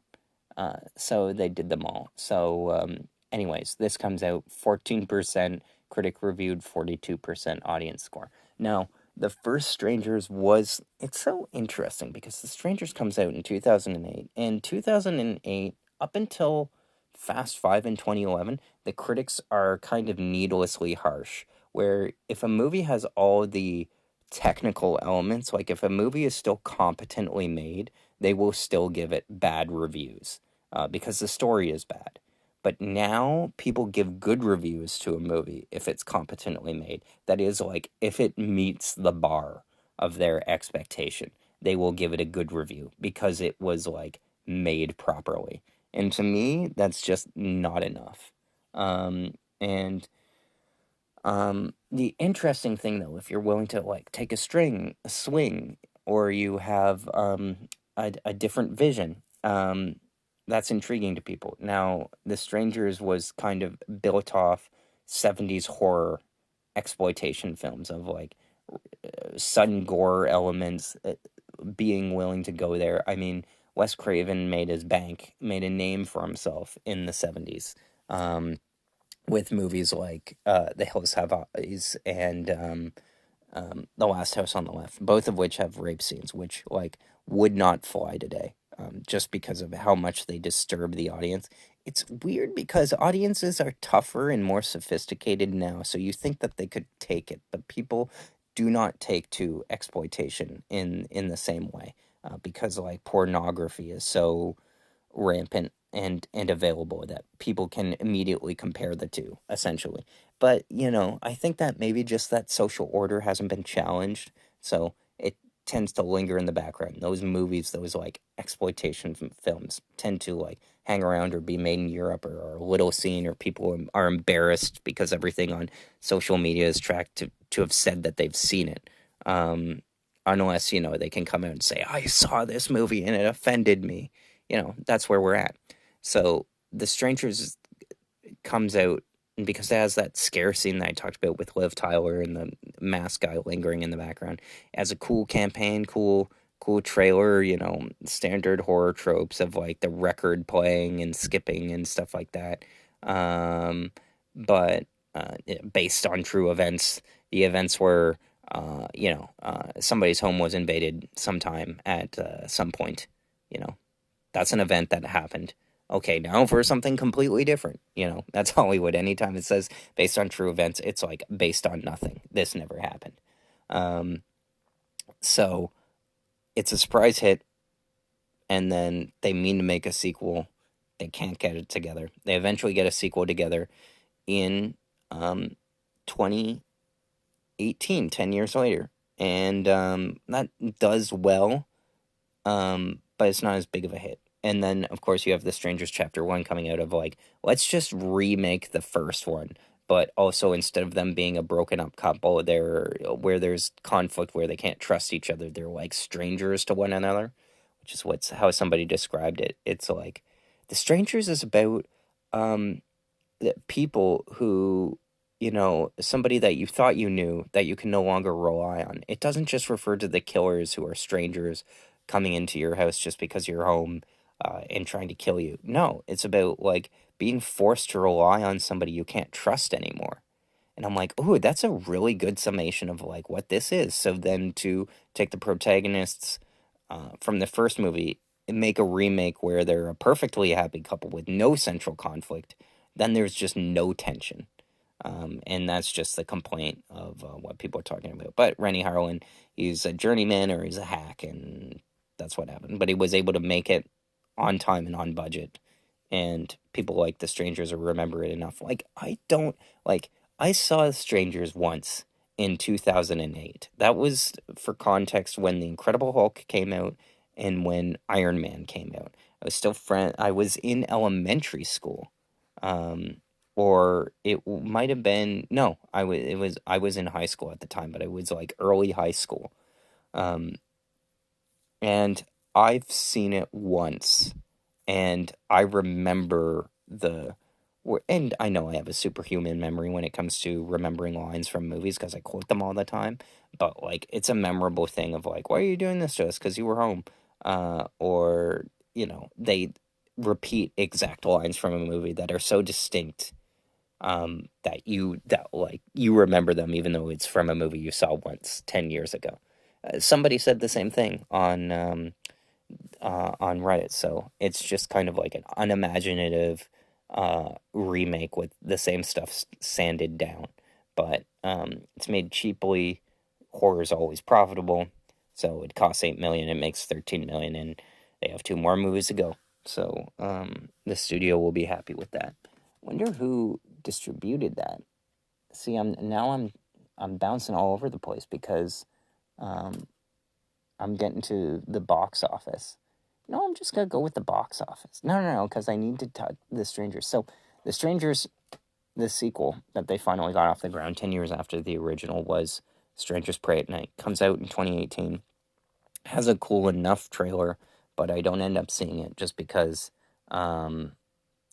Speaker 1: So they did them all. So, anyways, this comes out 14% critic reviewed, 42% audience score. Now, the first Strangers was, it's so interesting because The Strangers comes out in 2008, and 2008 up until Fast 5 in 2011, the critics are kind of needlessly harsh. Where if a movie has all the technical elements, like if a movie is still competently made, they will still give it bad reviews because the story is bad. But now people give good reviews to a movie if it's competently made. That is, like, if it meets the bar of their expectation, they will give it a good review because it was, like, made properly. And to me, that's just not enough. And the interesting thing, though, if you're willing to like take a swing, or you have a different vision, that's intriguing to people. Now, The Strangers was kind of built off 70s horror exploitation films of like sudden gore elements, being willing to go there. I mean, Wes Craven made his bank, made a name for himself in the 70s. Um, with movies like The Hills Have Eyes and The Last House on the Left, both of which have rape scenes, which like would not fly today, just because of how much they disturb the audience. It's weird because audiences are tougher and more sophisticated now, so you think that they could take it, but people do not take to exploitation in the same way, because like pornography is so rampant and available that people can immediately compare the two, essentially. But I think that maybe just that social order hasn't been challenged, so it tends to linger in the background. Those movies, those like exploitation films, tend to like hang around or be made in Europe, or a little seen, or people are embarrassed because everything on social media is tracked to have said that they've seen it. Unless they can come out and say, I saw this movie and it offended me. That's where we're at. So The Strangers comes out, and because it has that scare scene that I talked about with Liv Tyler and the mask guy lingering in the background, it has a cool campaign, cool trailer, standard horror tropes of like the record playing and skipping and stuff like that. Um, but based on true events, the events were, somebody's home was invaded sometime at some point. You know, that's an event that happened. Okay, now for something completely different. That's Hollywood. Anytime it says based on true events, it's like based on nothing. This never happened. Um, so it's a surprise hit, and then they mean to make a sequel. They can't get it together. They eventually get a sequel together in um, 2018, 10 years later. And that does well, but it's not as big of a hit. And then, of course, you have The Strangers Chapter 1 coming out of like, let's just remake the first one. But also, instead of them being a broken up couple, they're where there's conflict, where they can't trust each other. They're like strangers to one another, which is how somebody described it. It's like The Strangers is about um, the people who, somebody that you thought you knew that you can no longer rely on. It doesn't just refer to the killers who are strangers coming into your house just because you're home, and trying to kill you. No, it's about like being forced to rely on somebody you can't trust anymore. And I'm like, oh, that's a really good summation of like what this is. So then to take the protagonists from the first movie and make a remake where they're a perfectly happy couple with no central conflict, then there's just no tension. And that's just the complaint of what people are talking about. But Rennie Harlan, he's a journeyman, or he's a hack, and that's what happened. But he was able to make it on time and on budget, and people like The Strangers or remember it enough. Like I don't like I saw Strangers once in 2008. That was, for context, when The Incredible Hulk came out and when Iron Man came out. I was in elementary school. Um or it might have been, no, I was in high school at the time, but it was like early high school. Um and I've seen it once, and I remember and I know I have a superhuman memory when it comes to remembering lines from movies because I quote them all the time. But like, it's a memorable thing of like, why are you doing this to us? Because you were home, or they repeat exact lines from a movie that are so distinct, that like you remember them even though it's from a movie you saw once 10 years ago. Somebody said the same thing on Reddit. So it's just kind of like an unimaginative remake with the same stuff sanded down. But it's made cheaply. Horror is always profitable. So it costs 8 million, it makes 13 million, and they have two more movies to go. So the studio will be happy with that. Wonder who distributed that. See, I'm bouncing all over the place because um, I'm getting to the box office, No, I'm just gonna go with the box office. No, because I need to touch The Strangers. So, The Strangers, the sequel that they finally got off the ground 10 years after the original was Strangers Prey at Night. Comes out in 2018. Has a cool enough trailer, but I don't end up seeing it just because um,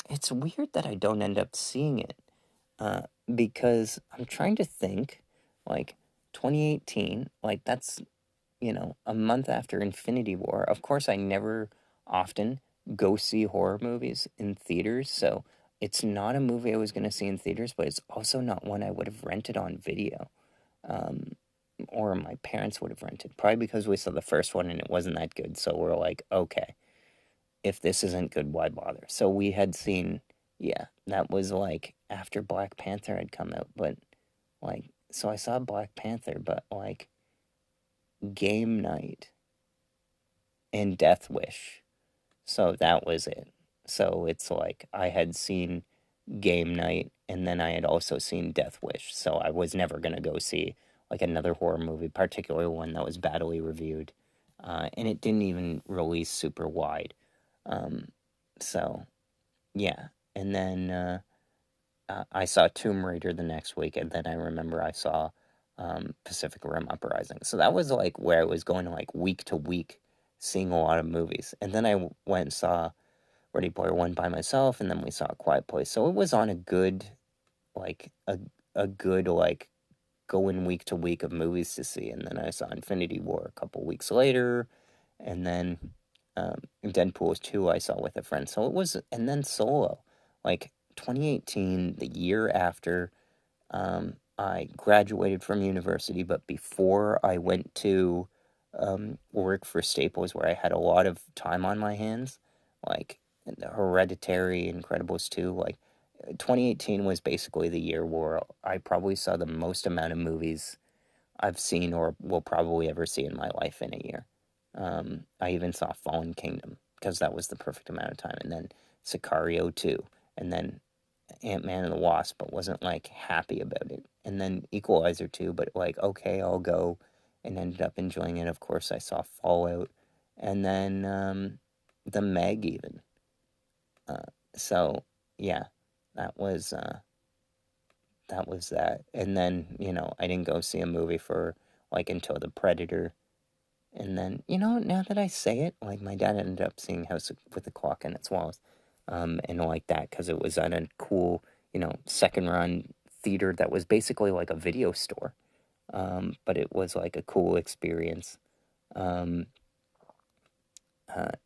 Speaker 1: it's weird that I don't end up seeing it. Uh, because I'm trying to think, like, 2018, like, that's, a month after Infinity War. Of course, I never often go see horror movies in theaters, so it's not a movie I was going to see in theaters, but it's also not one I would have rented on video. Um, or my parents would have rented, probably because we saw the first one and it wasn't that good. So we're like, okay, if this isn't good, why bother? So we had seen, yeah, that was like after Black Panther had come out, but like, so I saw Black Panther, but like Game Night and Death Wish. So that was it. So it's like I had seen Game Night and then I had also seen Death Wish. So I was never going to go see like another horror movie, particularly one that was badly reviewed. And it didn't even release super wide. Um, so yeah. And then I saw Tomb Raider the next week, and then I remember I saw Pacific Rim Uprising. So that was like where I was going like week to week, seeing a lot of movies. And then I went and saw Ready Player One by myself, and then we saw A Quiet Place. So it was on a good, like a good like going week to week of movies to see. And then I saw Infinity War a couple weeks later, and then Deadpool 2 I saw with a friend. So it was, and then Solo, like 2018, the year after I graduated from university, but before I went to work for Staples, where I had a lot of time on my hands, like Hereditary, Incredibles 2, like 2018 was basically the year where I probably saw the most amount of movies I've seen or will probably ever see in my life in a year. I even saw Fallen Kingdom because that was the perfect amount of time, and then Sicario 2, and then Ant-Man and the Wasp, but wasn't like happy about it. And then Equalizer 2, but like, okay, I'll go, and ended up enjoying it. Of course, I saw Fallout, and then The Meg even. Uh, so yeah, that was that was that. And then I didn't go see a movie for like until The Predator. And then, now that I say it, like my dad ended up seeing House with the Clock in its walls, and like that because it was at a cool, second run theater that was basically like a video store, but it was like a cool experience, um,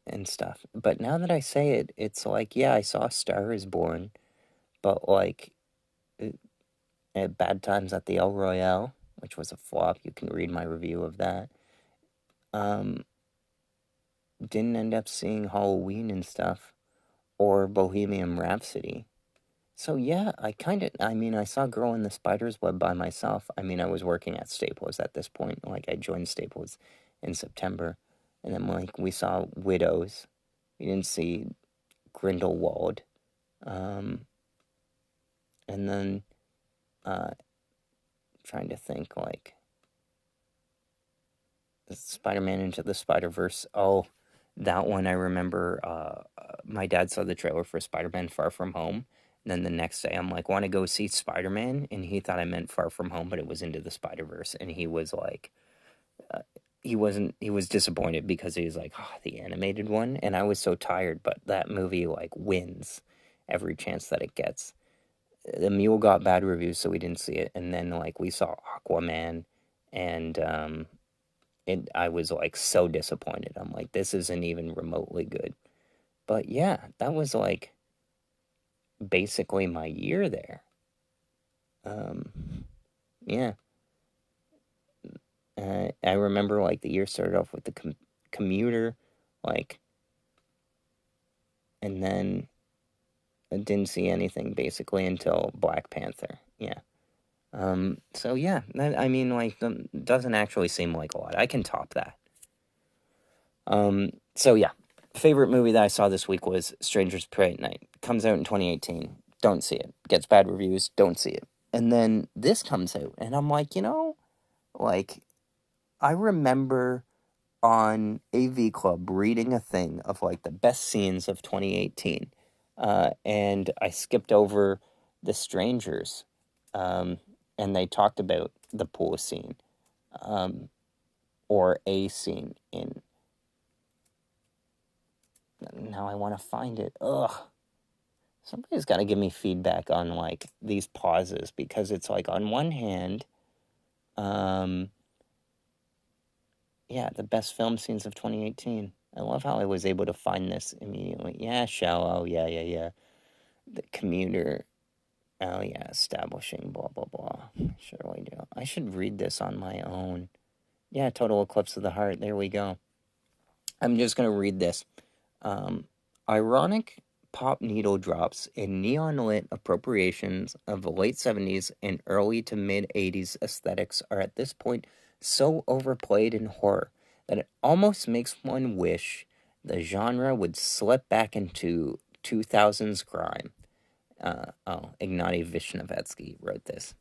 Speaker 1: and stuff. But now that I say it, it's like, yeah, I saw Star is Born, but like at Bad Times at the El Royale, which was a flop. You can read my review of that. Um, didn't end up seeing Halloween and stuff or Bohemian Rhapsody. So yeah, I mean, I saw Girl in the Spider's Web by myself. I mean, I was working at Staples at this point. Like, I joined Staples in September. And then, like, we saw Widows. We didn't see Grindelwald. Um, and then, uh, trying to think, like, Spider-Man Into the Spider-Verse. Oh, that one I remember. My dad saw the trailer for Spider-Man Far From Home. And then the next day, I'm like, want to go see Spider-Man? And he thought I meant Far From Home, but it was Into the Spider-Verse. And he was like, uh, he was disappointed because he was like, oh, the animated one. And I was so tired, but that movie like wins every chance that it gets. The Mule got bad reviews, so we didn't see it. And then like we saw Aquaman, and I was like so disappointed. I'm like, this isn't even remotely good. But yeah, that was like basically my year there. Yeah, I remember like the year started off with the commuter, like, and then I didn't see anything basically until Black Panther. Yeah. So yeah, I mean, like, doesn't actually seem like a lot. I can top that. So yeah, favorite movie that I saw this week was Strangers Prey at Night. Comes out in 2018. Don't see it. Gets bad reviews. Don't see it. And then this comes out, and I'm like, like, I remember on AV Club reading a thing of like the best scenes of 2018, and I skipped over The Strangers, um, and they talked about the pool scene, um, or a scene in. Now I want to find it. Ugh. Somebody's got to give me feedback on like these pauses, because it's like on one hand, um, yeah, the best film scenes of 2018. I love how I was able to find this immediately. Yeah, Shallow. Yeah, yeah, yeah. The Commuter. Oh, yeah, establishing, blah, blah, blah. Sure, we do. I should read this on my own. Yeah, Total Eclipse of the Heart. There we go. I'm just going to read this. Um, Ironic pop needle drops and neon lit appropriations of the late 70s and early to mid 80s aesthetics are at this point so overplayed in horror that it almost makes one wish the genre would slip back into 2000s grime. Ignatiy Vishnevetsky wrote this.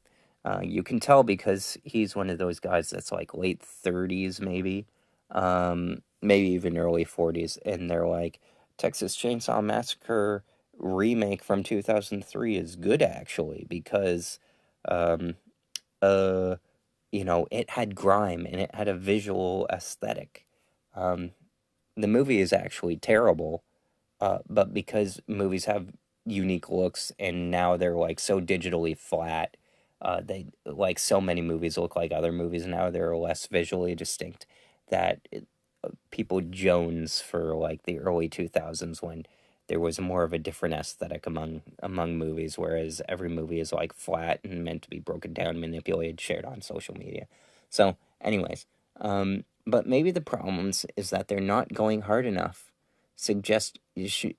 Speaker 1: You can tell because he's one of those guys that's like late 30s, maybe, maybe even early 40s, and they're like, Texas Chainsaw Massacre remake from 2003 is good actually because, um, uh, it had grime and it had a visual aesthetic. Um, the movie is actually terrible, but because movies have unique looks and now they're like so digitally flat, they like so many movies look like other movies now. They're less visually distinct. People jones for like the early 2000s when there was more of a different aesthetic among movies, whereas every movie is like flat and meant to be broken down, manipulated, shared on social media. So, anyways, but maybe the problems is that they're not going hard enough. Suggest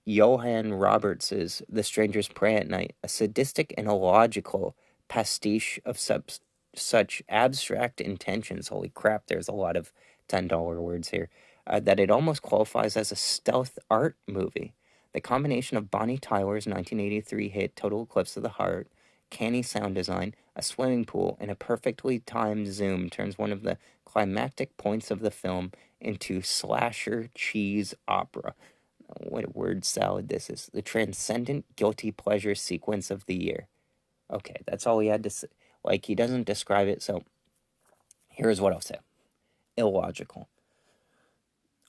Speaker 1: Johann Roberts's The Strangers Pray at Night, a sadistic and illogical pastiche of such abstract intentions. Holy crap, there's a lot of $10 words here. That it almost qualifies as a stealth art movie. The combination of Bonnie Tyler's 1983 hit Total Eclipse of the Heart, canny sound design, a swimming pool, and a perfectly timed zoom turns one of the climactic points of the film into slasher cheese opera. What a word salad this is. The transcendent guilty pleasure sequence of the year. Okay, that's all he had to say. Like, he doesn't describe it, so here's what I'll say. Illogical.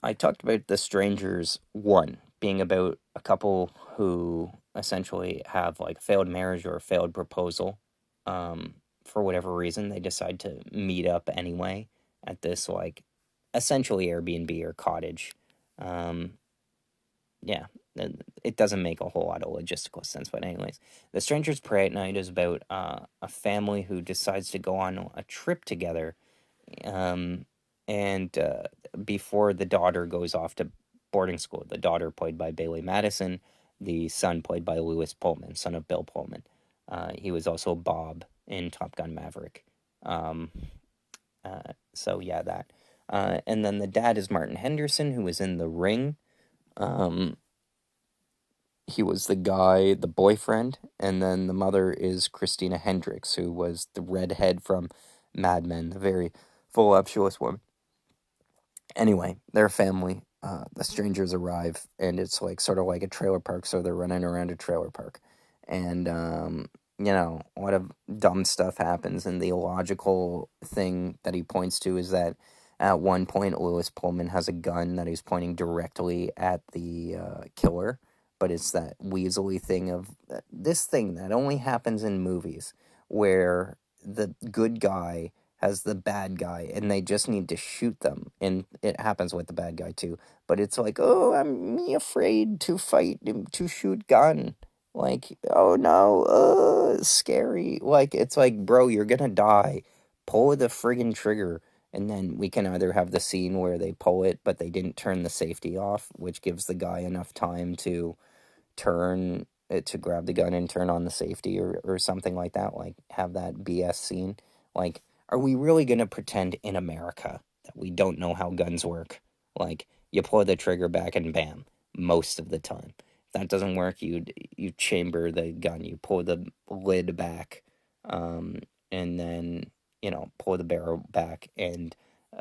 Speaker 1: I talked about The Strangers 1 being about a couple who essentially have like a failed marriage or a failed proposal. For whatever reason, they decide to meet up anyway at this like essentially Airbnb or cottage. Um, yeah, it doesn't make a whole lot of logistical sense, but anyways, The Strangers Pray at Night is about a family who decides to go on a trip together, um, and before the daughter goes off to boarding school, the daughter played by Bailey Madison, the son played by Lewis Pullman, son of Bill Pullman. He was also Bob in Top Gun Maverick. Um, so yeah, that. And then the dad is Martin Henderson, who was in The Ring. Um, he was the guy, the boyfriend, and then the mother is Christina Hendricks, who was the redhead from Mad Men, the very voluptuous woman. Anyway, their family, the strangers arrive, and it's like sort of like a trailer park, so they're running around a trailer park. And, a lot of dumb stuff happens, and the illogical thing that he points to is that at one point, Lewis Pullman has a gun that he's pointing directly at the killer, but it's that weaselly thing of this thing that only happens in movies where the good guy has the bad guy and they just need to shoot them, and it happens with the bad guy too, but it's like, oh, I'm me afraid to fight him, to shoot gun, like, oh no, scary, like, it's like, bro, you're gonna die, pull the friggin' trigger. And then we can either have the scene where they pull it but they didn't turn the safety off, which gives the guy enough time to turn it, to grab the gun and turn on the safety, or something like that, like have that BS scene. Like, are we really going to pretend in America that we don't know how guns work? Like, you pull the trigger back and bam, most of the time. If that doesn't work, you chamber the gun, you pull the lid back, and then, pull the barrel back, and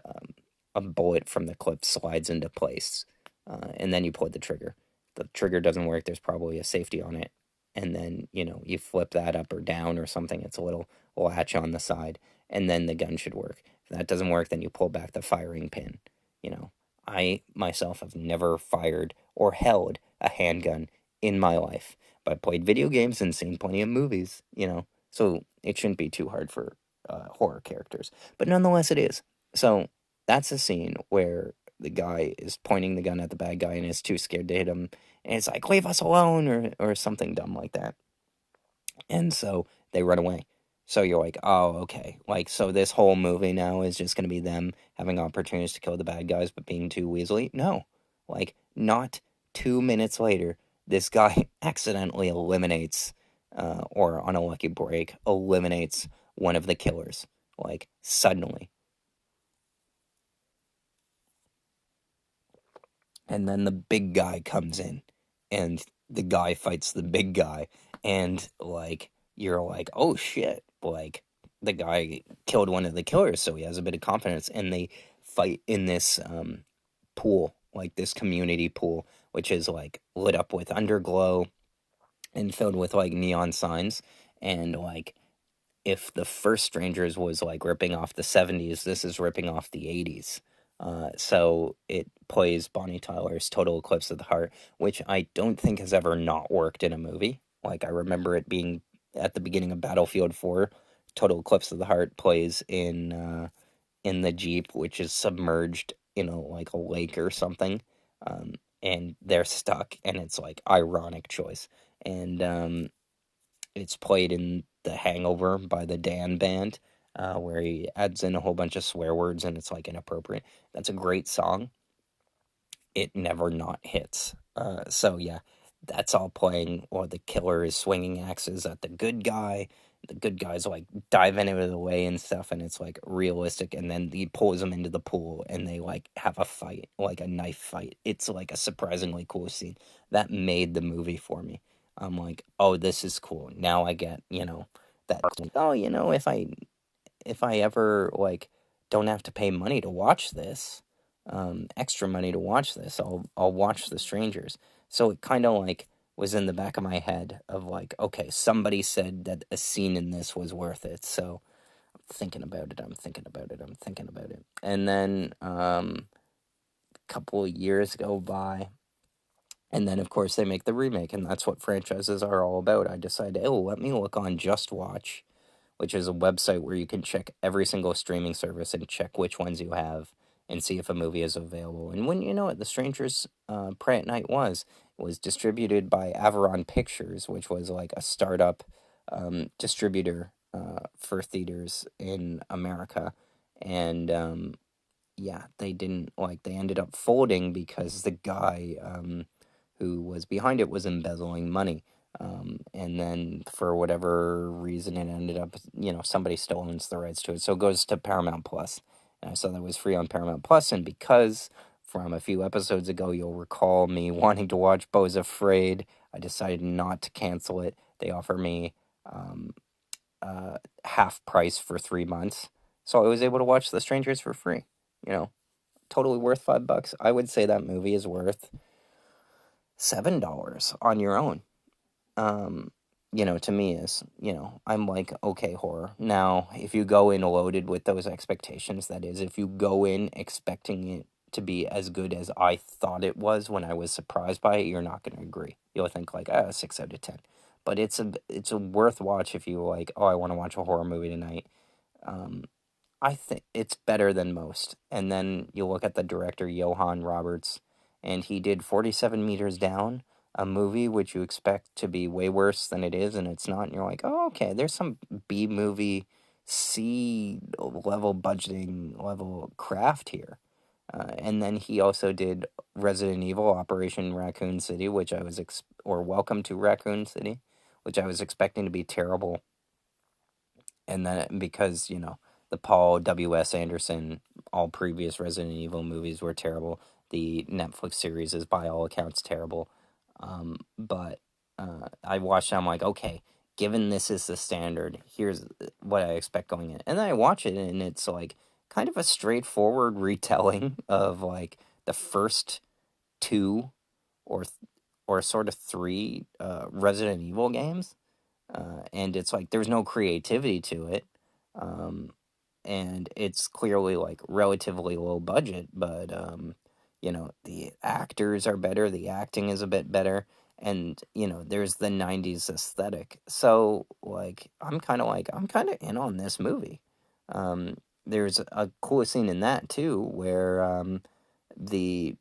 Speaker 1: um,
Speaker 2: a bullet from the clip slides into place, and then you pull the trigger. The trigger doesn't work. There's probably a safety on it, and then you flip that up or down or something. It's a little latch on the side, and then the gun should work. If that doesn't work, then you pull back the firing pin. You know, I myself have never fired or held a handgun in my life, but I played video games and seen plenty of movies. So it shouldn't be too hard for horror characters, but nonetheless, it is. So that's a scene where the guy is pointing the gun at the bad guy and is too scared to hit him, and it's like, leave us alone, or something dumb like that. And so they run away. So you're like, oh, okay. Like, so this whole movie now is just going to be them having opportunities to kill the bad guys, but being too weaselly? No. Like, not 2 minutes later, this guy accidentally eliminates, or on a lucky break, eliminates one of the killers. Like, suddenly. And then the big guy comes in, and the guy fights the big guy, and like you're like, oh shit, like the guy killed one of the killers, so he has a bit of confidence, and they fight in this pool, like this community pool, which is like lit up with underglow and filled with like neon signs, and like if the first Strangers was like ripping off the 70s, this is ripping off the 80s. So it plays Bonnie Tyler's Total Eclipse of the Heart, which I don't think has ever not worked in a movie. Like, I remember it being at the beginning of Battlefield 4. Total Eclipse of the Heart plays in the Jeep, which is submerged in like a lake or something. And they're stuck, and it's like ironic choice. And it's played in The Hangover by the Dan Band, where he adds in a whole bunch of swear words and it's like inappropriate. That's a great song. It never not hits. So yeah, that's all playing while the killer is swinging axes at the good guy. The good guy's like diving out of the way and stuff, and it's like realistic. And then he pulls him into the pool, and they like have a fight, like a knife fight. It's like a surprisingly cool scene that made the movie for me. I'm like, oh, this is cool. Now I get, that. Oh, if I ever like don't have to pay money to watch this, extra money to watch this, I'll watch The Strangers. So it kind of like was in the back of my head of like, okay, somebody said that a scene in this was worth it. So I'm thinking about it. I'm thinking about it. I'm thinking about it. And then a couple of years go by. And then, of course, they make the remake, and that's what franchises are all about. I decided, oh, let me look on Just Watch, which is a website where you can check every single streaming service and check which ones you have and see if a movie is available. And when you know it, The Strangers Pray at Night was distributed by Avalon Pictures, which was like a startup distributor for theaters in America. And yeah, they ended up folding because the guy who was behind it was embezzling money. And then for whatever reason, it ended up, somebody still owns the rights to it. So it goes to Paramount Plus. And I saw that it was free on Paramount Plus, and because from a few episodes ago, you'll recall me wanting to watch Beau's Afraid, I decided not to cancel it. They offer me um, half price for 3 months. So I was able to watch The Strangers for free. You know, totally worth $5. I would say that movie is worth $7 on your own. um, to me is, I'm like, okay, horror. Now, if you go in loaded with those expectations, that is, if you go in expecting it to be as good as I thought it was when I was surprised by it, you're not going to agree. You'll think like, 6 out of 10. But it's a worth watch if you like, oh, I want to watch a horror movie tonight. Um, I think it's better than most. And then you look at the director, Johan Roberts, and he did 47 Meters Down, a movie which you expect to be way worse than it is, and it's not. And you're like, oh, okay, there's some B movie, C level budgeting level craft here. And then he also did Resident Evil Operation Raccoon City, which I was, or Welcome to Raccoon City, which I was expecting to be terrible, and then because the Paul W.S. Anderson, all previous Resident Evil movies were terrible. The Netflix series is by all accounts terrible. But I watched it, I'm like, okay, given this is the standard, here's what I expect going in. And then I watch it, and it's like
Speaker 1: kind of a straightforward retelling of like the first two or or sort of three Resident Evil games, and it's like there's no creativity to it, um, and it's clearly like relatively low budget, but the actors are better, the acting is a bit better, and there's the '90s aesthetic. So like I'm kind of in on this movie. There's a cool scene in that too where the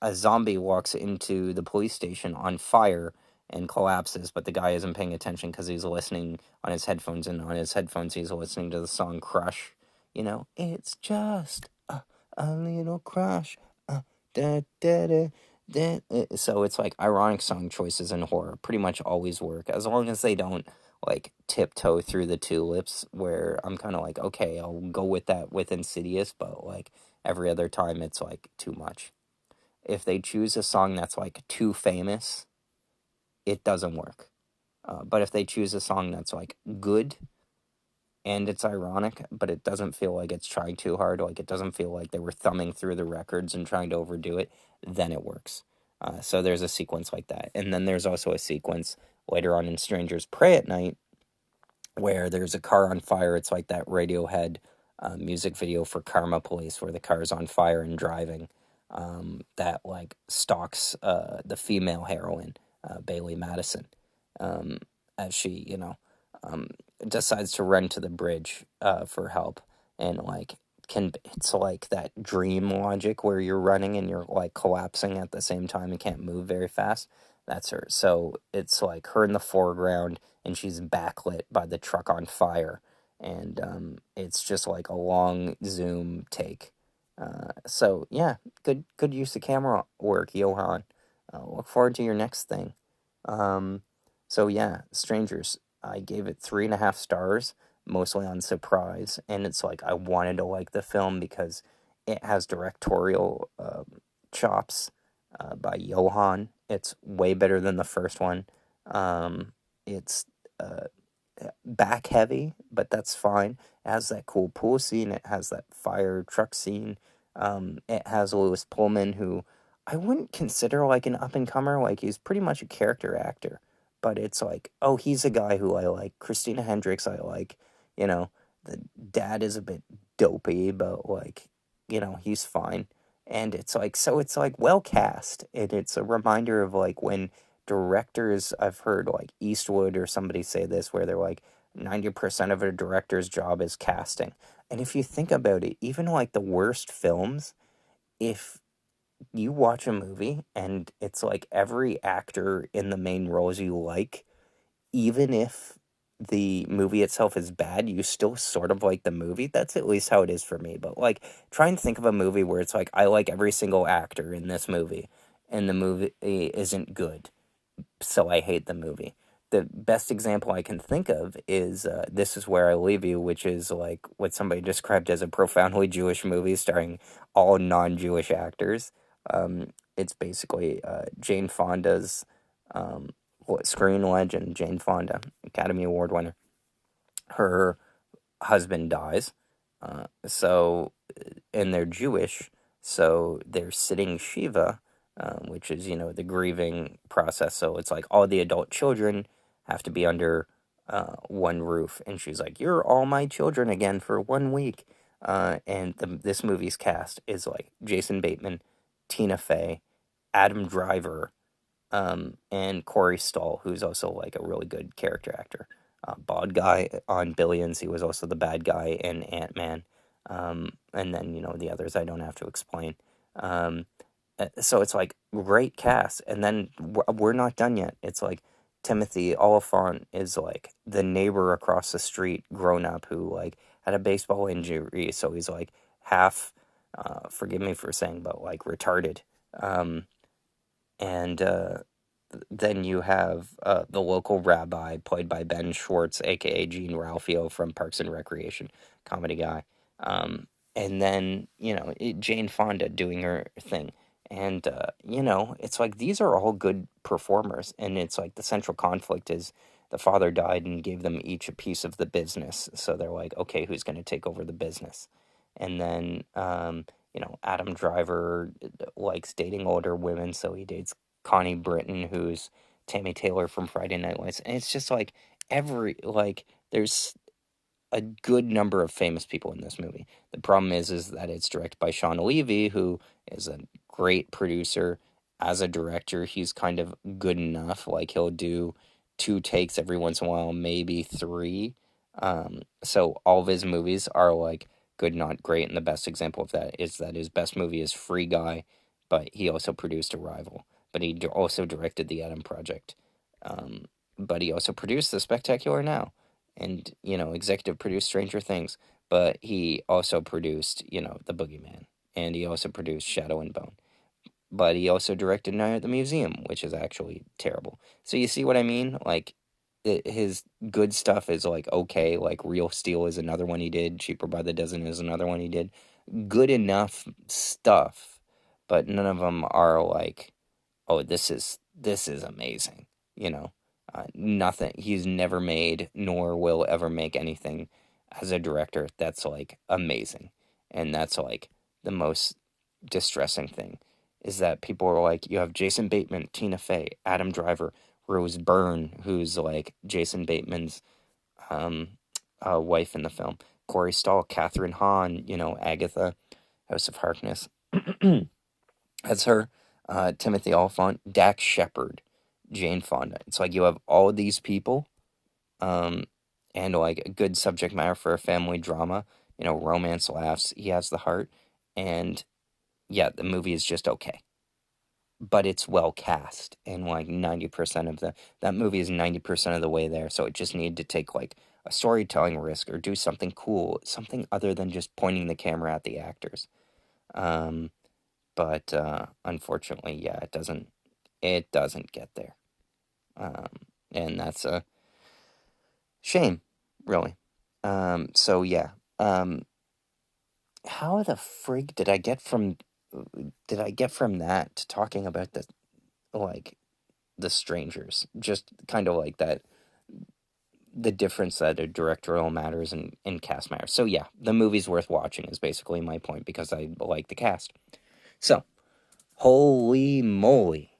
Speaker 1: a zombie walks into the police station on fire and collapses, but the guy isn't paying attention because he's listening on his headphones, and on his headphones he's listening to the song Crush. It's just a little crush. Da, da, da, da. So it's like ironic song choices in horror pretty much always work as long as they don't like tiptoe through the tulips, where I'm kind of like, okay, I'll go with that with Insidious, but like every other time it's like too much. If they choose a song that's like too famous, it doesn't work. But if they choose a song that's like good and it's ironic, but it doesn't feel like it's trying too hard, like it doesn't feel like they were thumbing through the records and trying to overdo it, then it works. So there's a sequence like that. And then there's also a sequence later on in Strangers Pray at Night where there's a car on fire. It's like that Radiohead music video for Karma Police, where the car's on fire and driving. That like stalks the female heroine, Bailey Madison, um, as she, um, decides to run to the bridge for help, and like it's like that dream logic where you're running and you're like collapsing at the same time and can't move very fast. That's her. So it's like her in the foreground and she's backlit by the truck on fire, and it's just like a long zoom take. So yeah, good use of camera work, Johan. Look forward to your next thing. Um, so yeah, Strangers. I gave it 3.5 stars, mostly on surprise, and it's like I wanted to like the film because it has directorial chops by Johan. It's way better than the first one. It's uh, back heavy, but that's fine. It has that cool pool scene. It has that fire truck scene. It has Lewis Pullman, who I wouldn't consider like an up and comer. Like he's pretty much a character actor, but it's like, oh, he's a guy who I like. Christina Hendricks, I like. You know, the dad is a bit dopey, but like, he's fine. And it's like, so it's like well cast, and it's a reminder of like when directors, I've heard like Eastwood or somebody say this, where they're like 90% of a director's job is casting. And if you think about it, even like the worst films, if you watch a movie and it's like every actor in the main roles you like, even if the movie itself is bad, you still sort of like the movie. That's at least how it is for me. But like, try and think of a movie where it's like I like every single actor in this movie and the movie isn't good, so I hate the movie. The best example I can think of is This Is Where I Leave You, which is like what somebody described as a profoundly Jewish movie starring all non Jewish actors. It's basically Jane Fonda's screen legend, Jane Fonda, Academy Award winner. Her husband dies, and they're Jewish, so they're sitting Shiva, which is the grieving process. So it's like all the adult children have to be under one roof, and she's like, "You're all my children again for 1 week." And this movie's cast is like Jason Bateman, Tina Fey, Adam Driver, and Corey Stoll, who's also like a really good character actor. Bald guy on Billions, he was also the bad guy in Ant Man, and then the others I don't have to explain. Um, so it's like great cast, and then we're not done yet. It's like Timothy Oliphant is like the neighbor across the street, grown up, who like had a baseball injury, so he's like half. Forgive me for saying, but like retarded. Um, and then you have the local rabbi played by Ben Schwartz, aka Gene Ralphio from Parks and Recreation, comedy guy. And then Jane Fonda doing her thing, and it's like these are all good performers, and it's like the central conflict is the father died and gave them each a piece of the business, so they're like, okay, who's going to take over the business? And then, Adam Driver likes dating older women, so he dates Connie Britton, who's Tammy Taylor from Friday Night Lights. And it's just like there's a good number of famous people in this movie. The problem is that it's directed by Sean Levy, who is a great producer. As a director, he's kind of good enough. Like he'll do two takes every once in a while, maybe three. So all of his movies are like good, not great. And the best example of that is that his best movie is Free Guy, but he also produced Arrival. But he also directed The Adam Project. Um, but he also produced The Spectacular Now and executive produced Stranger Things, but he also produced The Boogeyman, and he also produced Shadow and Bone, but he also directed Night at the Museum, which is actually terrible. So you see what I mean? Like his good stuff is like okay, like Real Steel is another one he did, Cheaper by the Dozen is another one he did. Good enough stuff, but none of them are like, oh, this is amazing. You know, nothing. He's never made nor will ever make anything as a director that's like amazing, and that's like the most distressing thing is that people are like, you have Jason Bateman, Tina Fey, Adam Driver, Rose Byrne, who's like Jason Bateman's um, wife in the film, Corey Stoll, Catherine Hahn, Agatha, House of Harkness. That's her. Timothy Olyphant, Dax Shepard, Jane Fonda. It's like you have all these people, um, and like a good subject matter for a family drama. Romance laughs. He has the heart, and yeah, the movie is just okay, but it's well cast, and like 90% of that movie is 90% of the way there. So it just needed to take like a storytelling risk or do something cool, something other than just pointing the camera at the actors. Um, but unfortunately, yeah, it doesn't get there, um, and that's a shame, really. So yeah, um, how the frig did I get from that to talking about like the strangers? Just kind of like that, the difference that a directorial matters and cast matters. So yeah, the movie's worth watching is basically my point because I like the cast. So holy moly.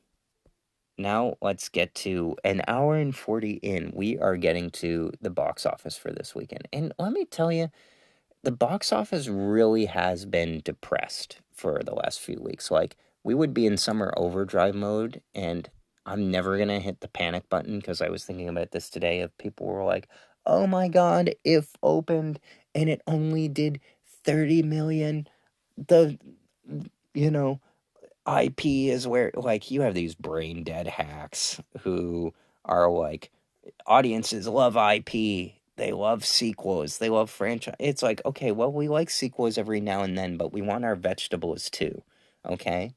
Speaker 1: Now let's get to an hour and 40 in. We are getting to the box office for this weekend. And let me tell you, the box office really has been depressed for the last few weeks. Like, we would be in summer overdrive mode, and I'm never going to hit the panic button because I was thinking about this today. If people were like, oh my God, if opened and it only did 30 million, the, you know, IP is where, like, you have these brain dead hacks who are like, audiences love IP. They love sequels. They love franchise. It's like, okay, well, we like sequels every now and then, but we want our vegetables too. Okay?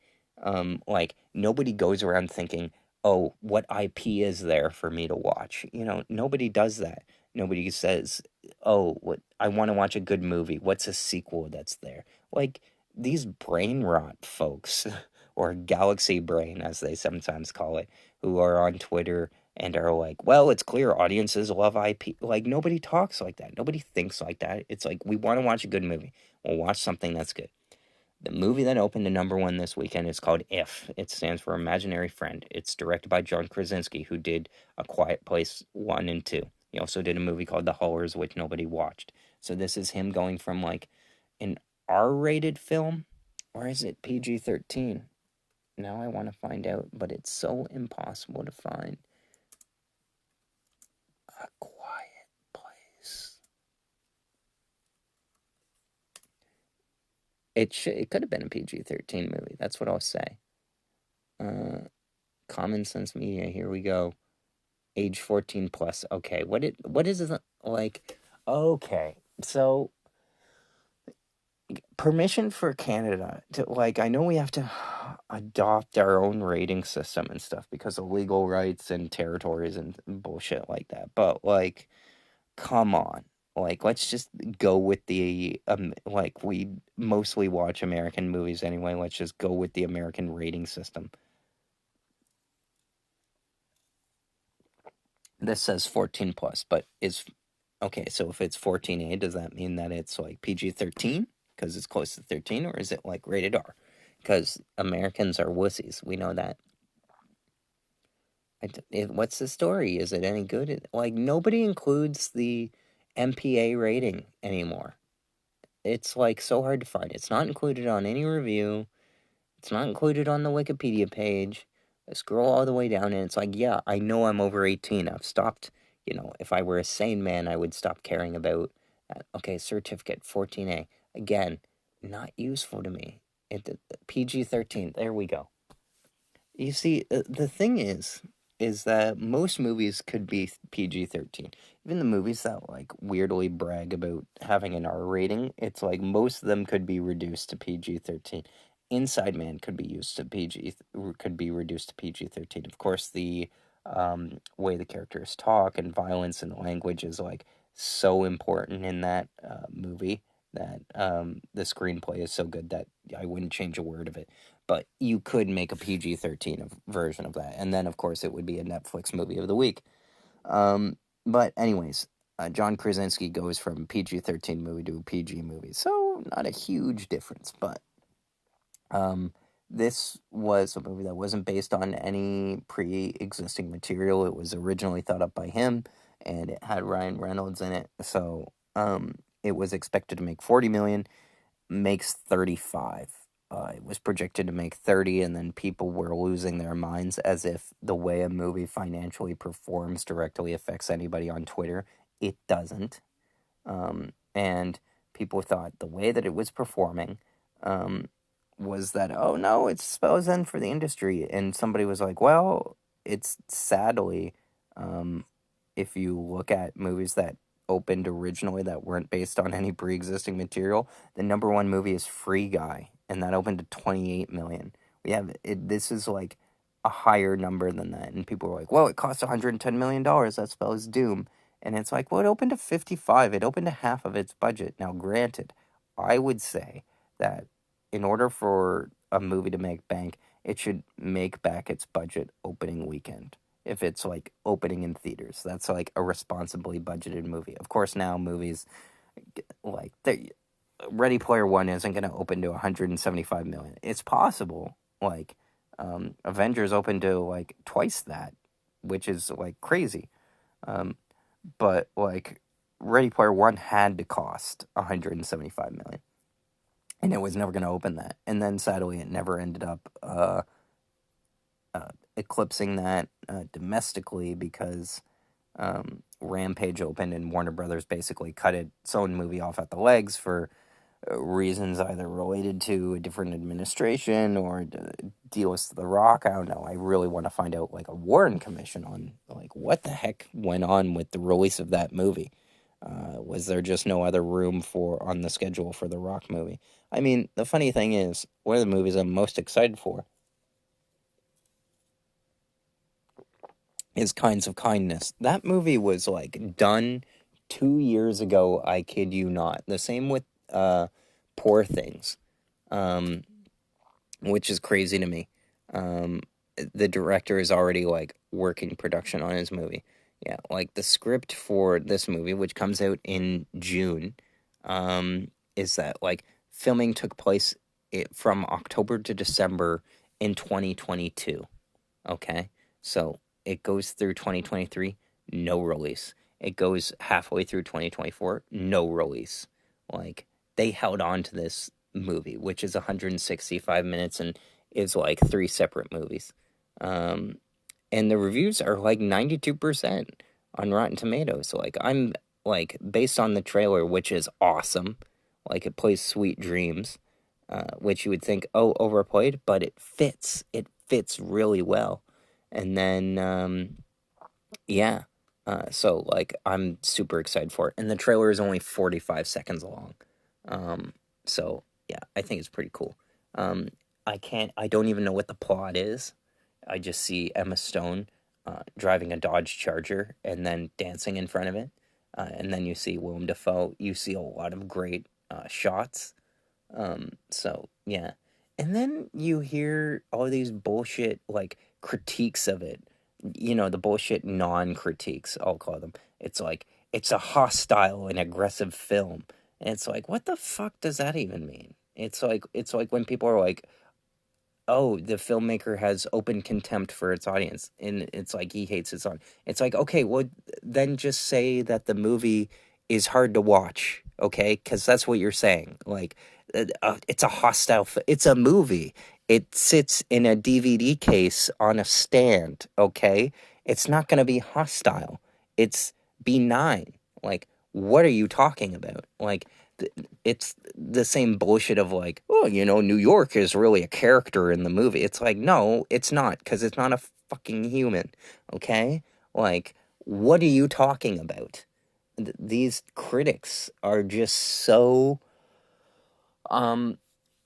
Speaker 1: Like, nobody goes around thinking, oh, what IP is there for me to watch? Nobody does that. Nobody says, oh, what I want to watch a good movie. What's a sequel that's there? Like, these brain rot folks, or galaxy brain, as they sometimes call it, who are on Twitter and are like, well, it's clear audiences love IP. Like, nobody talks like that. Nobody thinks like that. It's like, we want to watch a good movie. We'll watch something that's good. The movie that opened to number one this weekend is called If. It stands for Imaginary Friend. It's directed by John Krasinski, who did A Quiet Place 1 and 2. He also did a movie called The Hollers, which nobody watched. So this is him going from like an R-rated film, or is it PG-13? Now I want to find out, but it's so impossible to find. A Quiet Place. It could have been a PG-13 movie. That's what I'll say. Uh, Common Sense Media. Here we go. Age 14 plus. Okay, what is it like? Okay, so permission for Canada to, like, I know we have to adopt our own rating system and stuff because of legal rights and territories and bullshit like that. But like, come on. Like, let's just go with the like, we mostly watch American movies anyway. Let's just go with the American rating system. This says 14 plus, but is okay, so if it's 14A, does that mean that it's like PG-13?
Speaker 2: because it's close to 13, or is it like rated R? Because Americans are wussies. We know that. What's the story? Is it any good? Like, nobody includes the MPA rating anymore. It's like so hard to find. It's not included on any review. It's not included on the Wikipedia page. I scroll all the way down and it's like, yeah, I know I'm over 18. I've stopped, if I were a sane man, I would stop caring about, okay, certificate 14A. Again, not useful to me. PG 13. There we go. You see, the thing is that most movies could be PG 13. Even the movies that like weirdly brag about having an R rating, it's like most of them could be reduced to PG 13. Inside Man could be used to could be reduced to PG 13. Of course, the way the characters talk and violence and language is like so important in that movie that the screenplay is so good that I wouldn't change a word of it, but you could make a PG 13 version of that. And then, of course, it would be a Netflix movie of the week. But, anyways, John Krasinski goes from PG 13 movie to a PG movie. So, not a huge difference. But this was a movie that wasn't based on any pre existing material. It was originally thought up by him, and it had Ryan Reynolds in it. So, it was expected to make 40 million, makes 35. It was projected to make 30, and then people were losing their minds as if the way a movie financially performs directly affects anybody on Twitter. It doesn't. And people thought the way that it was performing was that, oh no, it spells end for the industry. And somebody was like, well, it's sadly, if you look at movies that opened originally that weren't based on any pre-existing material, the number one movie is Free Guy, and that opened to 28 million. This is like a higher number than that, and people were like, well, it cost 110 million dollars, that spells doom. And it's like, well, it opened to 55. It opened to half of its budget. Now, granted, I would say that in order for a movie to make bank, it should make back its budget opening weekend. If it's like opening in theaters, that's like a responsibly budgeted movie. Of course, now movies like Ready Player One isn't going to open to 175 million. It's possible. Like Avengers opened to like twice that, which is like crazy. But like Ready Player One had to cost 175 million, and it was never going to open that. And then sadly, it never ended up eclipsing that domestically because Rampage opened and Warner Brothers basically cut its own movie off at the legs for reasons either related to a different administration or deals with The Rock. I don't know. I really want to find out like a Warren Commission on like what the heck went on with the release of that movie. Was there just no other room on the schedule for the Rock movie? I mean, the funny thing is, one of the movies I'm most excited for is Kinds of Kindness. That movie was like done 2 years ago. I kid you not. The same with Poor Things, which is crazy to me. The director is already like working production on his movie. Yeah, like the script for this movie, which comes out in June, is that like filming took place from October to December in 2022. Okay, so it goes through 2023, no release. It goes halfway through 2024, no release. Like they held on to this movie, which is 165 minutes and is like three separate movies. Um, and the reviews are like 92% on Rotten Tomatoes. Like I'm like based on the trailer, which is awesome. Like it plays Sweet Dreams, which you would think, oh, overplayed, but it fits. It fits really well. And then yeah. So like I'm super excited for it. And the trailer is only 45 seconds long. So yeah, I think it's pretty cool. Um, I don't even know what the plot is. I just see Emma Stone driving a Dodge Charger and then dancing in front of it. And then you see Willem Dafoe. You see a lot of great shots. So yeah. And then you hear all these bullshit like critiques of it. The bullshit non critiques, I'll call them. It's like it's a hostile and aggressive film.
Speaker 1: And it's like, what the fuck does that even mean? It's like when people are like, oh, the filmmaker has open contempt for its audience, and it's like he hates its audience. It's like, okay, well, then just say that the movie is hard to watch, okay? Because that's what you're saying. Like, it's a hostile. It's a movie. It sits in a DVD case on a stand, okay? It's not going to be hostile. It's benign. Like, what are you talking about? Like, it's the same bullshit of like, oh, New York is really a character in the movie. It's like, no, it's not, because it's not a fucking human, okay? Like, what are you talking about? These critics are just so, um,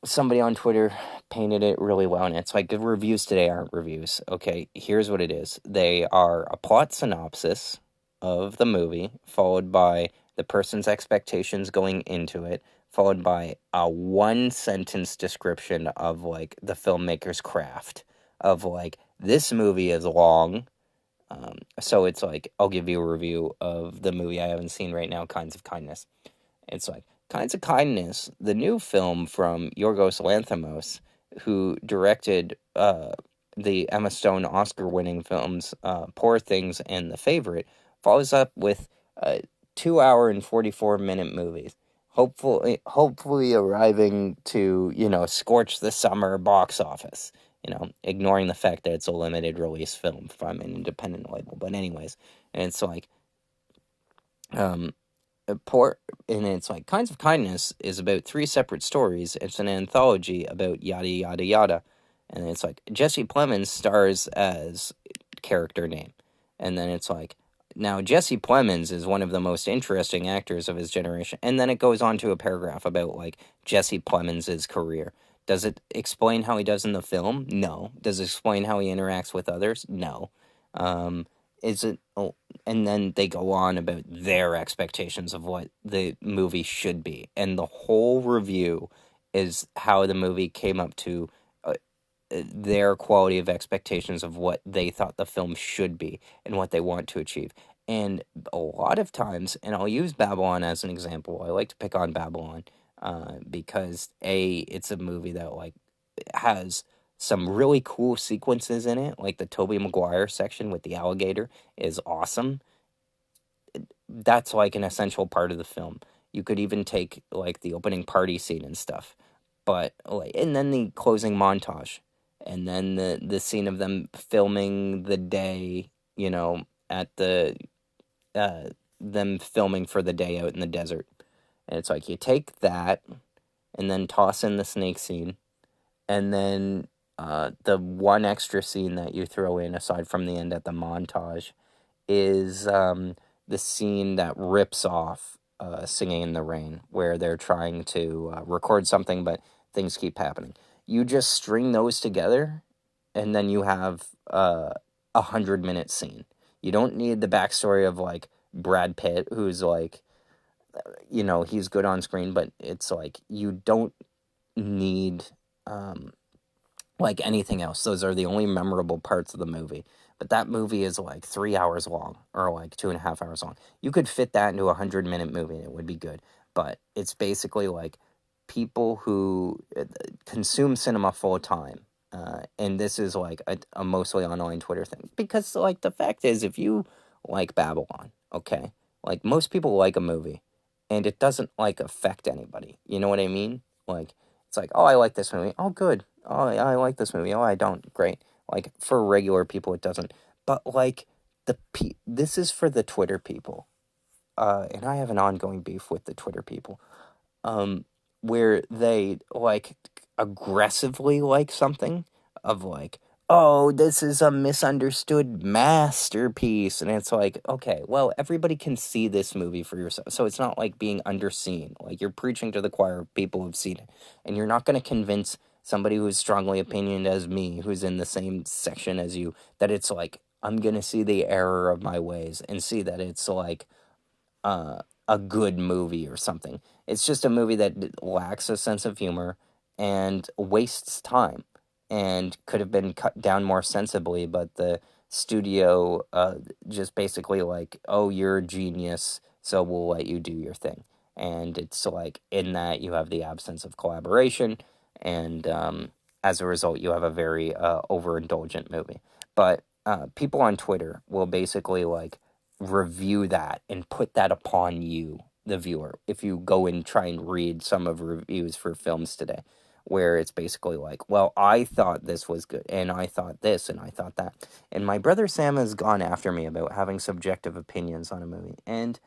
Speaker 1: somebody on Twitter painted it really well, and it's like the reviews today aren't reviews. Okay, here's what it is. They are a plot synopsis of the movie, followed by the person's expectations going into it, followed by a one sentence description of like the filmmaker's craft of like this movie is long. So it's like I'll give you a review of the movie I haven't seen right now, Kinds of Kindness. It's like Kinds of Kindness, the new film from Yorgos Lanthimos, who directed the Emma Stone Oscar-winning films Poor Things and The Favorite, follows up with 2 hour and 44-minute movies. Hopefully arriving to scorch the summer box office. Ignoring the fact that it's a limited release film from an independent label. But anyways, and it's like um poor and it's like Kinds of Kindness is about three separate stories. It's an anthology about yada yada yada, and it's like Jesse Plemons stars as character name, and then it's like now Jesse Plemons is one of the most interesting actors of his generation, and then it goes on to a paragraph about like Jesse Plemons' career. Does it explain how he does in the film? No. Does it explain how he interacts with others? No. Um, is it? Oh, and then they go on about their expectations of what the movie should be, and the whole review is how the movie came up to their quality of expectations of what they thought the film should be and what they want to achieve. And a lot of times, and I'll use Babylon as an example. I like to pick on Babylon because it's a movie that like has some really cool sequences in it, like the Tobey Maguire section with the alligator is awesome. That's like an essential part of the film. You could even take like the opening party scene and stuff, but like, and then the closing montage, and then the scene of them filming the day, at the uh them filming for the day out in the desert, and it's like you take that and then toss in the snake scene, and then the one extra scene that you throw in aside from the end at the montage is the scene that rips off Singing in the Rain, where they're trying to record something, but things keep happening. You just string those together, and then you have 100-minute scene. You don't need the backstory of like Brad Pitt, who's like, he's good on screen, but it's like you don't need um, like anything else. Those are the only memorable parts of the movie. But that movie is like 3 hours long or like 2.5 hours long. You could fit that into a 100-minute movie and it would be good. But it's basically like people who consume cinema full time. And this is like a mostly online Twitter thing. Because, like, the fact is, if you like Babylon, okay, like, most people like a movie and it doesn't, like, affect anybody. You know what I mean? Like, it's like, oh, I like this movie. Oh, good. Oh, I like this movie. Oh, I don't. Great. Like for regular people, it doesn't. But like this is for the Twitter people. And I have an ongoing beef with the Twitter people. Um, where they like aggressively like something of like, oh, this is a misunderstood masterpiece, and it's like, okay, well, everybody can see this movie for yourself, so it's not like being underseen. Like you're preaching to the choir of people who've seen it, and you're not going to convince somebody who's strongly opinionated as me, who's in the same section as you, that it's like I'm going to see the error of my ways and see that it's like uh, a good movie or something. It's just a movie that lacks a sense of humor and wastes time and could have been cut down more sensibly, but the studio just basically like, oh, you're a genius, so we'll let you do your thing. and it's like in that you have the absence of collaboration, and as a result, you have a very overindulgent movie. But people on Twitter will basically like review that and put that upon you, the viewer, if you go and try and read some of reviews for films today, where it's basically like, well, I thought this was good, and I thought this, and I thought that. And my brother Sam has gone after me about having subjective opinions on a movie. And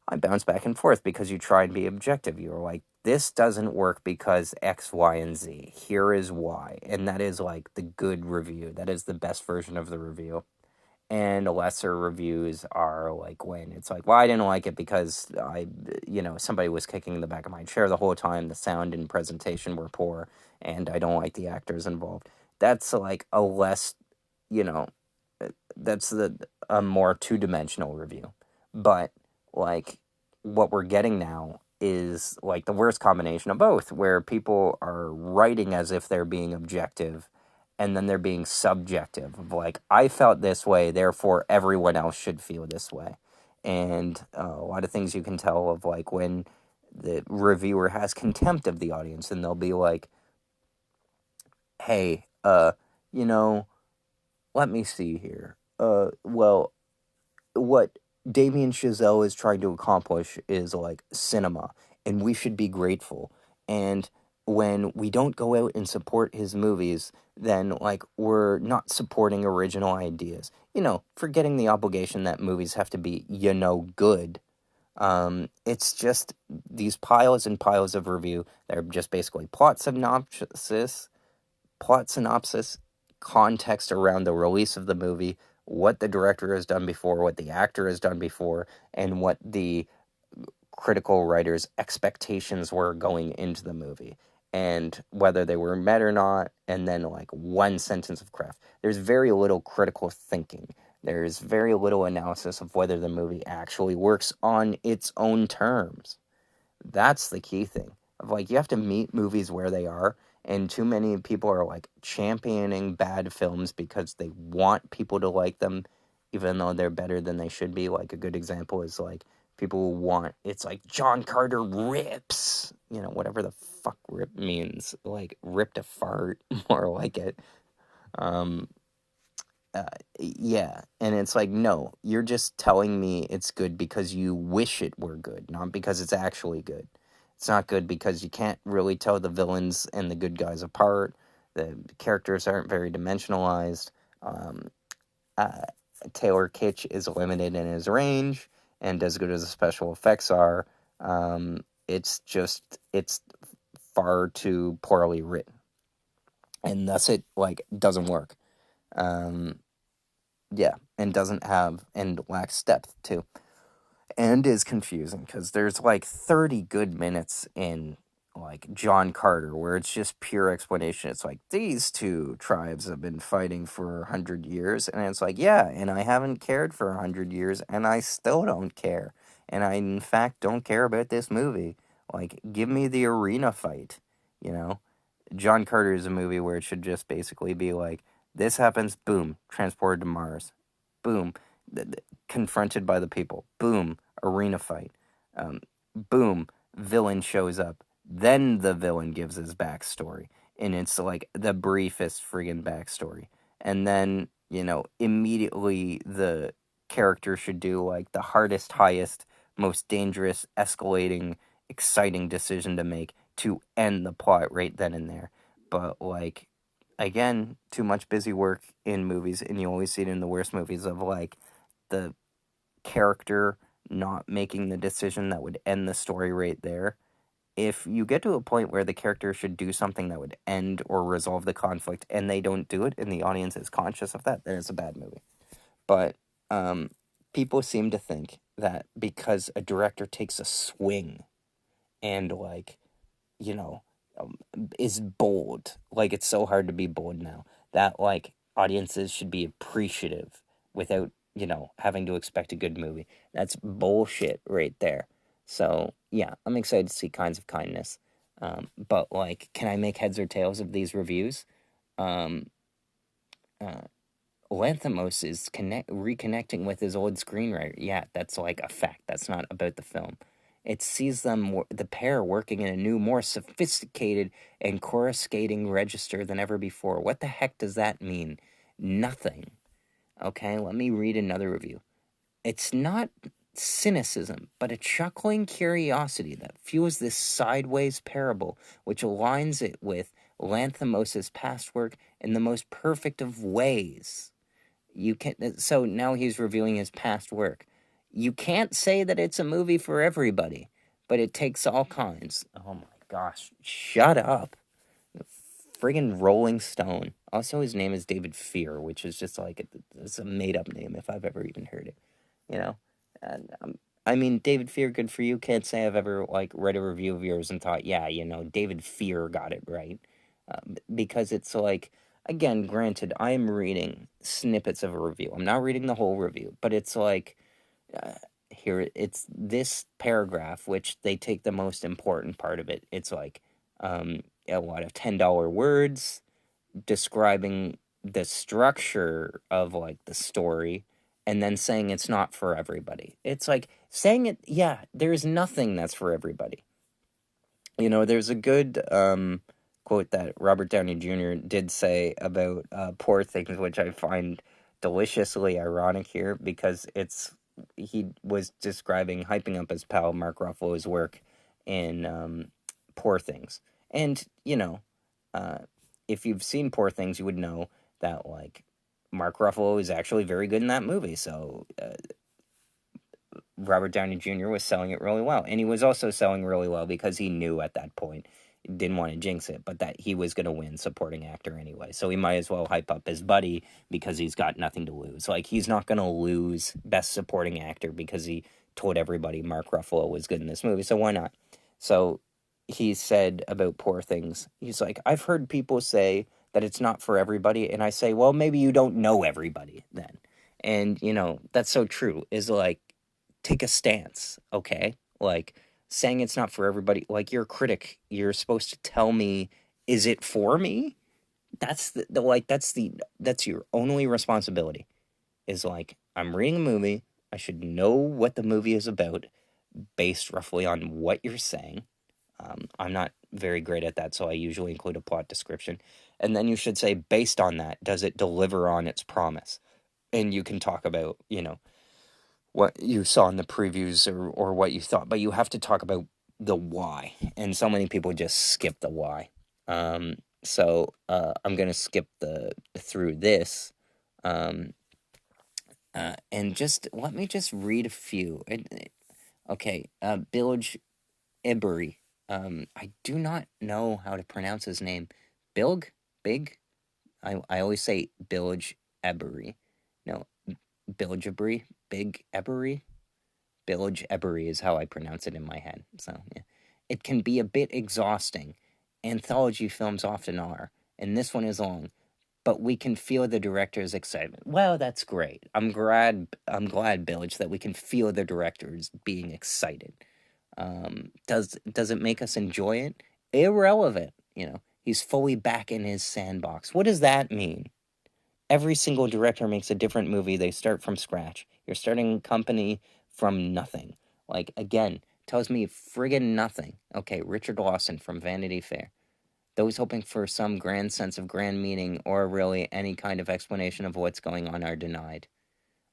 Speaker 1: I bounce back and forth because you try and be objective. You're like, this doesn't work because X, Y, and Z. Here is why. And that is like the good review. That is the best version of the review. And lesser reviews are like when it's like, well, I didn't like it because somebody was kicking in the back of my chair the whole time. The sound and presentation were poor, and I don't like the actors involved. That's like a less, you know, that's a more two-dimensional review. But like what we're getting now is like the worst combination of both, where people are writing as if they're being objective, and then they're being subjective of like, I felt this way, therefore everyone else should feel this way. And a lot of things you can tell of like when the reviewer has contempt of the audience, and they'll be like, hey, you know let me see here. Well, what Damien Chazelle is trying to accomplish is like cinema, and we should be grateful. And when we don't go out and support his movies, then like we're not supporting original ideas. Forgetting the obligation that movies have to be, good. It's just these piles and piles of review that are just basically plot synopsis, context around the release of the movie, what the director has done before, what the actor has done before, and what the critical writers' expectations were going into the movie, and whether they were met or not, and then like one sentence of craft. There's very little critical thinking. There's very little analysis of whether the movie actually works on its own terms. That's the key thing. Of like you have to meet movies where they are, and too many people are like championing bad films because they want people to like them even though they're better than they should be. Like a good example is like people want it's like John Carter rips, whatever the fuck rip means, like ripped a fart, more like it. Um uh, yeah, and it's like, no, you're just telling me it's good because you wish it were good, not because it's actually good. It's not good because you can't really tell the villains and the good guys apart. The characters aren't very dimensionalized. Um, uh, Taylor Kitsch is limited in his range, and as good as the special effects are, it's far too poorly written, and thus it like doesn't work. Um, Yeah, and doesn't have and lacks depth too. And is confusing because there's like 30 good minutes in like John Carter where it's just pure explanation. It's like these two tribes have been fighting for 100 years, and it's like, yeah, and I haven't cared for 100 years, and I still don't care. And I in fact don't care about this movie. Like, give me the arena fight, you know? John Carter is a movie where it should just basically be like, this happens, boom, transported to Mars. Boom, confronted by the people. Boom, arena fight. Um, Boom, villain shows up. Then the villain gives his backstory. And it's like the briefest friggin' backstory. And then, immediately the character should do like the hardest, highest, most dangerous, escalating, exciting decision to make to end the plot right then and there. But like again, too much busy work in movies, and you always see it in the worst movies of like the character not making the decision that would end the story right there. If you get to a point where the character should do something that would end or resolve the conflict and they don't do it and the audience is conscious of that, then it's a bad movie. But um, people seem to think that because a director takes a swing and like you know, um, is bold. Like, it's so hard to be bold now that, like, audiences should be appreciative without, having to expect a good movie. That's bullshit right there. So, yeah, I'm excited to see Kinds of Kindness. But, like, can I make heads or tails of these reviews? Um, uh, Lanthimos is reconnecting with his old screenwriter. Yeah, that's like a fact. That's not about the film. It sees the pair working in a new, more sophisticated and coruscating register than ever before. What the heck does that mean? Nothing. Okay, let me read another review. It's not cynicism, but a chuckling curiosity that fuels this sideways parable, which aligns it with Lanthimos' past work in the most perfect of ways. You can So now he's reviewing his past work. You can't say that it's a movie for everybody, but it takes all kinds. Oh my gosh, shut up. Friggin' Rolling Stone. Also, his name is David Fear, which is just like it's a made up name if I've ever even heard it. You know, and I mean, David Fear, good for you. Can't say I've ever like read a review of yours and thought, yeah, David Fear got it right, because it's like, again, granted, I am reading snippets of a review. I'm not reading the whole review, but it's like, uh, here it's this paragraph which they take the most important part of it. It's like, a lot of $10 words describing the structure of like the story, and then saying it's not for everybody. It's like saying it, yeah, there's nothing that's for everybody. There's a good quote that Robert Downey Jr. did say about Poor Things, which I find deliciously ironic here, because he was describing, hyping up his pal Mark Ruffalo's work in Poor Things. And, uh, if you've seen Poor Things, you would know that, like, Mark Ruffalo is actually very good in that movie. So, Robert Downey Jr. was selling it really well. And he was also selling really well because he knew at that point, didn't want to jinx it, but that he was going to win supporting actor anyway. So he might as well hype up his buddy because he's got nothing to lose. Like, he's not going to lose Best Supporting Actor because he told everybody Mark Ruffalo was good in this movie. So why not? So he said about Poor Things, he's like, I've heard people say that it's not for everybody. And I say, well, maybe you don't know everybody then. And, that's so true, is like, take a stance, okay? Like, saying it's not for everybody, like, you're a critic. You're supposed to tell me, is it for me? That's your only responsibility. Is like, I'm reading a movie. I should know what the movie is about based roughly on what you're saying. I'm not very great at that, so I usually include a plot description. And then you should say, based on that, does it deliver on its promise? And you can talk about, what you saw in the previews, or what you thought, but you have to talk about the why. And so many people just skip the why. So I'm gonna skip the through this, um, and just let me just read a few. Okay, Bilge Ebery. I do not know how to pronounce his name. Bilg, Big. I always say Bilge Ebery. No, Bilgebury, Big Ebery. Bilge Ebery is how I pronounce it in my head. So, yeah. It can be a bit exhausting. Anthology films often are, and this one is long, but we can feel the director's excitement. Well, that's great. I'm glad, Bilge, that we can feel the director's being excited. Does it make us enjoy it? Irrelevant. He's fully back in his sandbox. What does that mean? Every single director makes a different movie. They start from scratch. You're starting a company from nothing. Like, again, tells me friggin' nothing. Okay, Richard Lawson from Vanity Fair. Those hoping for some grand sense of grand meaning or really any kind of explanation of what's going on are denied.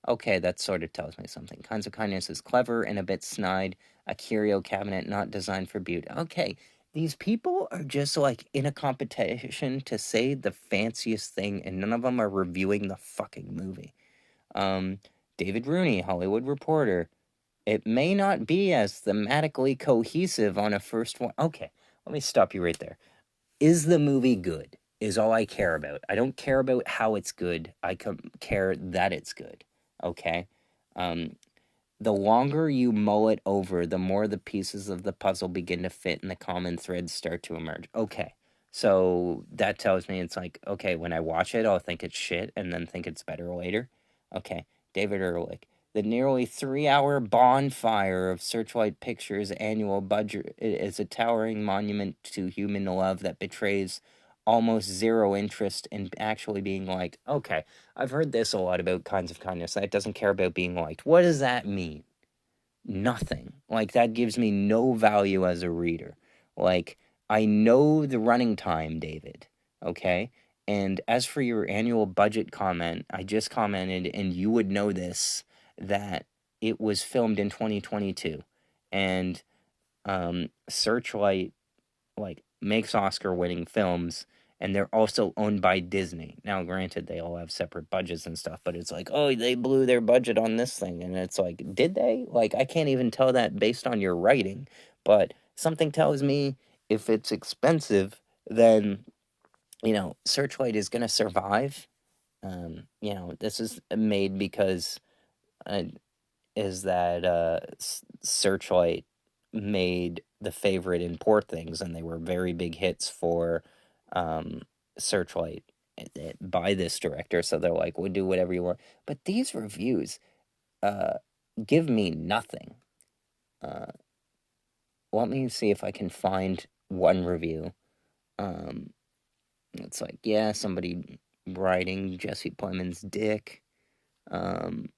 Speaker 1: Okay, that sort of tells me something. Kinds of Kindness is clever and a bit snide. A curio cabinet not designed for beauty. Okay, these people are just like in a competition to say the fanciest thing, and none of them are reviewing the fucking movie. Um, David Rooney, Hollywood Reporter. It may not be as thematically cohesive on a first one. Okay, let me stop you right there. Is the movie good? Is all I care about. I don't care about how it's good. I care that it's good. Okay? Um, the longer you mull it over, the more the pieces of the puzzle begin to fit and the common threads start to emerge. Okay. So that tells me it's like, okay, when I watch it, I'll think it's shit and then think it's better later. Okay. David Ehrlich. The nearly 3-hour bonfire of Searchlight Pictures' annual budget is a towering monument to human love that betrays almost zero interest in actually being like, okay, I've heard this a lot about Kinds of Kindness. That it doesn't care about being liked. What does that mean? nothing. Like, that gives me no value as a reader. Like, I know the running time, David, okay? And as for your annual budget comment, I just commented, and you would know this, that it was filmed in 2022. And Searchlight, like, makes Oscar-winning films, and they're also owned by Disney. Now, granted, they all have separate budgets and stuff, but it's like, oh, they blew their budget on this thing, and it's like, did they? Like, I can't even tell that based on your writing, but something tells me if it's expensive, then Searchlight is gonna survive. This is made because uh, is that Searchlight made The Favorite and Poor Things, and they were very big hits for um, Searchlight by this director. So they're like, we'll do whatever you want. But these reviews uh, give me nothing. Uh, Let me see if I can find one review. It's like, yeah, somebody writing Jesse Plemons' dick. Um,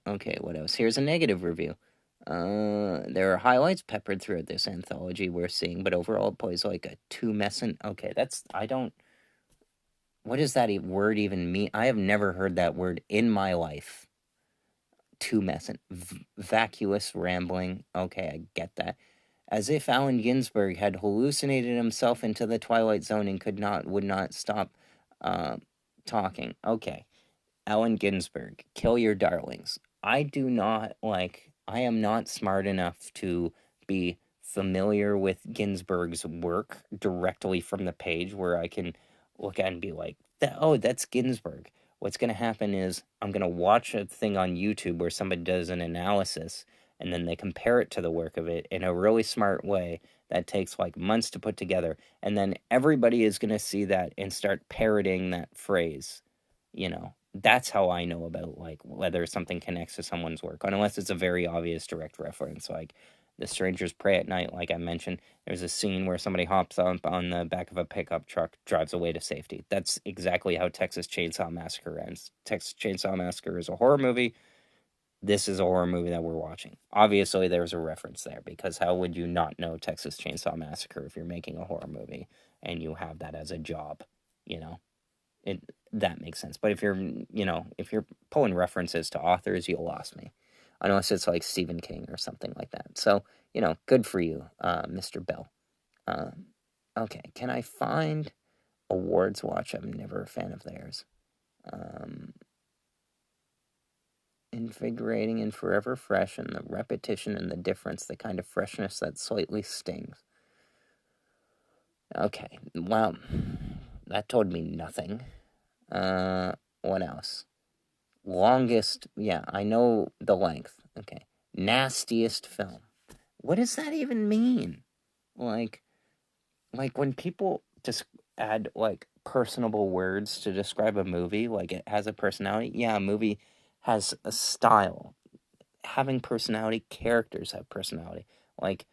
Speaker 1: Okay, what else? Here's a negative review. There are highlights peppered throughout this anthology we're seeing, but overall it plays like a tumescent. Okay, I don't. What does that word even mean? I have never heard that word in my life. Tumescent. Vacuous rambling. Okay, I get that. As if Allen Ginsberg had hallucinated himself into the Twilight Zone and would not stop uh, talking. Okay. Allen Ginsberg, Kill Your Darlings. I am not smart enough to be familiar with Ginsberg's work directly from the page where I can look at and be like, oh, that's Ginsberg. What's going to happen is I'm going to watch a thing on YouTube where somebody does an analysis and then they compare it to the work of it in a really smart way that takes like months to put together. And then everybody is going to see that and start parroting that phrase. That's how I know about like whether something connects to someone's work, unless it's a very obvious direct reference, like The Strangers Pray at Night. Like I mentioned, there's a scene where somebody hops up on the back of a pickup truck, drives away to safety. That's exactly how Texas Chainsaw Massacre ends. Texas Chainsaw Massacre is a horror movie. This is a horror movie that we're watching. Obviously, there's a reference there, because how would you not know Texas Chainsaw Massacre if you're making a horror movie and you have that as a job, you know? It That makes sense. But if you're pulling references to authors, you lost me. Unless it's like Stephen King or something like that. So, good for you, Mr. Bell. Um, okay, can I find Awards Watch? I'm never a fan of theirs. Invigorating and forever fresh, and the repetition and the difference, the kind of freshness that slightly stings. Okay, well, that told me nothing. What else? Longest, yeah, I know the length. Okay. Nastiest film. What does that even mean? Like, when people just add like personable words to describe a movie, like it has a personality. Yeah, a movie has a style. Having personality, characters have personality. Like,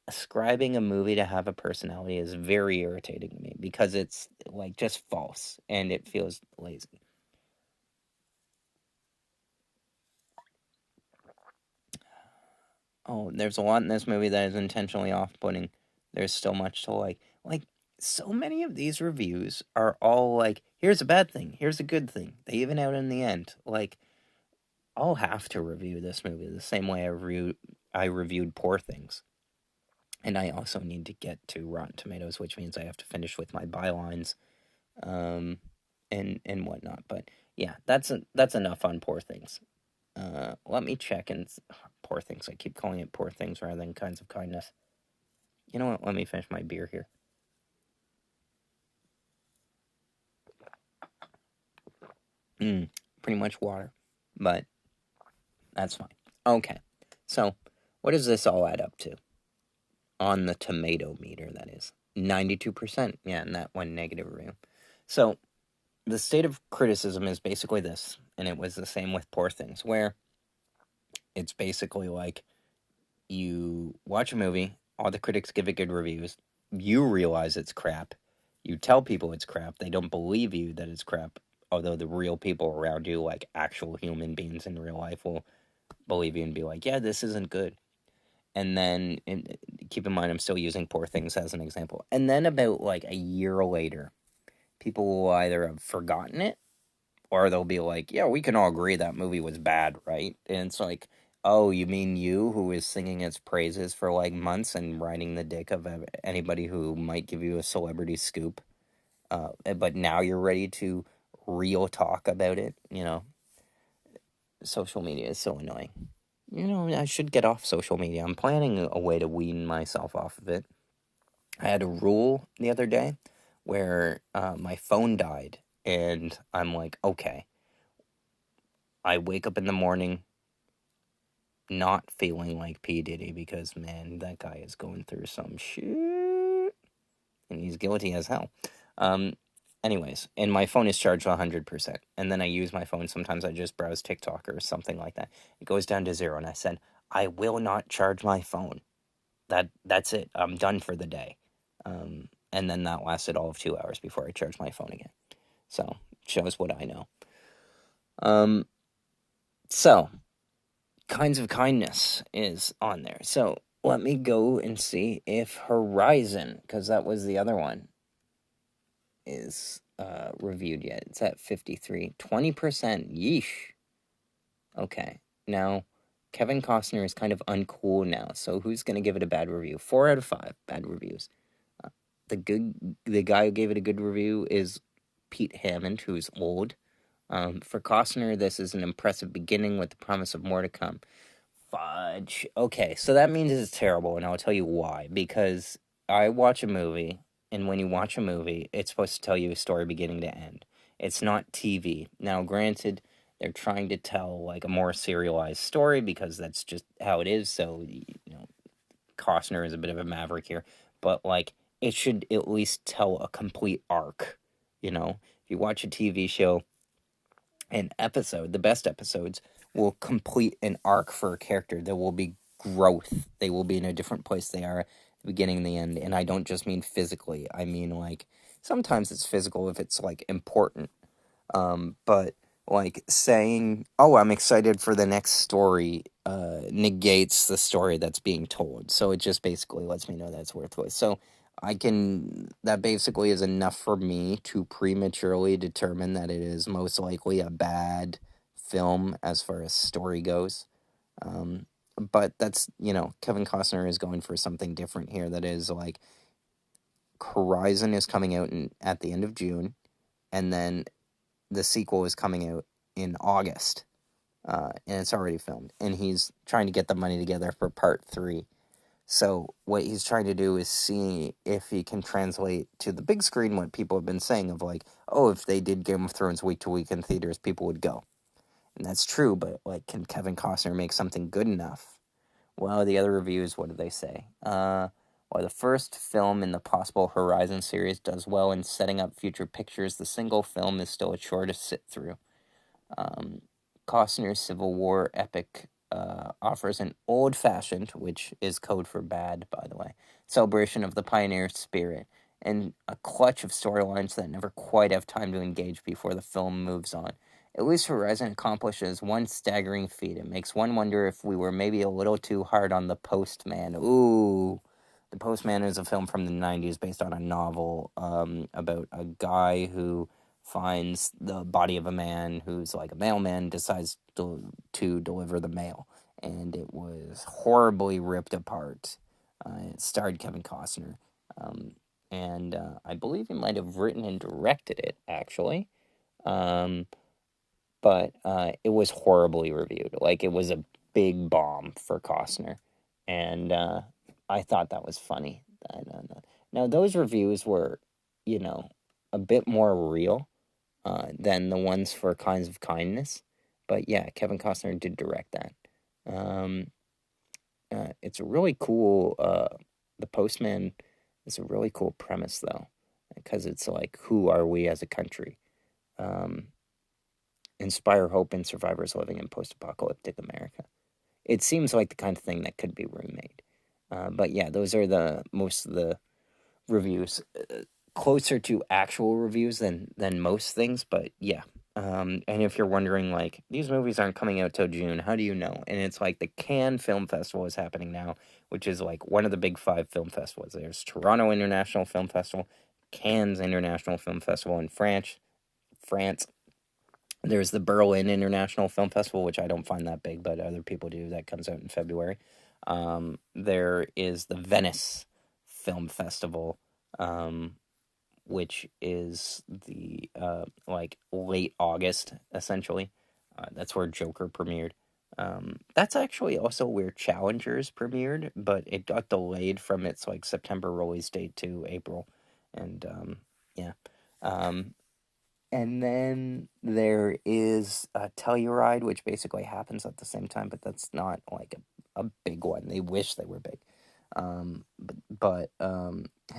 Speaker 1: ascribing a movie to have a personality is very irritating to me because it's like just false and it feels lazy. Oh, there's a lot in this movie that is intentionally off-putting. There's still much to like. Like, so many of these reviews are all like, here's a bad thing, here's a good thing. They even out in the end. Like, I'll have to review this movie the same way I reviewed Poor Things. And I also need to get to Rotten Tomatoes, which means I have to finish with my bylines, um, and whatnot. But yeah, that's enough on Poor Things. Let me check and Poor Things. I keep calling it Poor Things rather than Kinds of Kindness. You know what? Let me finish my beer here. Pretty much water, but that's fine. Okay, so what does this all add up to? On the tomato meter, that is 92%. Yeah, and that one negative review. So the state of criticism is basically this, and it was the same with Poor Things, where it's basically like you watch a movie, all the critics give it good reviews, you realize it's crap, you tell people it's crap, they don't believe you that it's crap.
Speaker 2: although the real people around you, like actual human beings in real life, will believe you and be like, yeah, this isn't good. And then keep in mind, I'm still using Poor Things as an example. And then about like a year later, people will either have forgotten it or they'll be like, yeah, we can all agree that movie was bad, right? And it's like, oh, you mean you, who is singing its praises for like months and riding the dick of anybody who might give you a celebrity scoop, but now you're ready to real talk about it? Social media is so annoying. I should get off social media. I'm planning a way to wean myself off of it. I had a rule the other day where my phone died, and I'm like, okay, I wake up in the morning not feeling like P. Diddy because, man, that guy is going through some shit, and he's guilty as hell. Um, Anyways, and my phone is charged 100%, and then I use my phone. Sometimes I just browse TikTok or something like that. It goes down to 0, and I said, I will not charge my phone. That's it. I'm done for the day. And then that lasted all of 2 hours before I charged my phone again. So shows what I know. So kinds of kindness is on there. So let me go and see if Horizon, because that was the other one, is reviewed yet. It's at 53. 20%. Yeesh. Okay. Now, Kevin Costner is kind of uncool now, so who's going to give it a bad review? 4 out of 5 bad reviews. The guy who gave it a good review is Pete Hammond, who's old. For Costner, this is an impressive beginning with the promise of more to come. Fudge. Okay, so that means it's terrible, and I'll tell you why. Because I watch a movie, and when you watch a movie, it's supposed to tell you a story beginning to end. It's not TV. Now, granted, they're trying to tell like a more serialized story because that's just how it is. So, Costner is a bit of a maverick here, but like it should at least tell a complete arc. If you watch a TV show, an episode, the best episodes, will complete an arc for a character. There will be growth. They will be in a different place they are at the beginning and the end. And I don't just mean physically. I mean like sometimes it's physical if it's like important. But like saying, "Oh, I'm excited for the next story," negates the story that's being told. So it just basically lets me know that it's worthless. So that basically is enough for me to prematurely determine that it is most likely a bad film as far as story goes. But that's, Kevin Costner is going for something different here. That is like Horizon is coming out at the end of June, and then the sequel is coming out in August, and it's already filmed. And he's trying to get the money together for part 3. So what he's trying to do is see if he can translate to the big screen what people have been saying of like, oh, if they did Game of Thrones week to week in theaters, people would go. And that's true, but like, can Kevin Costner make something good enough? Well, the other reviews, what do they say? While the first film in the possible Horizon series does well in setting up future pictures, the single film is still a chore to sit through. Um, Costner's Civil War epic offers an old-fashioned, which is code for bad, by the way, celebration of the pioneer spirit, and a clutch of storylines that never quite have time to engage before the film moves on. At least Horizon accomplishes one staggering feat. It makes one wonder if we were maybe a little too hard on The Postman. Ooh. The Postman is a film from the 90s based on a novel about a guy who finds the body of a man who's like a mailman, decides to deliver the mail. And it was horribly ripped apart. It starred Kevin Costner. And I believe he might have written and directed it, actually. But it was horribly reviewed. Like, it was a big bomb for Costner. And I thought that was funny. Now, those reviews were, a bit more real than the ones for Kinds of Kindness. But yeah, Kevin Costner did direct that. Um, it's a really cool. The Postman is a really cool premise, though, because it's like, who are we as a country? Um, inspire hope in survivors living in post-apocalyptic America. It seems like the kind of thing that could be remade. But yeah, those are the most of the reviews. Closer to actual reviews than most things, but yeah,
Speaker 1: And if you're wondering, like, these movies aren't coming out till June, how do you know? And it's like the Cannes Film Festival is happening now, which is like one of the big five film festivals. There's Toronto International Film Festival, Cannes International Film Festival in France. There's the Berlin International Film Festival, which I don't find that big, but other people do. That comes out in February. There is the Venice Film Festival, um, which is the like late August essentially. That's where Joker premiered. That's actually also where Challengers premiered, but it got delayed from its like September release date to April, and yeah. Um, and then there is Telluride, which basically happens at the same time, but that's not like a big one. They wish they were big. And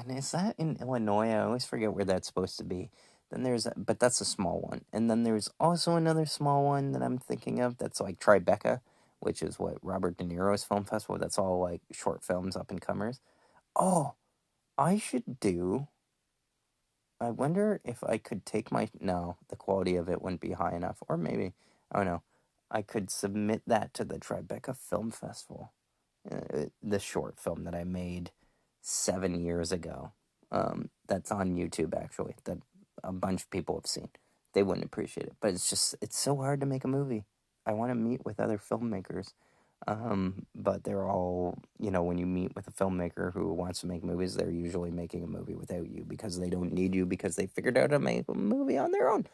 Speaker 1: is that in Illinois? I always forget where that's supposed to be. Then but that's a small one. And then there's also another small one that I'm thinking of that's like Tribeca, which is what Robert De Niro's film festival. That's all like short films, up and comers. Oh, I should do I wonder if I could take my. No, the quality of it wouldn't be high enough. Or maybe, I don't know. I could submit that to the Tribeca Film Festival. The short film that I made 7 years ago. That's on YouTube, actually, that a bunch of people have seen. They wouldn't appreciate it. But it's so hard to make a movie. I want to meet with other filmmakers. But they're all, when you meet with a filmmaker who wants to make movies, they're usually making a movie without you because they don't need you because they figured out how to make a movie on their own.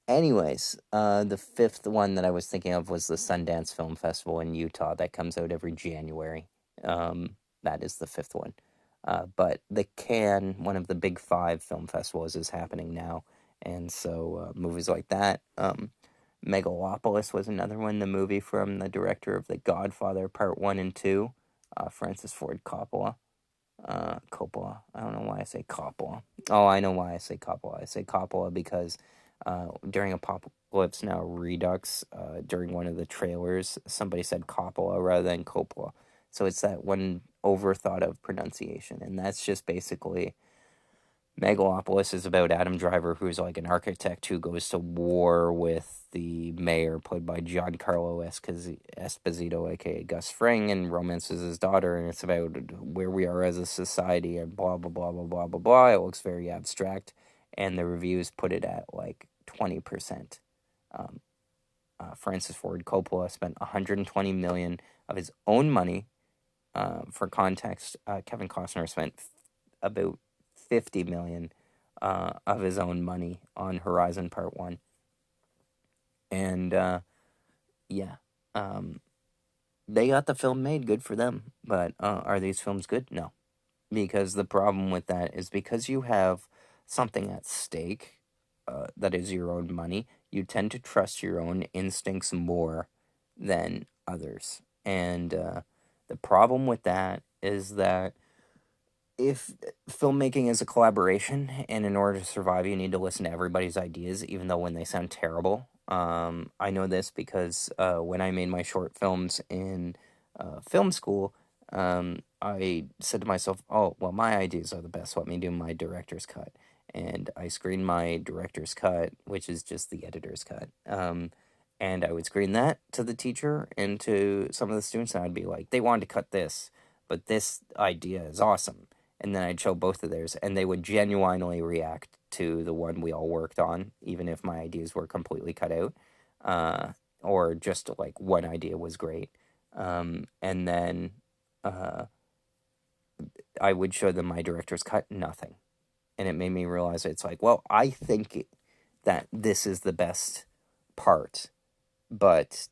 Speaker 1: Anyways, the fifth one that I was thinking of was the Sundance Film Festival in Utah that comes out every January. That is the fifth one. But the Cannes, one of the big five film festivals, is happening now. And so movies like that. Megalopolis was another one, the movie from the director of The Godfather Part 1 and 2, Francis Ford Coppola. Coppola. I don't know why I say Coppola. Oh, I know why I say Coppola. I say Coppola because during Apocalypse Now Redux, during one of the trailers, somebody said Coppola rather than Coppola. So it's that one overthought of pronunciation. And that's just basically Megalopolis is about Adam Driver, who's like an architect who goes to war with the mayor, played by Giancarlo Esposito, aka Gus Fring, and romances his daughter. And it's about where we are as a society and blah, blah, blah, blah, blah, blah, blah. It looks very abstract. And the reviews put it at like 20%. Um, Francis Ford Coppola spent 120 million of his own money. For context, Kevin Costner spent about 50 million of his own money on Horizon Part 1. And yeah, um, they got the film made, good for them. But are these films good? No. Because the problem with that is because you have something at stake that is your own money, you tend to trust your own instincts more than others. And the problem with that is that if filmmaking is a collaboration, and in order to survive, you need to listen to everybody's ideas, even though when they sound terrible. I know this because when I made my short films in film school, I said to myself, "Oh, well, my ideas are the best. Let me do my director's cut." And I screened my director's cut, which is just the editor's cut. And I would screen that to the teacher and to some of the students, and I'd be like, "They wanted to cut this, but this idea is awesome." And then I'd show both of theirs, and they would genuinely react to the one we all worked on, even if my ideas were completely cut out, uh, or just like one idea was great. And then uh, I would show them my director's cut, nothing. And it made me realize it's like, well, I think that this is the best part, but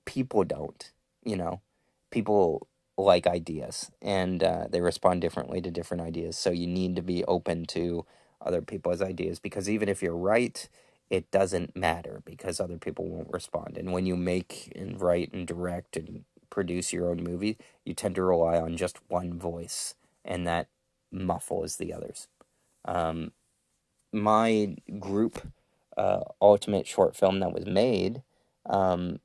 Speaker 1: people don't, you know? People like ideas and they respond differently to different ideas. So you need to be open to other people's ideas because even if you're right, it doesn't matter because other people won't respond. And when you make and write and direct and produce your own movie, you tend to rely on just one voice and that muffles the others. Um, my group ultimate short film that was made, um,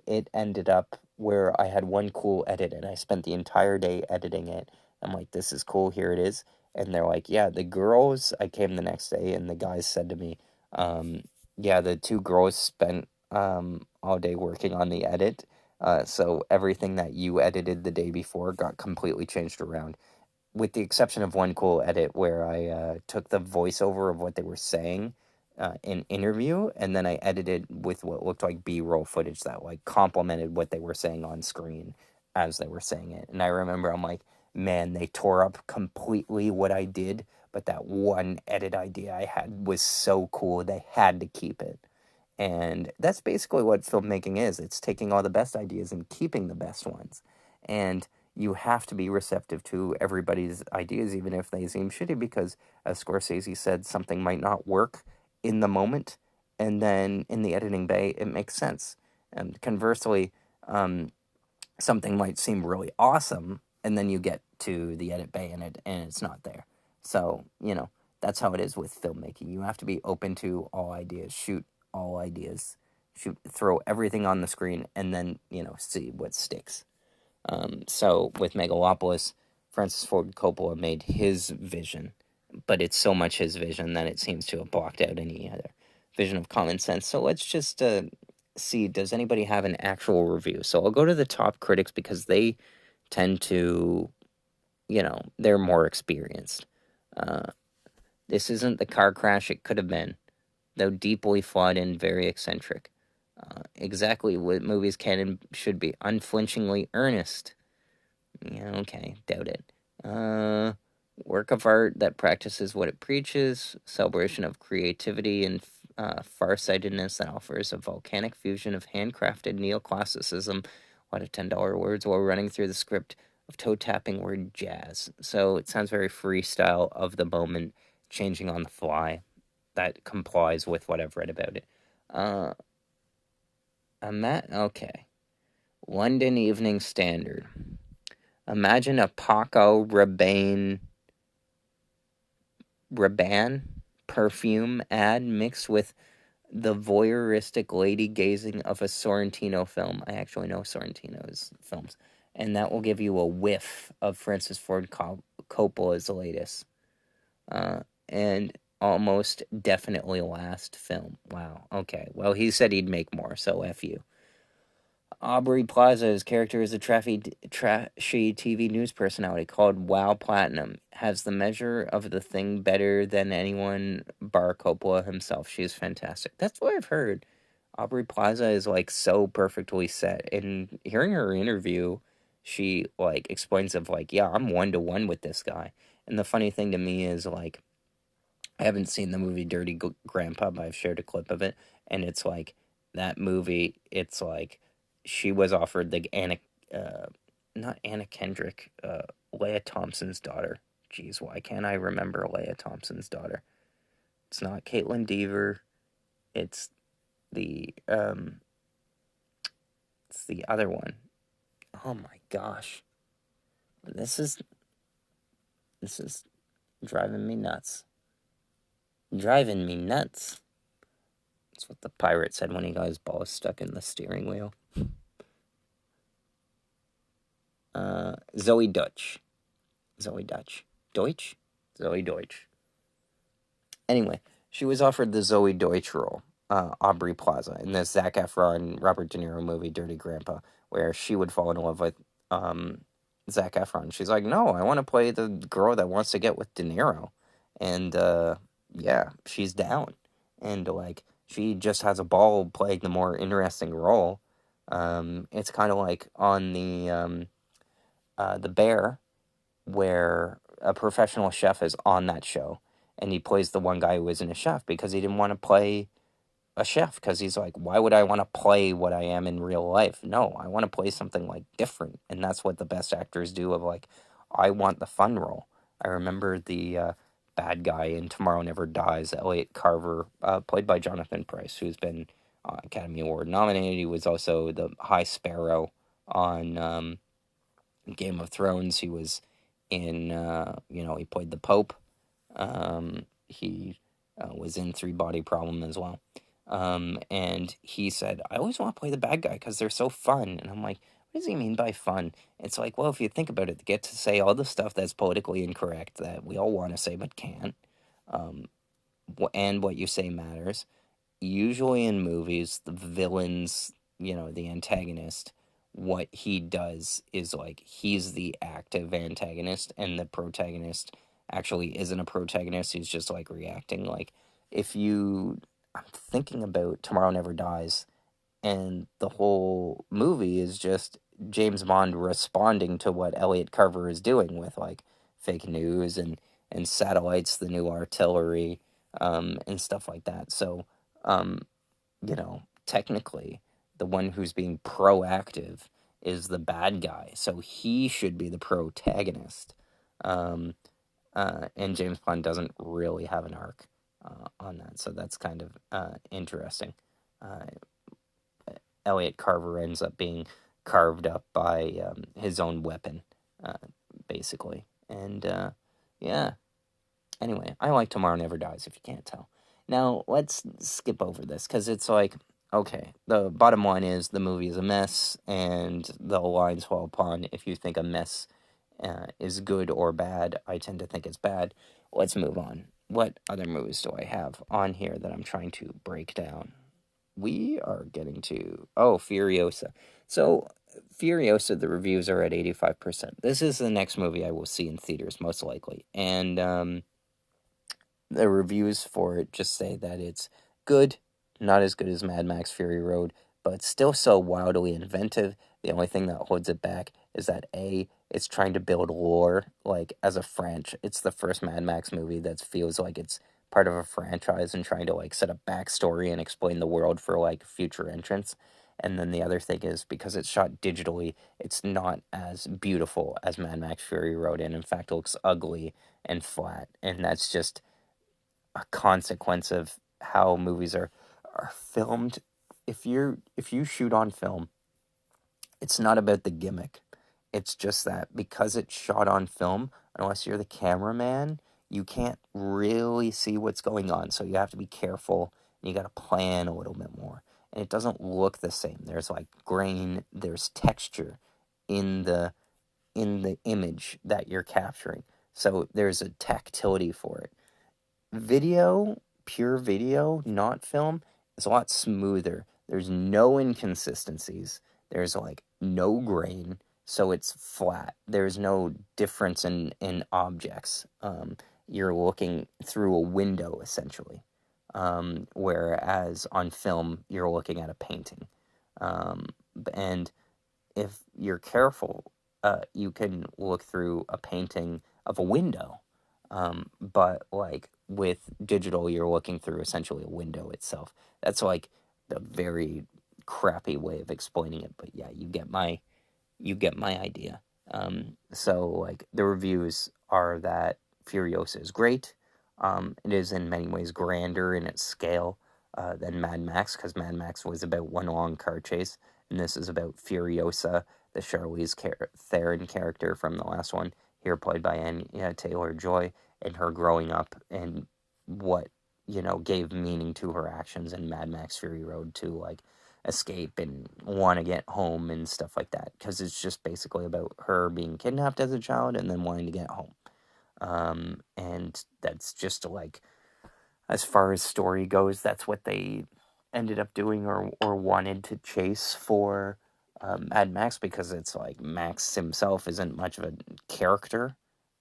Speaker 1: it ended up where I had one cool edit and I spent the entire day editing it. I'm like, this is cool, here it is. And they're like, yeah, the girls, I came the next day and the guys said to me, um,
Speaker 2: Yeah, the two girls spent all day working on the edit. So everything that you edited the day before got completely changed around, with the exception of one cool edit where I took the voiceover of what they were saying in interview, and then I edited with what looked like B-roll footage that like complemented what they were saying on screen as they were saying it. And I remember I'm like, man, they tore up completely what I did, but that one edit idea I had was so cool. They had to keep it. And that's basically what filmmaking is. It's taking all the best ideas and keeping the best ones. And you have to be receptive to everybody's ideas, even if they seem shitty, because, as Scorsese said, something might not work in the moment, and then in the editing bay, it makes sense. And conversely, um, something might seem really awesome, and then you get to the edit bay and it's not there. So, that's how it is with filmmaking. You have to be open to all ideas, shoot all ideas, shoot, throw everything on the screen, and then, see what sticks. So with Megalopolis, Francis Ford Coppola made his vision, but it's so much his vision that it seems to have blocked out any other vision of common sense. So let's just see, does anybody have an actual review? So I'll go to the top critics because they tend to, they're more experienced. Uh, this isn't the car crash it could have been, though deeply flawed and very eccentric. Exactly what movies can and should be, unflinchingly earnest. Yeah, okay, doubt it. Uh, Work of art that practices what it preaches, celebration of creativity and farsightedness that offers a volcanic fusion of handcrafted neoclassicism, a lot of $10 words while running through the script of toe tapping word jazz. So it sounds very freestyle of the moment, changing on the fly. That complies with what I've read about it. Uh, okay. London Evening Standard. Imagine a Paco Rabanne perfume ad mixed with the voyeuristic lady gazing of a Sorrentino film. I actually know Sorrentino's films. And that will give you a whiff of Francis Ford Coppola's latest. And almost definitely last film. Wow. Okay. Well, he said he'd make more, so F you. Aubrey Plaza's character is a trashy TV news personality called Wow Platinum. Has the measure of the thing better than anyone bar Coppola himself. She's fantastic. That's what I've heard. Aubrey Plaza is like so perfectly set. And hearing her interview, she like explains of like, yeah, I'm 1-to-1 with this guy. And the funny thing to me is like, I haven't seen the movie Dirty Grandpa, but I've shared a clip of it, and it's like that movie. It's like she was offered the not Anna Kendrick, Leah Thompson's daughter. Jeez, why can't I remember Leah Thompson's daughter? It's not Caitlin Deaver. It's the it's the other one. Oh my gosh, this is this is driving me nuts. Driving me nuts. That's what the pirate said when he got his balls stuck in the steering wheel. Zoe Dutch. Zoe Dutch. Deutsch? Zoe Deutsch. Anyway, she was offered the Zoe Deutch role, Aubrey Plaza, in the Zac Efron, Robert De Niro movie Dirty Grandpa, where she would fall in love with Zac Efron. She's like, no, I want to play the girl that wants to get with De Niro. And yeah, she's down. And like, she just has a ball playing the more interesting role. It's kind of like on the Bear, where a professional chef is on that show, and he plays the one guy who isn't a chef because he didn't want to play a chef, because he's like, why would I want to play what I am in real life? No, I want to play something like different. And that's what the best actors do, of like, I want the fun role. I remember the bad guy in Tomorrow Never Dies, Elliot Carver, played by Jonathan Pryce, who's been Academy Award nominated. He was also the High Sparrow on Game of Thrones. He was in, he played the Pope. He was in Three Body Problem as well. And he said, I always want to play the bad guy because they're so fun. And I'm like, what does he mean by fun? It's like, well, if you think about it, they get to say all the stuff that's politically incorrect that we all want to say but can't. And what you say matters.
Speaker 1: usually in movies, the villains, the antagonist, what he does is like he's the active antagonist, and the protagonist actually isn't a protagonist. He's just like reacting. Like, if you, I'm thinking about Tomorrow Never Dies, and the whole movie is just James Bond responding to what Elliot Carver is doing with like fake news and satellites, the new artillery, and stuff like that. So, technically, the one who's being proactive is the bad guy. So he should be the protagonist. Um, and James Bond doesn't really have an arc on that. So that's kind of interesting. Uh, Elliot Carver ends up being carved up by his own weapon, uh, basically. And yeah, anyway, I like Tomorrow Never Dies, if you can't tell. Now, let's skip over this, because it's like, okay, the bottom line is the movie is a mess, and the lines fall upon if you think a mess is good or bad. I tend to think it's bad. Let's move on. What other movies do I have on here that I'm trying to break down? We are getting to, Furiosa. So, Furiosa, the reviews are at 85%. This is the next movie I will see in theaters, most likely. And the reviews for it just say that it's good, not as good as Mad Max Fury Road, but still so wildly inventive. The only thing that holds it back is that it's trying to build lore, like, as a franchise. It's the first Mad Max movie that feels like it's part of a franchise and trying to like set a backstory and explain the world for like future entrants. And then the other thing is, because it's shot digitally, it's not as beautiful as Mad Max Fury Road, and in fact looks ugly and flat. And that's just a consequence of how movies are filmed. If you shoot on film, it's not about the gimmick. It's just that because it's shot on film, unless you're the cameraman, you can't really see what's going on. So you have to be careful, and you got to plan a little bit more. And it doesn't look the same. There's like grain, there's texture in the image that you're capturing. So there's a tactility for it. Video, pure video, not film, is a lot smoother. There's no inconsistencies. There's like no grain, so it's flat. There's no difference in objects. You're looking through a window essentially, whereas on film you're looking at a painting. Um, and if you're careful, you can look through a painting of a window. But like with digital, you're looking through essentially a window itself. That's like the very crappy way of explaining it. But yeah, you get my idea. So like the reviews are that Furiosa is great. It is in many ways grander in its scale than Mad Max, because Mad Max was about one long car chase, and this is about Furiosa, the Charlize Theron character from the last one, here played by Anya Taylor-Joy, and her growing up and what gave meaning to her actions in Mad Max Fury Road to like escape and want to get home and stuff like that, because it's just basically about her being kidnapped as a child and then wanting to get home. And that's just like, as far as story goes, that's what they ended up doing, or wanted to chase for Mad Max, because it's like Max himself isn't much of a character.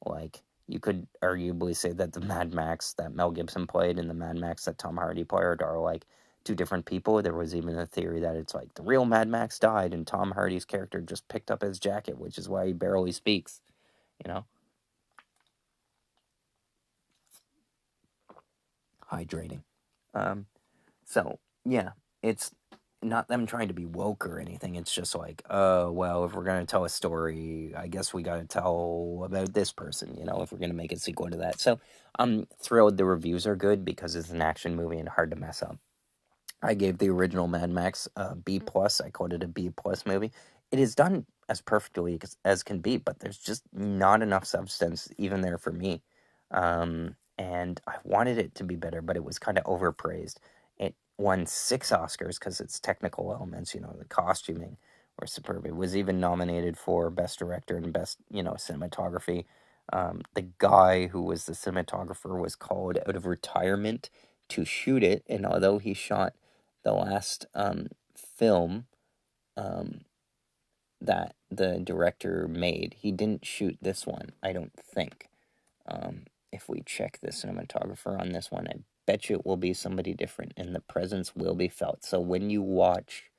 Speaker 1: Like, you could arguably say that the Mad Max that Mel Gibson played and the Mad Max that Tom Hardy played are like two different people. There was even a theory that it's like the real Mad Max died and Tom Hardy's character just picked up his jacket, which is why he barely speaks, you know? Hydrating. Um, So, yeah, it's not them trying to be woke or anything. It's just like, well, if we're going to tell a story, I guess we got to tell about this person, if we're going to make a sequel to that. So, I'm thrilled the reviews are good, because it's an action movie and hard to mess up. I gave the original Mad Max a B plus. I called it a B plus movie. It is done as perfectly as can be, but there's just not enough substance even there for me. And I wanted it to be better, but it was kind of overpraised. It won 6 Oscars because its technical elements, the costuming were superb. It was even nominated for Best Director and Best, Cinematography. The guy who was the cinematographer was called out of retirement
Speaker 2: to shoot it. And although he shot the last film that the director made, he didn't shoot this one, I don't think. If we check the cinematographer on this one, I bet you it will be somebody different, and the presence will be felt. So when you watch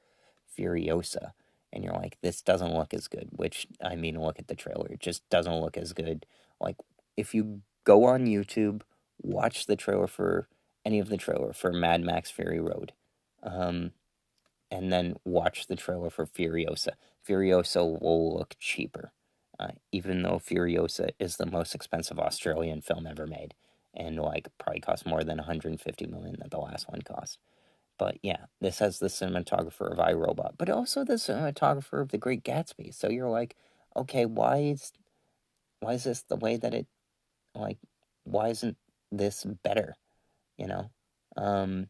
Speaker 2: Furiosa and you're like, this doesn't look as good, which, I mean, look at the trailer, it just doesn't look as good. Like, if you go on YouTube, watch the trailer for any of the trailer for Mad Max Fury Road, um, and then watch the trailer for Furiosa. Furiosa will look cheaper, even though Furiosa is the most expensive Australian film ever made, and like probably cost more than 150 million that the last one cost. But yeah, this has the cinematographer of iRobot, but also the cinematographer of The Great Gatsby. So you're like, okay, why is this the way that it, like, why isn't this better? You know, um,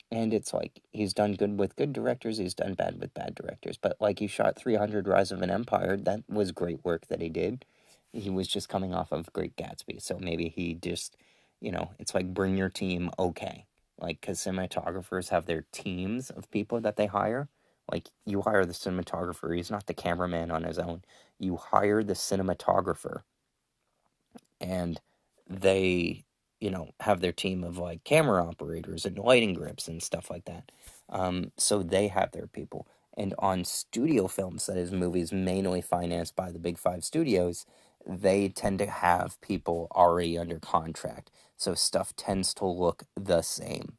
Speaker 2: and it's like he's done good with good directors, he's done bad with bad directors. But like he shot 300 Rise of an Empire, that was great work that he did. He was just coming off of Great Gatsby, so maybe he just, it's like bring your team, okay. Like, because cinematographers have their teams of people that they hire. Like, you hire the cinematographer, he's not the cameraman on his own. You hire the cinematographer, and they have their team of like camera operators and lighting grips and stuff like that. So they have their people, and on studio films, that is movies mainly financed by the big five studios, they tend to have people already under contract, so stuff tends to look the same.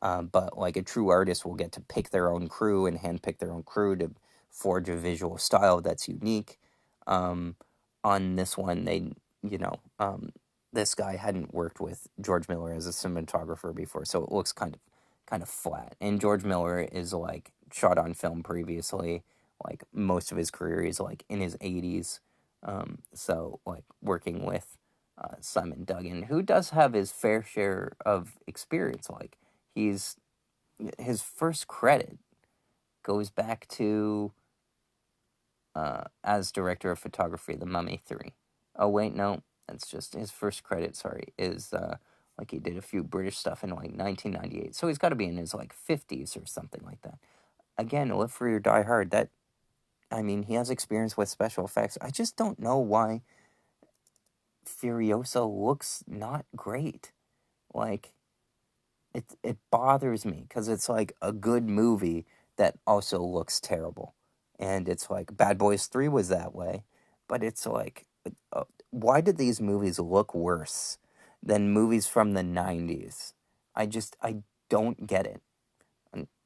Speaker 2: But like a true artist will get to pick their own crew and handpick their own crew to forge a visual style that's unique. um, on this one, this guy hadn't worked with George Miller as a cinematographer before, so it looks kind of flat. And George Miller is like shot on film previously, like most of his career he's like in his 80s. So like working with Simon Duggan, who does have his fair share of experience. Like, he's his first credit goes back to as director of photography, The Mummy 3. Oh, wait, no, that's just his first credit, sorry, is like he did a few British stuff in like 1998. So he's got to be in his like 50s or something like that. Again, Live Free or Die Hard, I mean, he has experience with special effects. I just don't know why Furiosa looks not great. Like, it bothers me because it's like a good movie that also looks terrible, and it's like Bad Boys 3 was that way, but it's like, why did these movies look worse than movies from the 90s? I don't get it.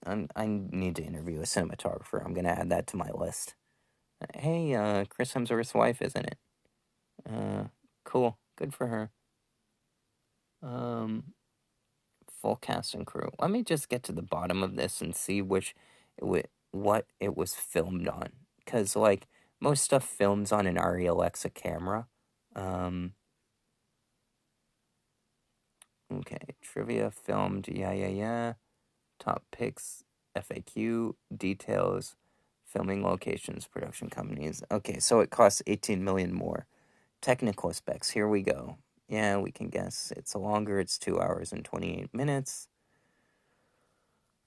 Speaker 2: I need to interview a cinematographer. I'm gonna add that to my list. Hey, Chris Hemsworth's wife, isn't it? uh cool, good for her. um Full cast and crew. Let me just get to the bottom of this and see what it was filmed on. Because, like, most stuff films on an Arri Alexa camera. Um, okay, trivia filmed, yeah. Top picks, FAQ, details, filming locations, production companies. Okay, so it costs 18 million more. Technical specs, here we go. Yeah, we can guess. It's longer, it's 2 hours and 28 minutes.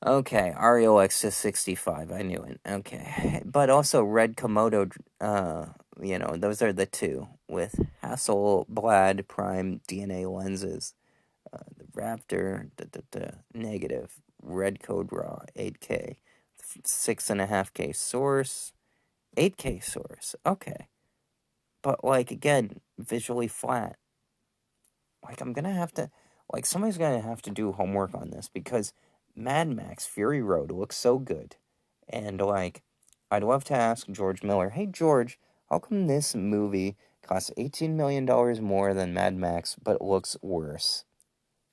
Speaker 2: Okay, REOX is 65. I knew it. Okay. But also Red Komodo, those are the two with Hasselblad Prime DNA lenses. The Raptor, negative. Red Code Raw, 8K. 6.5K source, 8K source. Okay. But, like, again, visually flat. Like, I'm gonna have to, like, somebody's gonna have to do homework on this because Mad Max Fury Road looks so good. And, like, I'd love to ask George Miller, hey, George, how come this movie costs $18 million more than Mad Max but looks worse?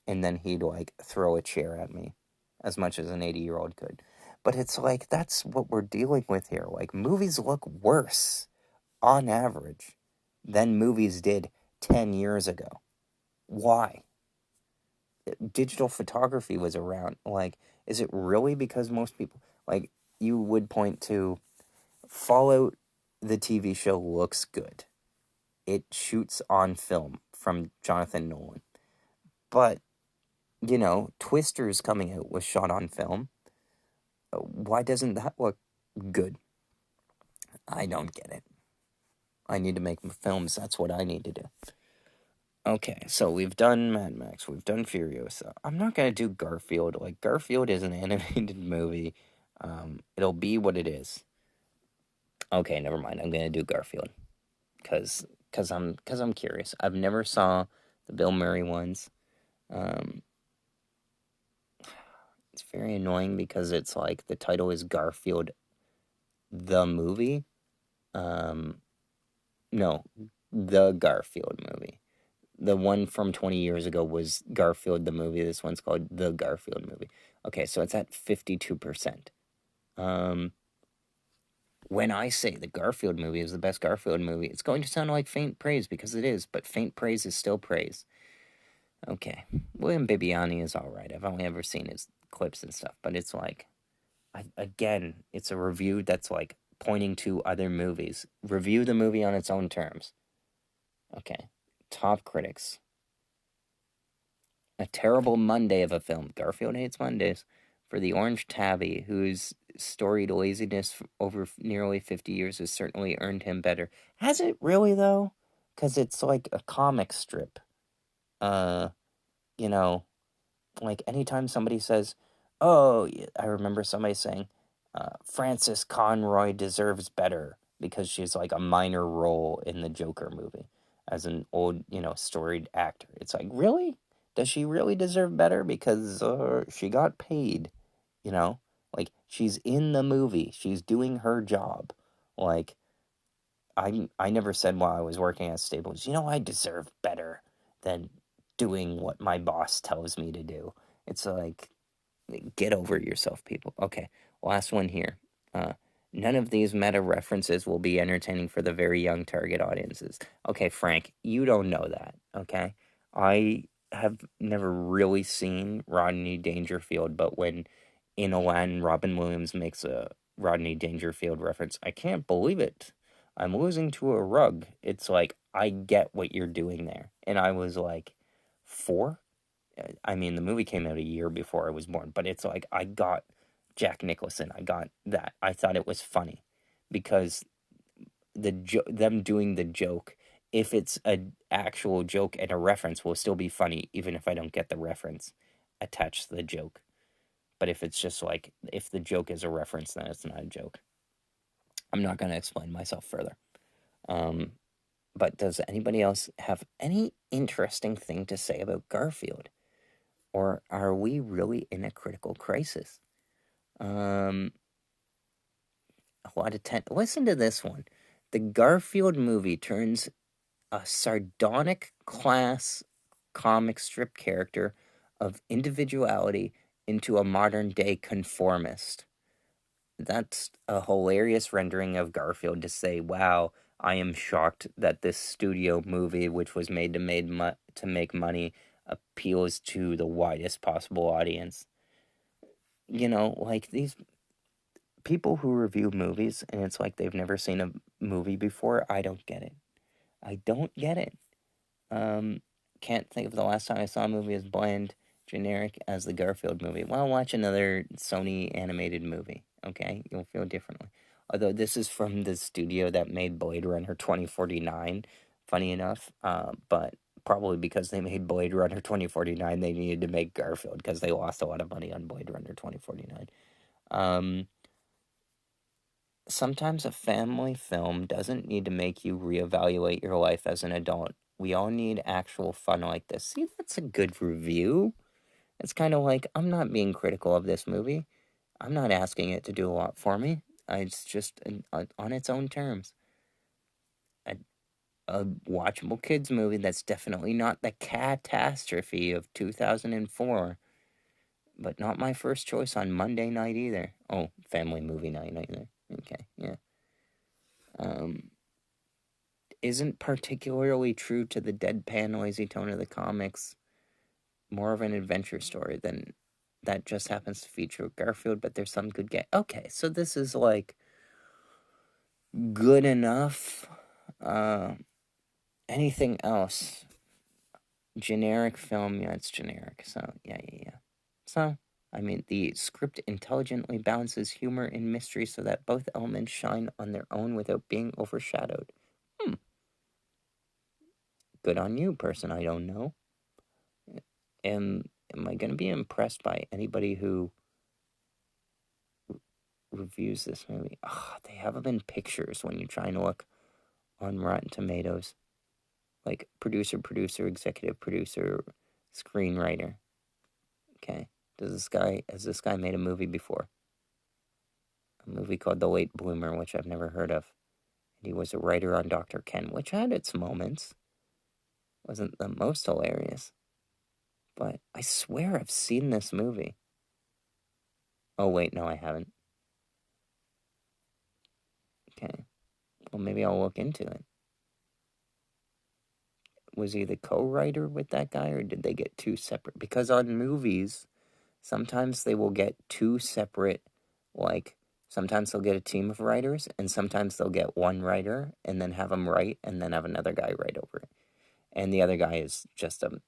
Speaker 2: And then he'd, like, throw a chair at me as much as an 80-year-old could. But it's like, that's what we're dealing with here. Like, movies look worse on average than movies did 10 years ago. Why? Digital photography was around. Like, is it really because most people, like, you would point to Fallout, the TV show looks good. It shoots on film from Jonathan Nolan. But
Speaker 1: Twister's coming out was shot on film. Why doesn't that look good? I don't get it. I need to make films. That's what I need to do. Okay, so we've done Mad Max, we've done Furiosa. I'm not gonna do Garfield. Like, Garfield is an animated movie. It'll be what it is. Okay, never mind. I'm gonna do Garfield because I'm curious. I've never saw the Bill Murray ones. Um, it's very annoying because it's like the title is Garfield the movie. Um, no, the Garfield movie. The one from 20 years ago was Garfield the movie. This one's called The Garfield movie. Okay, so it's at 52%. Um, when I say the Garfield movie is the best Garfield movie, it's going to sound like faint praise because it is, but faint praise is still praise. Okay, William Bibiani is all right. I've only ever seen his clips and stuff, but it's like, again, it's a review that's like pointing to other movies. Review the movie on its own terms. Okay, top critics. A terrible Monday of a film. Garfield hates Mondays. For the Orange Tabby, whose storied laziness over nearly 50 years has certainly earned him better. Has it really, though? Because it's like a comic strip. Uh, you know, like anytime somebody says, oh, I remember somebody saying, Frances Conroy deserves better because she's like a minor role in the Joker movie as an old, storied actor. It's like, really? Does she really deserve better? Because she got paid, you know? Like, she's in the movie, she's doing her job. Like, I never said while I was working at Staples, I deserve better than doing what my boss tells me to do. It's like, get over yourself, people. Okay, last one here. Uh, None of these meta references will be entertaining for the very young target audiences. Okay, Frank, you don't know that, okay? I have never really seen Rodney Dangerfield, but when in Aladdin, Robin Williams makes a Rodney Dangerfield reference, I can't believe it. I'm losing to a rug. It's like, I get what you're doing there. And I was like, 4? I mean, the movie came out a year before I was born, but it's like I got Jack Nicholson. I got that. I thought it was funny because them doing the joke, if it's an actual joke and a reference, will still be funny even if I don't get the reference attached to the joke. But if it's just like if the joke is a reference, then it's not a joke. I'm not going to explain myself further. Um, but does anybody else have any interesting thing to say about Garfield? Or are we really in a critical crisis? Um, a lot of Listen to this one. The Garfield movie turns a sardonic class comic strip character of individuality into a modern day conformist. That's a hilarious rendering of Garfield to say, "Wow, I am shocked that this studio movie, which was made to make money, appeals to the widest possible audience." Like these people who review movies and it's like they've never seen a movie before. I don't get it. I don't get it. Um, can't think of the last time I saw a movie as bland, generic as the Garfield movie. Well, watch another Sony animated movie. Okay, you'll feel differently. Although this is from the studio that made Blade Runner 2049. Funny enough, but probably because they made Blade Runner 2049, they needed to make Garfield because they lost a lot of money on Blade Runner 2049. Um, Sometimes a family film doesn't need to make you reevaluate your life as an adult. We all need actual fun like this. See, that's a good review. It's kind of like, I'm not being critical of this movie. I'm not asking it to do a lot for me. It's just on its own terms. A watchable kids movie that's definitely not the catastrophe of 2004, but not my first choice on Monday night either. Oh, family movie night either. Okay, yeah. Um, isn't particularly true to the deadpan, lazy tone of the comics. More of an adventure story than that just happens to feature Garfield, but there's some good Okay, so this is like good enough. Uh, Anything else? generic film. Yeah, it's generic. So, yeah, yeah, yeah. So, I mean, the script intelligently balances humor and mystery so that both elements shine on their own without being overshadowed. Hmm, good on you, person I don't know. Am I going to be impressed by anybody who reviews this movie? Oh, they have them in pictures when you're trying to look on Rotten Tomatoes. Like producer, executive producer, screenwriter. Okay. Has this guy made a movie before? A movie called The Late Bloomer, which I've never heard of. And he was a writer on Dr. Ken, which had its moments. Wasn't the most hilarious. But I swear I've seen this movie. Oh wait, no, I haven't. Okay. Well, maybe I'll look into it. Was he the co-writer with that guy, or did they get two separate? Because on movies, sometimes they will get two separate, like, sometimes they'll get a team of writers, and sometimes they'll get one writer and then have him write, and then have another guy write over it. And the other guy is just a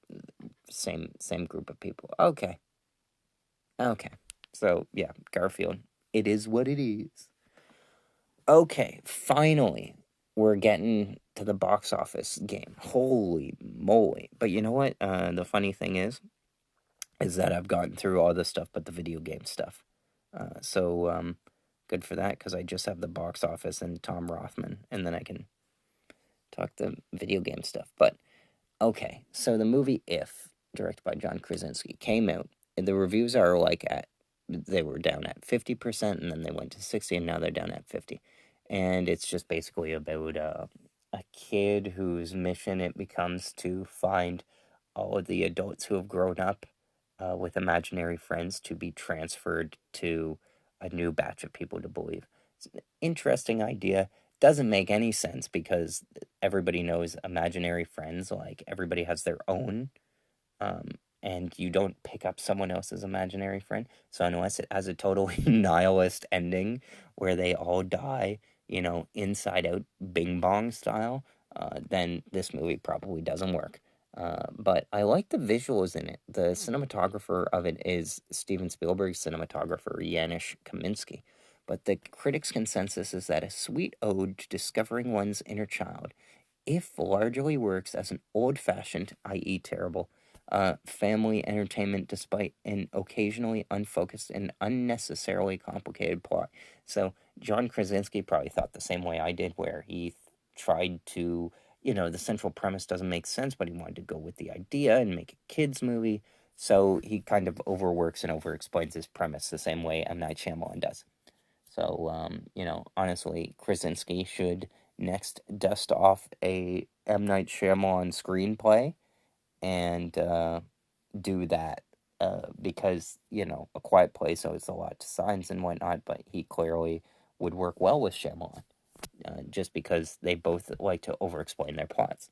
Speaker 1: same group of people. Okay, okay. So yeah, Garfield. It is what it is. Okay, finally, we're getting to the box office game. Holy moly! But you know what? The funny thing is that I've gotten through all this stuff but the video game stuff. So good for that because I just have the box office and Tom Rothman, and then I can talk the video game stuff. But okay, so the movie If, directed by John Krasinski, came out. And the reviews are like they were down at 50%, and then they went to 60, and now they're down at 50. And it's just basically about a kid whose mission it becomes to find all of the adults who have grown up with imaginary friends to be transferred to a new batch of people to believe. It's an interesting idea. Doesn't make any sense because everybody knows imaginary friends, like everybody has their own, um, and you don't pick up someone else's imaginary friend. So unless it has a totally nihilist ending where they all die, inside out, Bing Bong style, then this movie probably doesn't work. But I like the visuals in it. The cinematographer of it is Steven Spielberg's cinematographer, Janusz Kaminski. But the critics' consensus is that a sweet ode to discovering one's inner child, if largely works as an old fashioned, i.e., terrible, family entertainment despite an occasionally unfocused and unnecessarily complicated plot. So, John Krasinski probably thought the same way I did, where he tried to, the central premise doesn't make sense, but he wanted to go with the idea and make a kids' movie. So, he kind of overworks and overexplains his premise the same way M. Night Shyamalan does. So, honestly, Krasinski should next dust off a M. Night Shyamalan screenplay and do that because, A Quiet Place owes a lot to signs and whatnot, but he clearly would work well with Shyamalan just because they both like to overexplain their plots.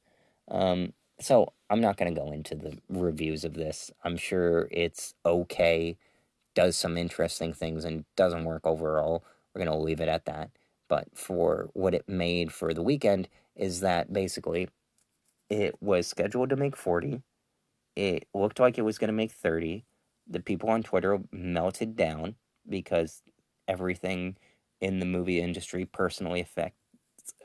Speaker 1: So, I'm not going to go into the reviews of this. I'm sure it's okay, does some interesting things and doesn't work overall. We're going to leave it at that. But for what it made for the weekend is that basically it was scheduled to make 40. It looked like it was going to make 30. The people on Twitter melted down because everything in the movie industry personally affects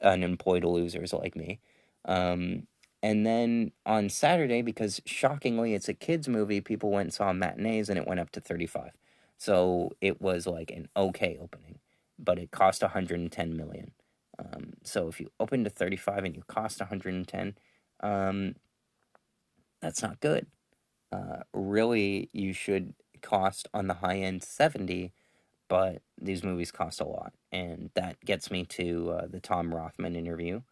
Speaker 1: unemployed losers like me. Um, and then on Saturday, because shockingly it's a kids' movie, people went and saw matinees and it went up to 35. So it was like an okay opening, but it cost 110 million. So if you open to 35 and you cost 110, that's not good. Really, you should cost on the high end 70, but these movies cost a lot. And that gets me to the Tom Rothman interview,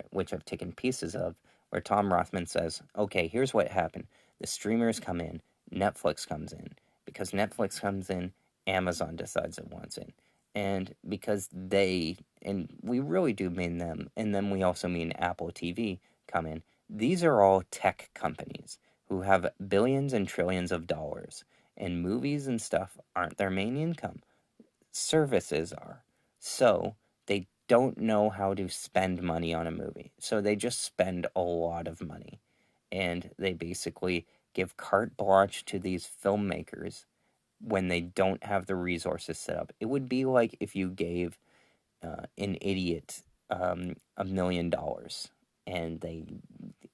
Speaker 1: which I've taken pieces of, where Tom Rothman says, okay, here's what happened. The streamers come in, Netflix comes in. Because Netflix comes in, Amazon decides it wants in. And because they, and we really do mean them, and then we also mean Apple TV come in, these are all tech companies who have billions and trillions of dollars, and movies and stuff aren't their main income, services are. So they don't know how to spend money on a movie. So they just spend a lot of money. and they basically give carte blanche to these filmmakers when they don't have the resources set up. It would be like if you gave an idiot $1 million and they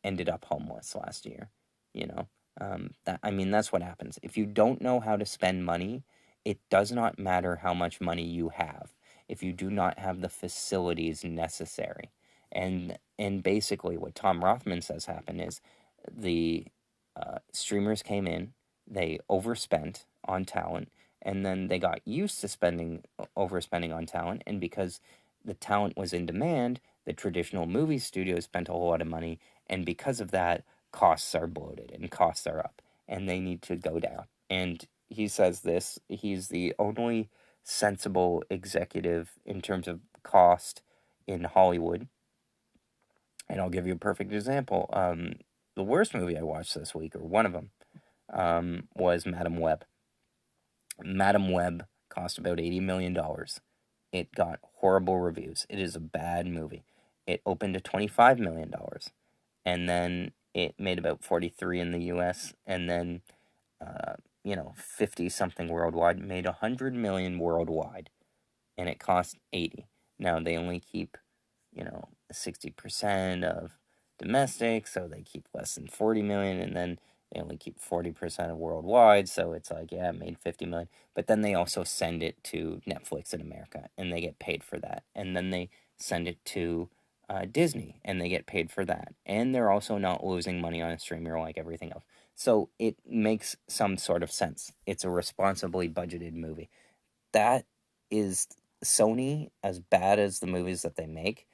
Speaker 1: ended up homeless last year. You know, that I mean that's what happens. If you don't know how to spend money, it does not matter how much money you have if you do not have the facilities necessary. And basically, what Tom Rothman says happened is the streamers came in, they overspent on talent, and then they got used to spending overspending on talent, and because the talent was in demand, the traditional movie studios spent a whole lot of money, and because of that, costs are bloated and costs are up, and they need to go down. And he says this, he's the only sensible executive in terms of cost in Hollywood. And I'll give you a perfect example. The worst movie I watched this week, or one of them, was Madam Web. Madam Web cost about $80 million. It got horrible reviews. It is a bad movie. It opened to $25 million, and then it made about 43 in the U.S. and then 50 something worldwide. Made 100 million worldwide, and it cost 80. Now they only keep 60% of domestic, so they keep less than 40 million, and then they only keep 40% of worldwide, so it's like, yeah, it made 50 million. But then they also send it to Netflix in America, and they get paid for that. And then they send it to Disney, and they get paid for that. And they're also not losing money on a streamer like everything else. So it makes some sort of sense. It's a responsibly budgeted movie. That is Sony, as bad as the movies that they make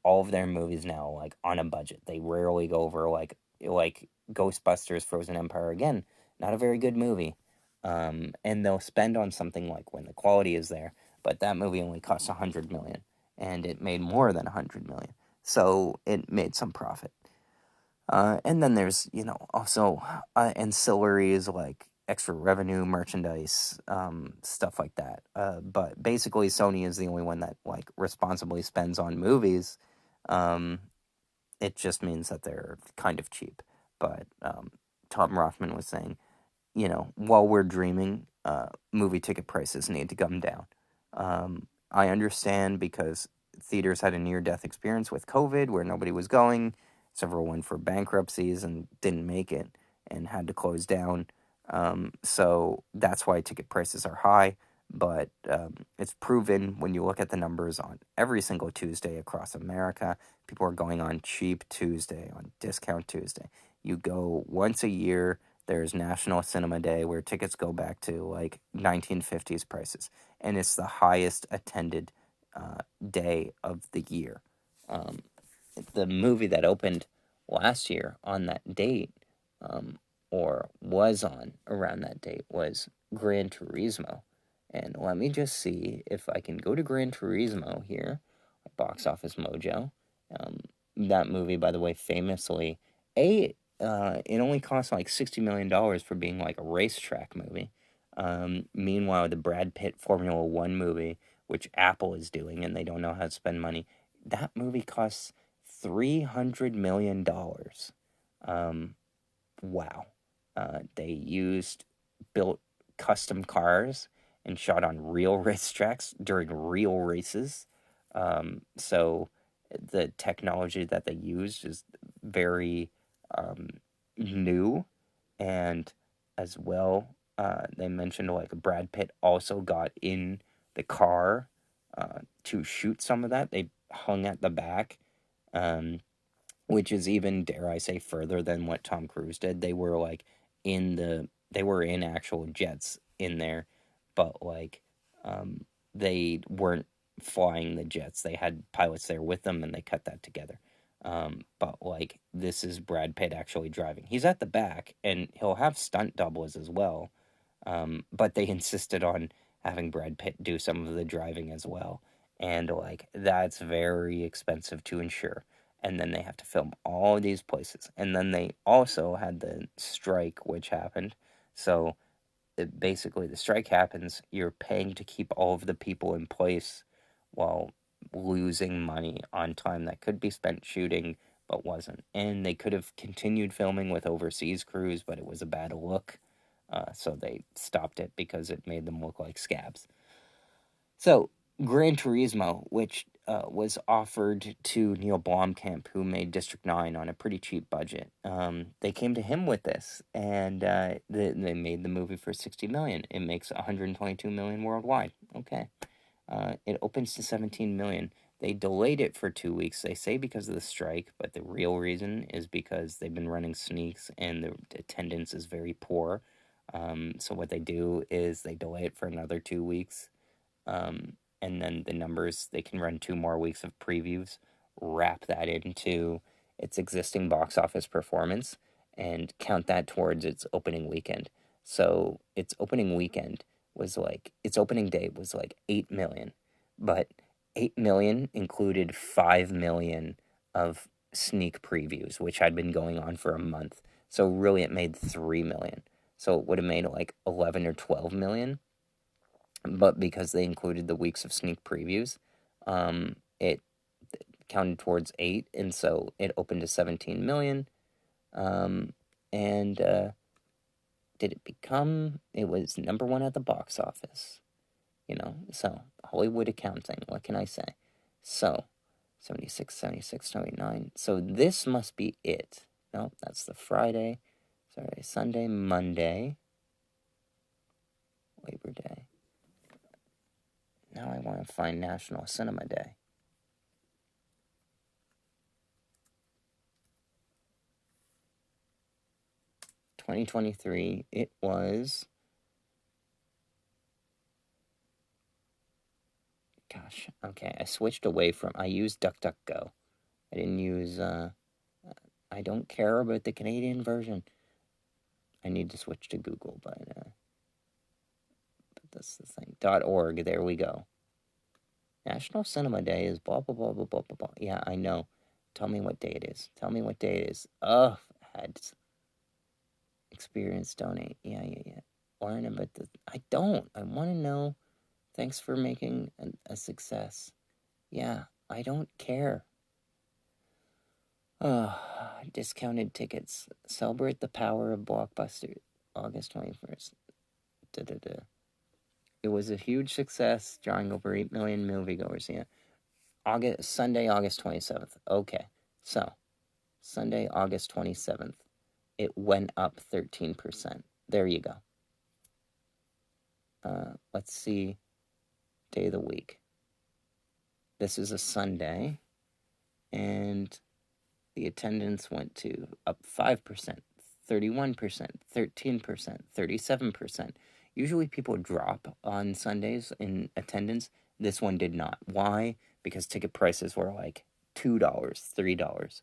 Speaker 1: all of their movies now like on a budget. They rarely go over like Ghostbusters Frozen Empire again, not a very good movie. And they'll spend on something like when the quality is there, but that movie only cost 100 million and it made more than 100 million. So it made some profit. And then there's, also ancillaries like extra revenue, merchandise, stuff like that. But basically, Sony is the only one that like responsibly spends on movies. Um, it just means that they're kind of cheap. But Tom Rothman was saying, while we're dreaming, movie ticket prices need to come down. I understand because theaters had a near death experience with COVID where nobody was going. Several went for bankruptcies and didn't make it and had to close down. So that's why ticket prices are high. But it's proven when you look at the numbers on every single Tuesday across America, people are going on Cheap Tuesday, on Discount Tuesday. You go once a year, there's National Cinema Day where tickets go back to like 1950s prices, and it's the highest attended day of the year. Um, the movie that opened last year on that date, um, or was on around that date, was Gran Turismo. And let me just see if I can go to Gran Turismo here, Box Office Mojo. Um, that movie, by the way, famously, it only cost like $60 million for being like a racetrack movie. Meanwhile, the Brad Pitt Formula One movie, which Apple is doing, and they don't know how to spend money, that movie costs $300 million. Um, wow. They built custom cars and shot on real racetracks during real races. So the technology that they used is very um, new, and as well, they mentioned like Brad Pitt also got in the car to shoot some of that. They hung at the back, um, which is even, dare I say, further than what Tom Cruise did. They were in actual jets in there, but like they weren't flying the jets. They had pilots there with them, and they cut that together. But like this is Brad Pitt actually driving. He's at the back, and he'll have stunt doubles as well. But they insisted on having Brad Pitt do some of the driving as well, and like that's very expensive to insure. And then they have to film all these places, and then they also had the strike, which happened. So basically the strike happens, you're paying to keep all of the people in place while losing money on time that could be spent shooting but wasn't. And they could have continued filming with overseas crews, but it was a bad look. So they stopped it because it made them look like scabs. So, Gran Turismo, which was offered to Neil Blomkamp, who made District 9 on a pretty cheap budget, they came to him with this, and they made the movie for 60 million. It makes 122 million worldwide. Okay. It opens to 17 million. They delayed it for 2 weeks, they say because of the strike, but the real reason is because they've been running sneaks and the attendance is very poor. So what they do is they delay it for another 2 weeks, and then the numbers, they can run 2 more weeks of previews, wrap that into its existing box office performance, and count that towards its opening weekend. So its opening weekend was like, its opening day was like 8 million, but 8 million included 5 million of sneak previews, which had been going on for a month. So really it made 3 million. So it would have made like 11 or 12 million, but because they included the weeks of sneak previews, it counted towards 8, and so it opened to 17 million. And did it become? It was number one at the box office. So Hollywood accounting. What can I say? So 76, 76, 79. So this must be it. No, that's the Friday, Saturday, Sunday, Monday, Labor Day. Now I want to find National Cinema Day. 2023, it was, gosh, okay, I switched away from, I used DuckDuckGo. I didn't use, I don't care about the Canadian version. I need to switch to Google, but that's the thing. .org, there we go. National Cinema Day is blah, blah, blah, blah, blah, blah, blah. Yeah, I know. Tell me what day it is. Tell me what day it is. Oh, ads. Experience, donate. Yeah. Learn about the, I don't. I want to know. Thanks for making a success. Yeah, I don't care. Discounted tickets. Celebrate the power of Blockbuster. August 21st. Da-da-da. It was a huge success, drawing over 8 million moviegoers. Yeah. Sunday, August 27th. Okay. So, Sunday, August 27th. It went up 13%. There you go. Let's see. Day of the week. This is a Sunday. And the attendance went to up 5%, 31%, 13%, 37%. Usually people drop on Sundays in attendance. This one did not. Why? Because ticket prices were like $2, $3.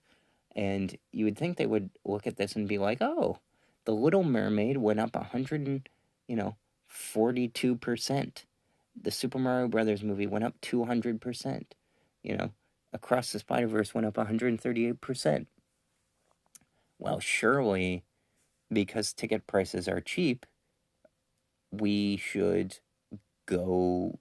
Speaker 1: And you would think they would look at this and be like, oh, The Little Mermaid went up 42%. The Super Mario Brothers movie went up 200%. Across the Spider-Verse went up 138%. Well, surely, because ticket prices are cheap, we should go,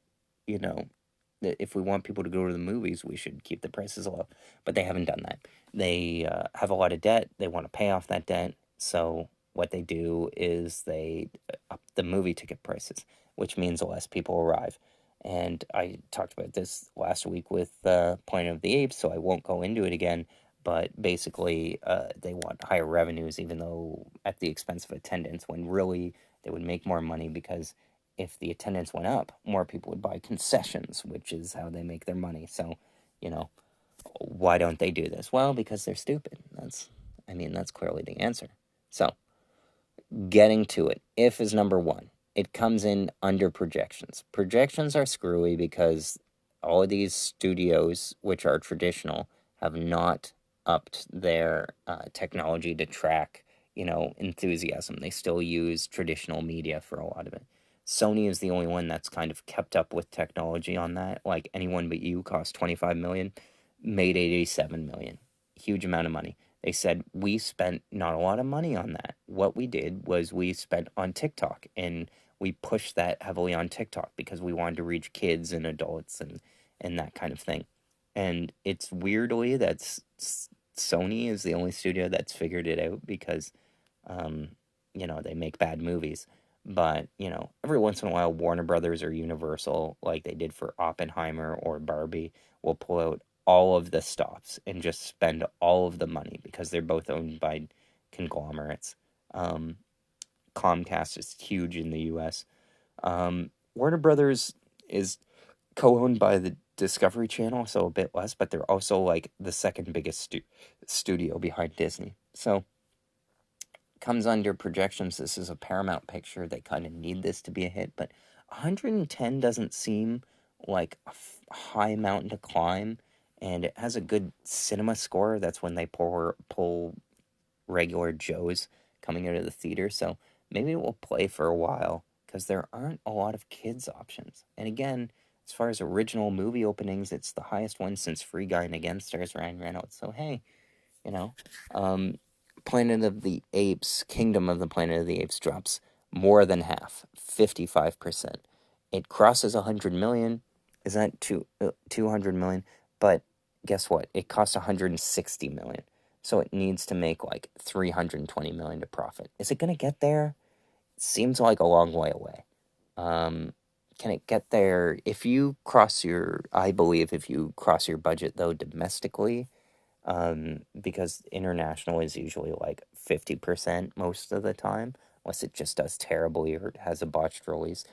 Speaker 1: if we want people to go to the movies, we should keep the prices low. But they haven't done that. They have a lot of debt. They want to pay off that debt. So what they do is they up the movie ticket prices, which means less people arrive. And I talked about this last week with Planet of the Apes, so I won't go into it again. But basically, they want higher revenues, even though at the expense of attendance, when really they would make more money because if the attendance went up, more people would buy concessions, which is how they make their money. So, why don't they do this? Well, because they're stupid. That's clearly the answer. So, getting to it, if is number one. It comes in under projections. Projections are screwy because all of these studios, which are traditional, have not upped their technology to track, enthusiasm. They still use traditional media for a lot of it. Sony is the only one that's kind of kept up with technology on that. Like Anyone But You cost 25 million, made 87 million. Huge amount of money. They said, we spent not a lot of money on that. What we did was we spent on TikTok, and we pushed that heavily on TikTok because we wanted to reach kids and adults and that kind of thing. And it's weirdly, that's Sony is the only studio that's figured it out because, um, they make bad movies. But, every once in a while, Warner Brothers or Universal, like they did for Oppenheimer or Barbie, will pull out all of the stops and just spend all of the money because they're both owned by conglomerates. Um, Comcast is huge in the US. Warner Brothers is co-owned by the Discovery Channel, so a bit less, but they're also like the second biggest studio behind Disney. So comes under projections. This is a Paramount picture. They kind of need this to be a hit, but 110 doesn't seem like a high mountain to climb, and it has a good cinema score. That's when they pull regular Joes coming out of the theater. So maybe it will play for a while because there aren't a lot of kids options. And again, as far as original movie openings, it's the highest one since Free Guy, and again stars Ryan Reynolds. So hey, you know, um, Planet of the Apes, Kingdom of the Planet of the Apes drops more than half, 55%. It crosses 100 million. Is that 200 million? But guess what? It costs 160 million. So it needs to make like 320 million to profit. Is it going to get there? It seems like a long way away. Um, can it get there I believe if you cross your budget though domestically, because international is usually like 50% most of the time, unless it just does terribly or has a botched release.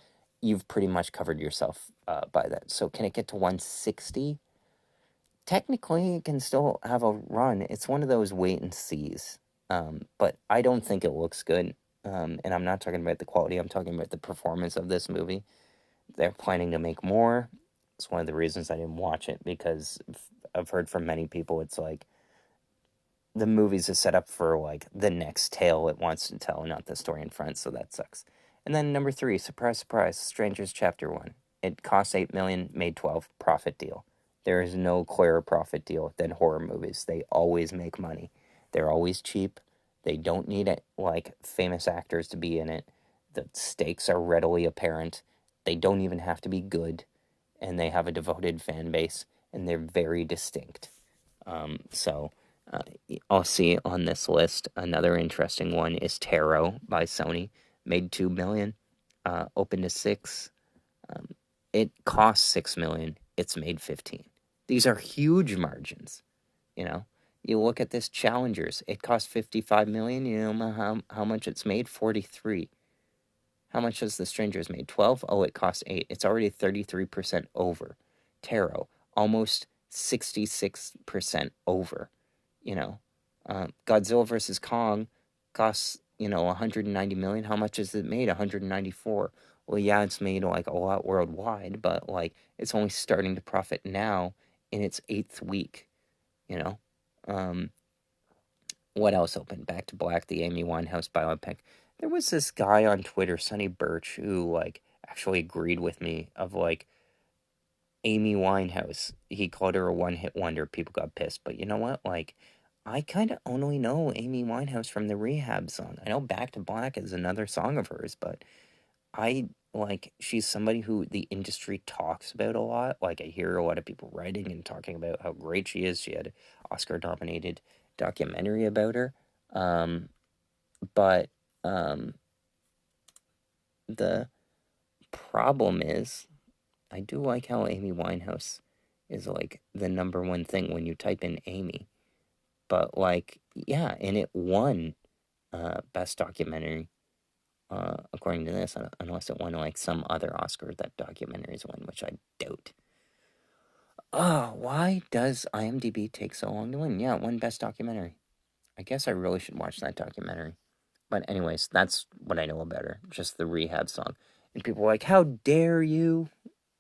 Speaker 1: You've pretty much covered yourself by that. So can it get to 160? Technically, it can still have a run. It's one of those wait and sees. But I don't think it looks good. And I'm not talking about the quality, I'm talking about the performance of this movie. They're planning to make more. It's one of the reasons I didn't watch it because I've heard from many people it's like the movie's a setup for like the next tale it wants to tell, not the story in front. So that sucks. And then number three, surprise, surprise, Strangers Chapter One. It cost 8 million, made 12, profit deal. There is no clearer profit deal than horror movies. They always make money. They're always cheap. They don't need it like famous actors to be in it. The stakes are readily apparent. They don't even have to be good, and they have a devoted fan base, and they're very distinct. So uh, I'll see on this list. Another interesting one is Tarot by Sony. Made 2 million, opened to six. Um, it cost 6 million. It's made 15. These are huge margins. You know, you look at this Challengers. It cost 55 million. You know how much it's made? 43. How much has The Strangers made? 12? Oh, it cost 8. It's already 33% over. Tarot, almost 66% over. You know, Godzilla versus Kong costs, 190 million. How much has it made? 194. Well, yeah, it's made like a lot worldwide, but like it's only starting to profit now in its eighth week, you know? Um, what else opened? Back to Black, the Amy Winehouse biopic. There was this guy on Twitter, Sonny Birch, who like actually agreed with me of like Amy Winehouse. He called her a one-hit wonder. People got pissed, but you know what? Like, I kind of only know Amy Winehouse from the Rehab song. I know Back to Black is another song of hers, but I like she's somebody who the industry talks about a lot. Like I hear a lot of people writing and talking about how great she is. She had an Oscar-nominated documentary about her. Um, but the problem is, I do like how Amy Winehouse is like the number one thing when you type in Amy. But like, yeah, and it won best documentary according to this, unless it won like some other Oscar that documentaries win, which I doubt. Oh, why does IMDb take so long to win? Yeah, it won best documentary. I guess I really should watch that documentary. But anyways, that's what I know about her. Just the Rehab song. And people are like, "How dare you?"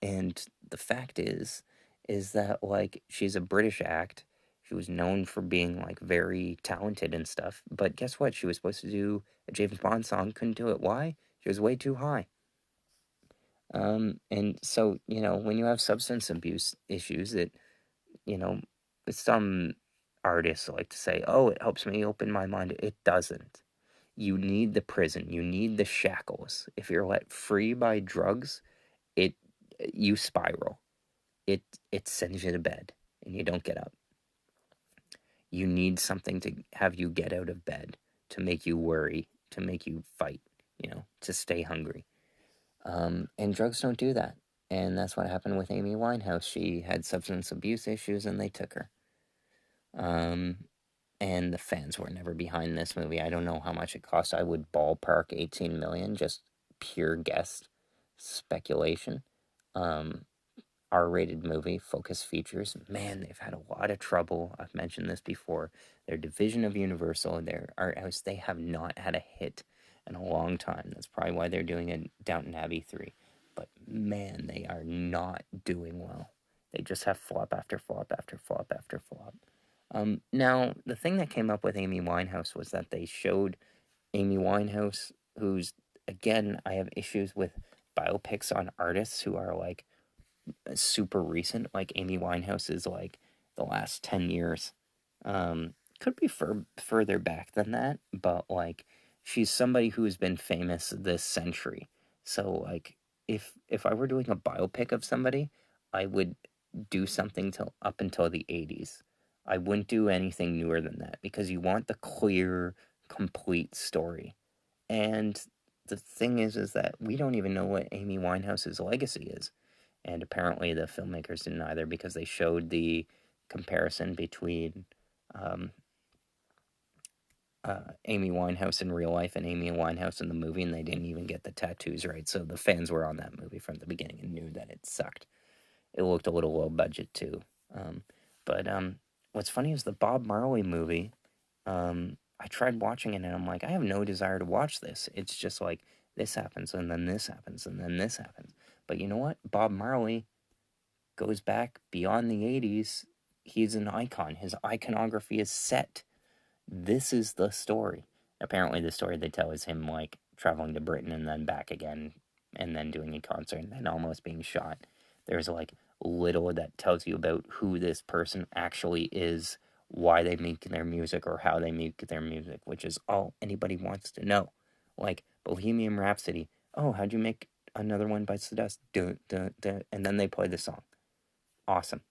Speaker 1: And the fact is that like she's a British act. She was known for being like very talented and stuff. But guess what? She was supposed to do a James Bond song, couldn't do it. Why? She was way too high. And so, when you have substance abuse issues, you know, some artists like to say, "Oh, it helps me open my mind." It doesn't. You need the prison. You need the shackles. If you're let free by drugs, it you spiral. It sends you to bed and you don't get up. You need something to have you get out of bed, to make you worry, to make you fight, to stay hungry. And drugs don't do that. And that's what happened with Amy Winehouse. She had substance abuse issues and they took her. Um, and the fans were never behind this movie. I don't know how much it cost. I would ballpark 18 million, just pure guess speculation. Um, R-rated movie, Focus Features. Man, they've had a lot of trouble. I've mentioned this before. Their division of Universal, their art house, they have not had a hit in a long time. That's probably why they're doing a Downton Abbey 3. But man, they are not doing well. They just have flop after flop after flop after flop. Now, the thing that came up with Amy Winehouse was that they showed Amy Winehouse, who's, again, I have issues with biopics on artists who are like super recent. Like Amy Winehouse is like the last 10 years. Could be further back than that, but like she's somebody who's been famous this century. So like if I were doing a biopic of somebody, I would do something till up until the 80s. I wouldn't do anything newer than that because you want the clear, complete story. And the thing is that we don't even know what Amy Winehouse's legacy is. And apparently the filmmakers didn't either because they showed the comparison between um, Amy Winehouse in real life and Amy Winehouse in the movie, and they didn't even get the tattoos right. So the fans were on that movie from the beginning and knew that it sucked. It looked a little low budget too. Um, but what's funny is the Bob Marley movie. I tried watching it and I'm like, I have no desire to watch this. It's just like this happens and then this happens and then this happens. But you know what? Bob Marley goes back beyond the 80s. He's an icon. His iconography is set. This is the story. Apparently, the story they tell is him like traveling to Britain and then back again and then doing a concert and then almost being shot. There's like little that tells you about who this person actually is, why they make their music, or how they make their music, which is all anybody wants to know. Like Bohemian Rhapsody. Oh, how'd you make Another One Bites the Dust? Duh, duh, duh. And then they play the song. Awesome.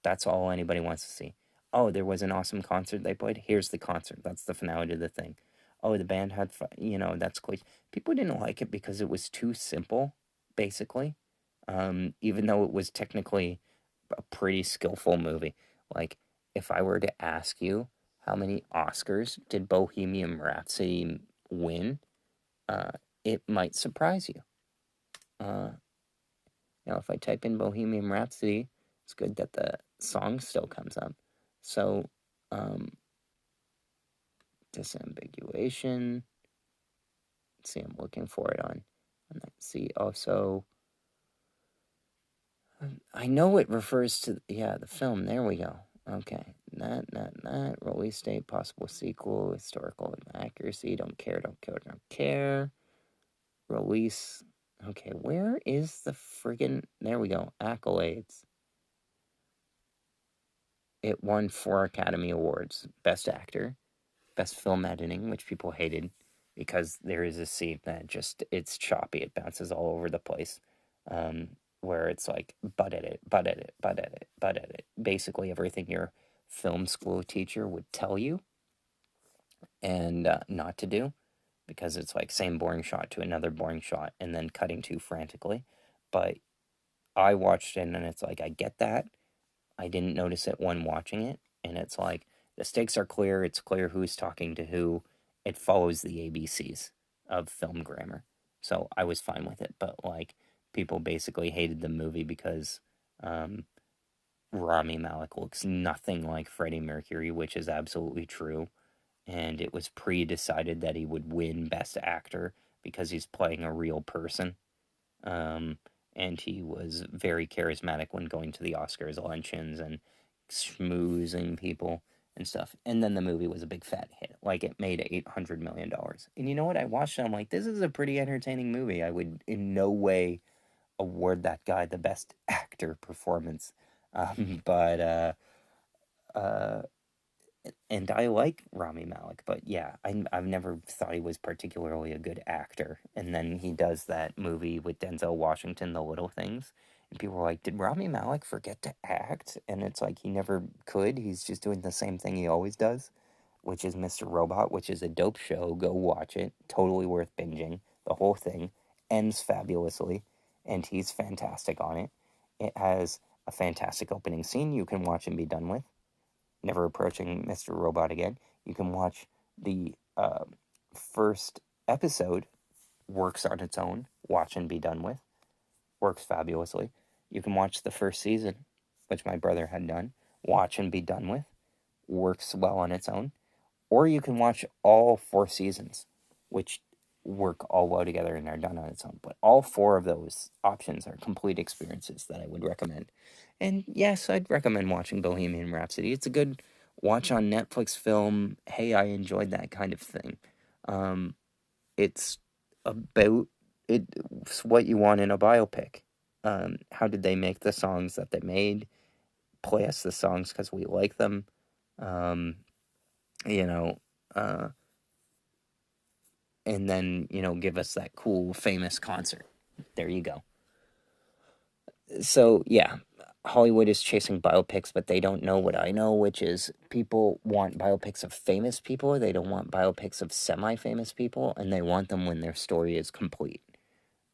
Speaker 1: That's all anybody wants to see. Oh, there was an awesome concert they played. Here's the concert. That's the finale to the thing. Oh, the band had fun. That's cool. People didn't like it because it was too simple, basically. Even though it was technically a pretty skillful movie. Like, if I were to ask you how many Oscars did Bohemian Rhapsody win, uh, it might surprise you. Uh, Now, if I type in Bohemian Rhapsody, it's good that the song still comes up. So, um, disambiguation. Let's see, I'm looking for it on that. See, also, I know it refers to, yeah, the film. There we go. Okay. That. Release date, possible sequel, historical accuracy. Don't care, don't care, don't care. Release. Okay, where is the friggin'. There we go. Accolades. It won 4 Academy Awards: Best Actor, Best Film Editing, which people hated because there is a scene that just it's choppy. It bounces all over the place, where it's like butt edit, butt edit, butt edit, butt edit. Basically, everything your film school teacher would tell you and not to do because it's like same boring shot to another boring shot and then cutting too frantically. But I watched it and it's like I get that. I didn't notice it when watching it. And it's like the stakes are clear. It's clear who's talking to who. It follows the ABCs of film grammar. So I was fine with it. But like people basically hated the movie because um, Rami Malek looks nothing like Freddie Mercury, which is absolutely true. And it was pre decided that he would win Best Actor because he's playing a real person. Um, and he was very charismatic when going to the Oscars luncheons and schmoozing people and stuff. And then the movie was a big fat hit. Like it made $800 million. And you know what? I watched it. I'm like, this is a pretty entertaining movie. I would in no way award that guy the best actor performance. But uh, and I like Rami Malek, but yeah, I've never thought he was particularly a good actor. And then he does that movie with Denzel Washington, The Little Things, And people were like, did Rami Malek forget to act? And it's like he never could. He's just doing the same thing he always does, which is Mr. Robot, which is a dope show. Go watch it. Totally worth binging. The whole thing ends fabulously, and he's fantastic on it. It has a fantastic opening scene you can watch and be done with. Never approaching Mr. Robot again. You can watch the first episode, works on its own, watch and be done with, works fabulously. You can watch the first season, which my brother had done, watch and be done with, works well on its own. Or you can watch all 4 seasons, which work all well together and are done on its own. But all 4 of those options are complete experiences that I would recommend. And yes, I'd recommend watching Bohemian Rhapsody. It's a good watch on Netflix film. Hey, I enjoyed that kind of thing. It's about it's what you want in a biopic. How did they make the songs that they made? Play us the songs because we like them. Um, you know, uh, and then give us that cool famous concert. There you go. So yeah, Hollywood is chasing biopics, but they don't know what I know, which is people want biopics of famous people. They don't want biopics of semi-famous people, and they want them when their story is complete.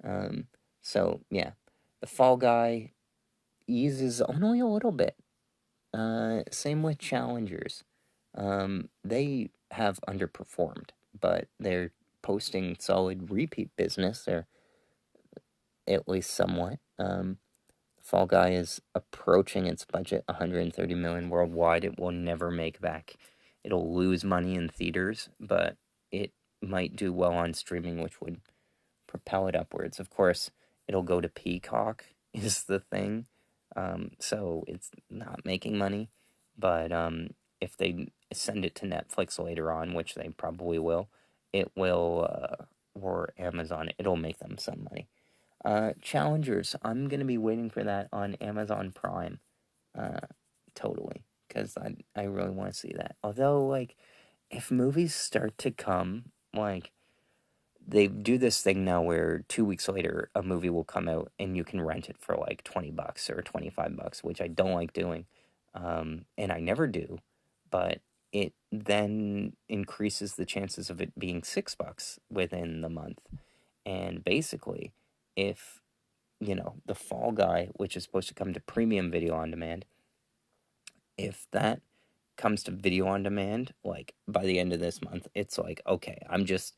Speaker 1: um, so yeah, the Fall Guy eases only a little bit. Same with Challengers. They have underperformed, but they're posting solid repeat business. They're at least somewhat. Fall Guy is approaching its budget, 130 million worldwide. It will never make back. It'll lose money in theaters, but it might do well on streaming, which would propel it upwards. Of course, it'll go to Peacock is the thing. So it's not making money, but if they send it to Netflix later on, which they probably will, it will, or Amazon, it'll make them some money. Challengers, I'm gonna be waiting for that on Amazon Prime, uh, totally, because I really want to see that. Although, like, if movies start to come, like, they do this thing now where 2 weeks later a movie will come out and you can rent it for like $20 or $25, which I don't like doing, and I never do, but it then increases the chances of it being $6 within the month. And basically, if the Fall Guy, which is supposed to come to premium video on demand, if that comes to video on demand, like by the end of this month, it's like, okay, I'm just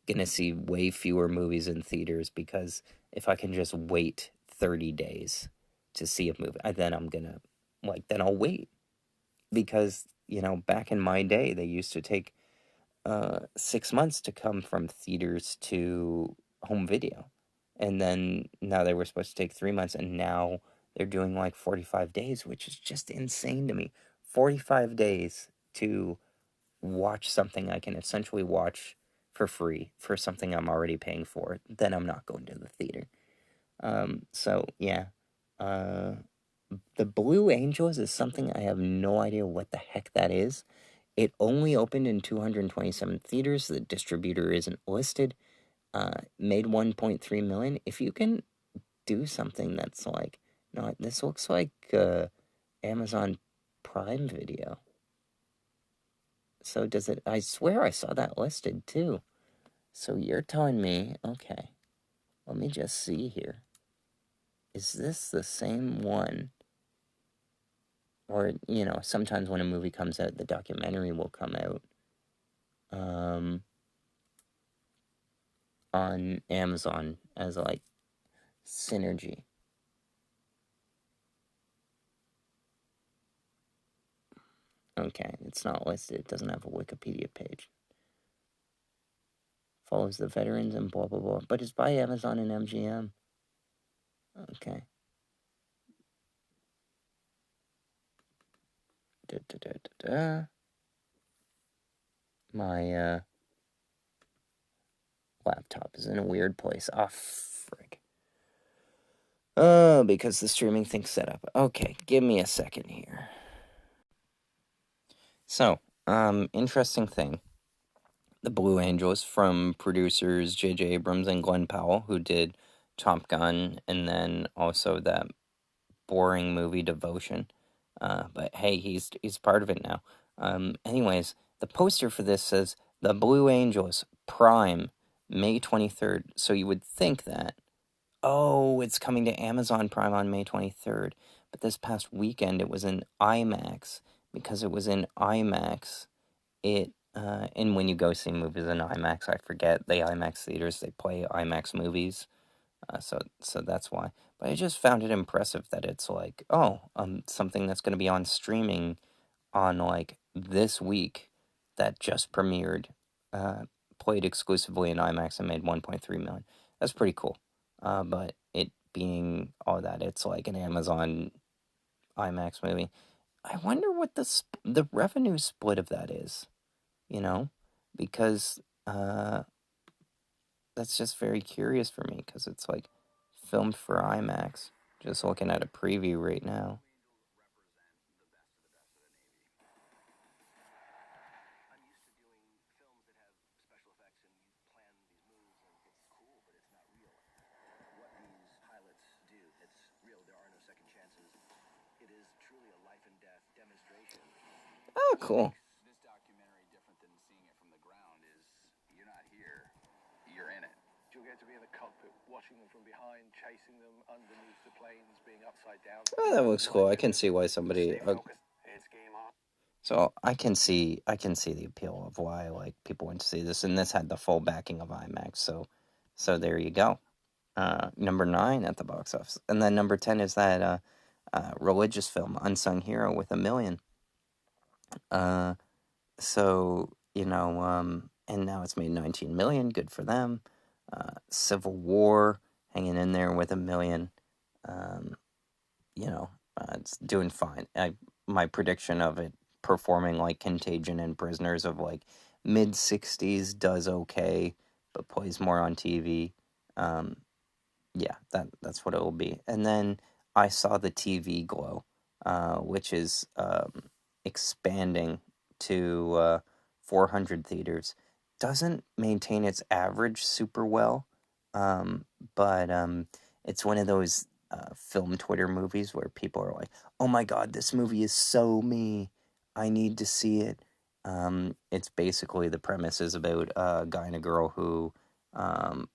Speaker 1: gonna see way fewer movies in theaters because if I can just wait 30 days to see a movie, then I'm gonna then I'll wait because back in my day they used to take 6 months to come from theaters to home video, and then now they were supposed to take 3 months, and now they're doing like 45 days, which is just insane to me. 45 days to watch something I can essentially watch for free for something I'm already paying for, then I'm not going to the theater. So yeah, uh, the Blue Angels is something I have no idea what the heck that is. It only opened in 227 theaters. The distributor isn't listed. Made 1.3 million. If you can do something that's like, no, this looks like Amazon Prime Video. So does it? I swear I saw that listed too. So you're telling me, okay, let me just see here. Is this the same one? Or, sometimes when a movie comes out, the documentary will come out on Amazon as like Synergy. Okay, it's not listed. It doesn't have a Wikipedia page. Follows the veterans and blah, blah, blah. But it's by Amazon and MGM. Okay. Da, da, da, da, da. My laptop is in a weird place. Oh, frick. Oh, because the streaming thing's set up. Okay, give me a second here. So, interesting thing. The Blue Angels from producers J.J. Abrams and Glenn Powell, who did Top Gun, and then also that boring movie Devotion. But hey, he's part of it now. Anyways, the poster for this says The Blue Angels Prime May 23rd. So you would think that, oh, it's coming to Amazon Prime on May 23rd. But this past weekend it was in IMAX. Because it was in IMAX, and when you go see movies in IMAX, I forget the IMAX theaters, they play IMAX movies. So that's why. But I just found it impressive that it's like, oh, something that's going to be on streaming on like this week that just premiered, uh, played exclusively in IMAX and made 1.3 million. That's pretty cool. But it being all that, it's like an Amazon IMAX movie. I wonder what the revenue split of that is. You know, because that's just very curious for me because it's like filmed for IMAX. Just looking at a preview right now. Oh, cool. Oh, that looks cool. I can see why somebody. So I can see the appeal of why like people went to see this, and this had the full backing of IMAX. So there you go. Number 9 at the box office, and then number 10 is that religious film Unsung Hero with 1 million. Uh, so and now it's made 19 million. Good for them. Civil War hanging in there with 1 million. Um, it's doing fine. My prediction of it performing like Contagion and Prisoners of like mid 60s does okay, but plays more on TV. Um, yeah, that's what it will be. And then I saw the TV Glow, which is expanding to 400 theaters. Doesn't maintain its average super well, um, but it's one of those film Twitter movies where people are like, "Oh my God, this movie is so me. I need to see it." It's basically the premise is about a guy and a girl who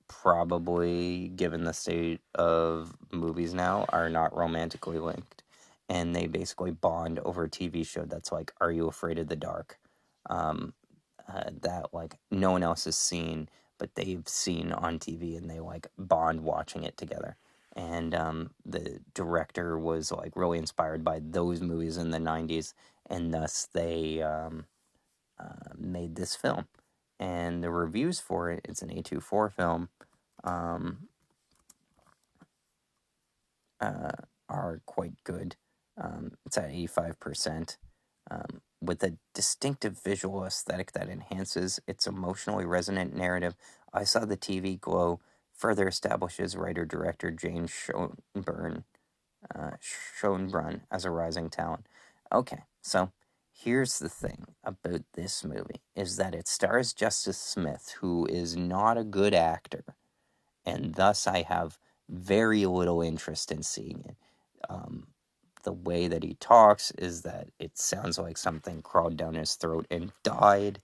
Speaker 1: probably, given the state of movies now, are not romantically linked. And they basically bond over a TV show that's like, Are You Afraid of the Dark? Um, that like no one else has seen, but they've seen on TV and they like bond watching it together. And the director was like really inspired by those movies in the 90s, and thus they made this film. And the reviews for it, it's an A24 film, um, uh, are quite good. It's at 85%, with a distinctive visual aesthetic that enhances its emotionally resonant narrative. I Saw the TV Glow further establishes writer director Jane Schoenbrunn as a rising talent. Okay, so here's the thing about this movie is that it stars Justice Smith, who is not a good actor, and thus I have very little interest in seeing it. Um, the way that he talks is that it sounds like something crawled down his throat and died.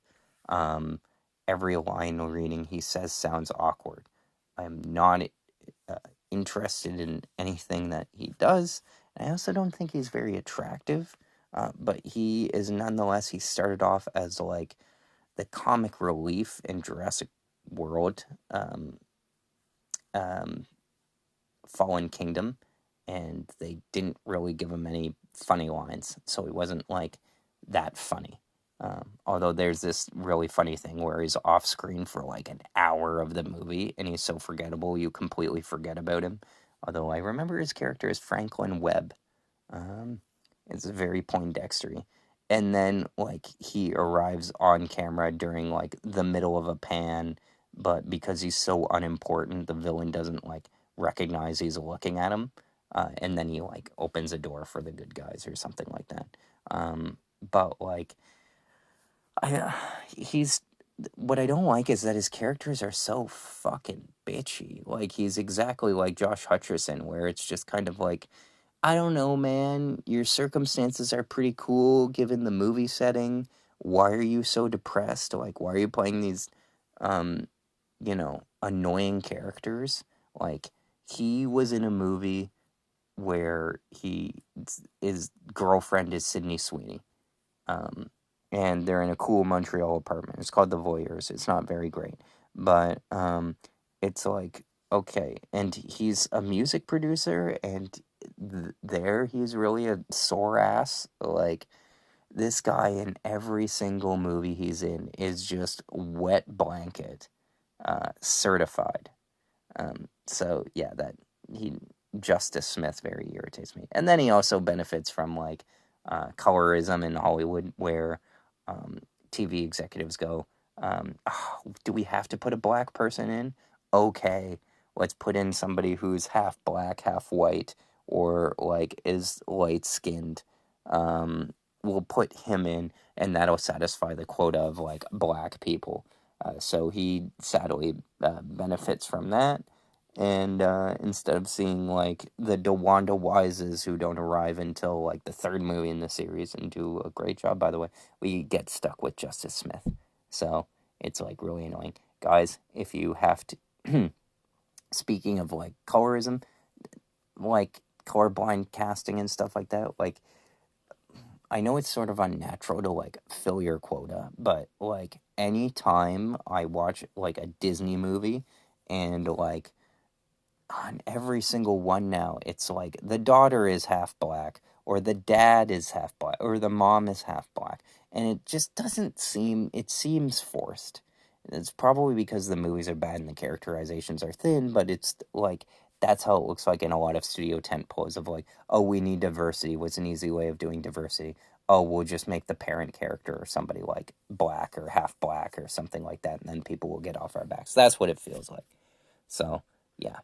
Speaker 1: Um, every line reading he says sounds awkward. I'm not uh, interested in anything that he does. I also don't think he's very attractive, but he is nonetheless. He started off as like the comic relief in Jurassic World, um, Fallen Kingdom, and they didn't really give him any funny lines, so he wasn't like that funny. Although there's this really funny thing where he's off screen for like an hour of the movie and he's so forgettable you completely forget about him. Although I remember his character as Franklin Webb. Um, it's very Poindextery. And then like he arrives on camera during like the middle of a pan, but because he's so unimportant, the villain doesn't like recognize he's looking at him. And then he like opens a door for the good guys or something like that. But like I he's what I don't like is that his characters are so fucking bitchy. Like he's exactly like Josh Hutcherson, where it's just kind of like I don't know, man. Your circumstances are pretty cool given the movie setting. Why are you so depressed? Like, why are you playing these, um, annoying characters? Like, he was in a movie where his girlfriend is Sydney Sweeney. Um, and they're in a cool Montreal apartment. It's called The Voyeurs. It's not very great, but it's like okay. And he's a music producer, and there he's really a sore ass. Like this guy in every single movie he's in is just wet blanket, certified. So yeah, that he Justice Smith very irritates me. And then he also benefits from like colorism in Hollywood, where um, TV executives go, "Oh, do we have to put a black person in? Okay, let's put in somebody who's half black, half white, or like is light skinned. We'll put him in, and that'll satisfy the quota of like black people." So he sadly benefits from that. And instead of seeing like the DeWanda Wises who don't arrive until like the third movie in the series and do a great job, by the way, we get stuck with Justice Smith. So it's like really annoying. Guys, if you have to, speaking of like colorism, like colorblind casting and stuff like that, like I know it's sort of unnatural to like fill your quota, but like anytime I watch like a Disney movie and like on every single one now, it's like the daughter is half black, or the dad is half black, or the mom is half black. And it just doesn't seem, it seems forced. It's probably because the movies are bad and the characterizations are thin, but it's like, that's how it looks like in a lot of studio tentpoles of like, oh, we need diversity. What's an easy way of doing diversity? Oh, we'll just make the parent character or somebody like black or half black or something like that, and then people will get off our backs. That's what it feels like. So, yeah.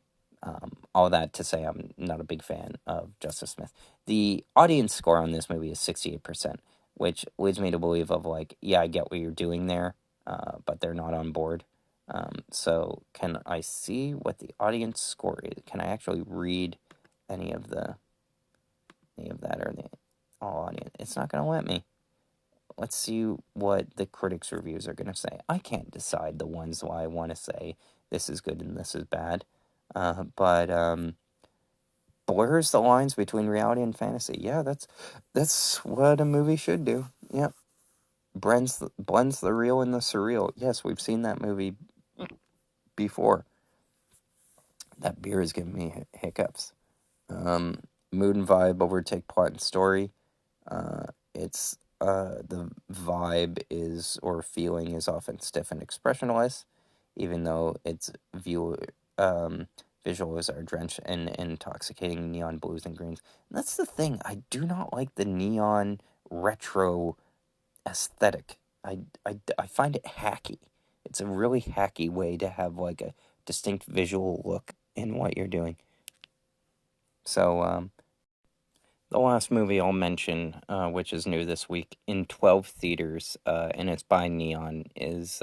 Speaker 1: All that to say, I'm not a big fan of Justice Smith. The audience score on this movie is 68%, which leads me to believe of like, yeah, I get what you're doing there, but they're not on board. So can I see what the audience score is? Can I actually read any of the any of that or the all audience? It's not gonna let me. Let's see what the critics' reviews are gonna say. I can't decide the ones why I want to say this is good and this is bad. But blurs the lines between reality and fantasy. Yeah, that's what a movie should do. Yep, blends the real and the surreal. Yes, we've seen that movie before. That beer is giving me hiccups. Mood and vibe overtake plot and story. It's the vibe is or feeling is often stiff and expressionless, even though its um, visuals are drenched in intoxicating neon blues and greens. And that's the thing. I do not like the neon retro aesthetic. I find it hacky. It's a really hacky way to have like a distinct visual look in what you're doing. So, the last movie I'll mention, which is new this week in 12 theaters, and it's by Neon, is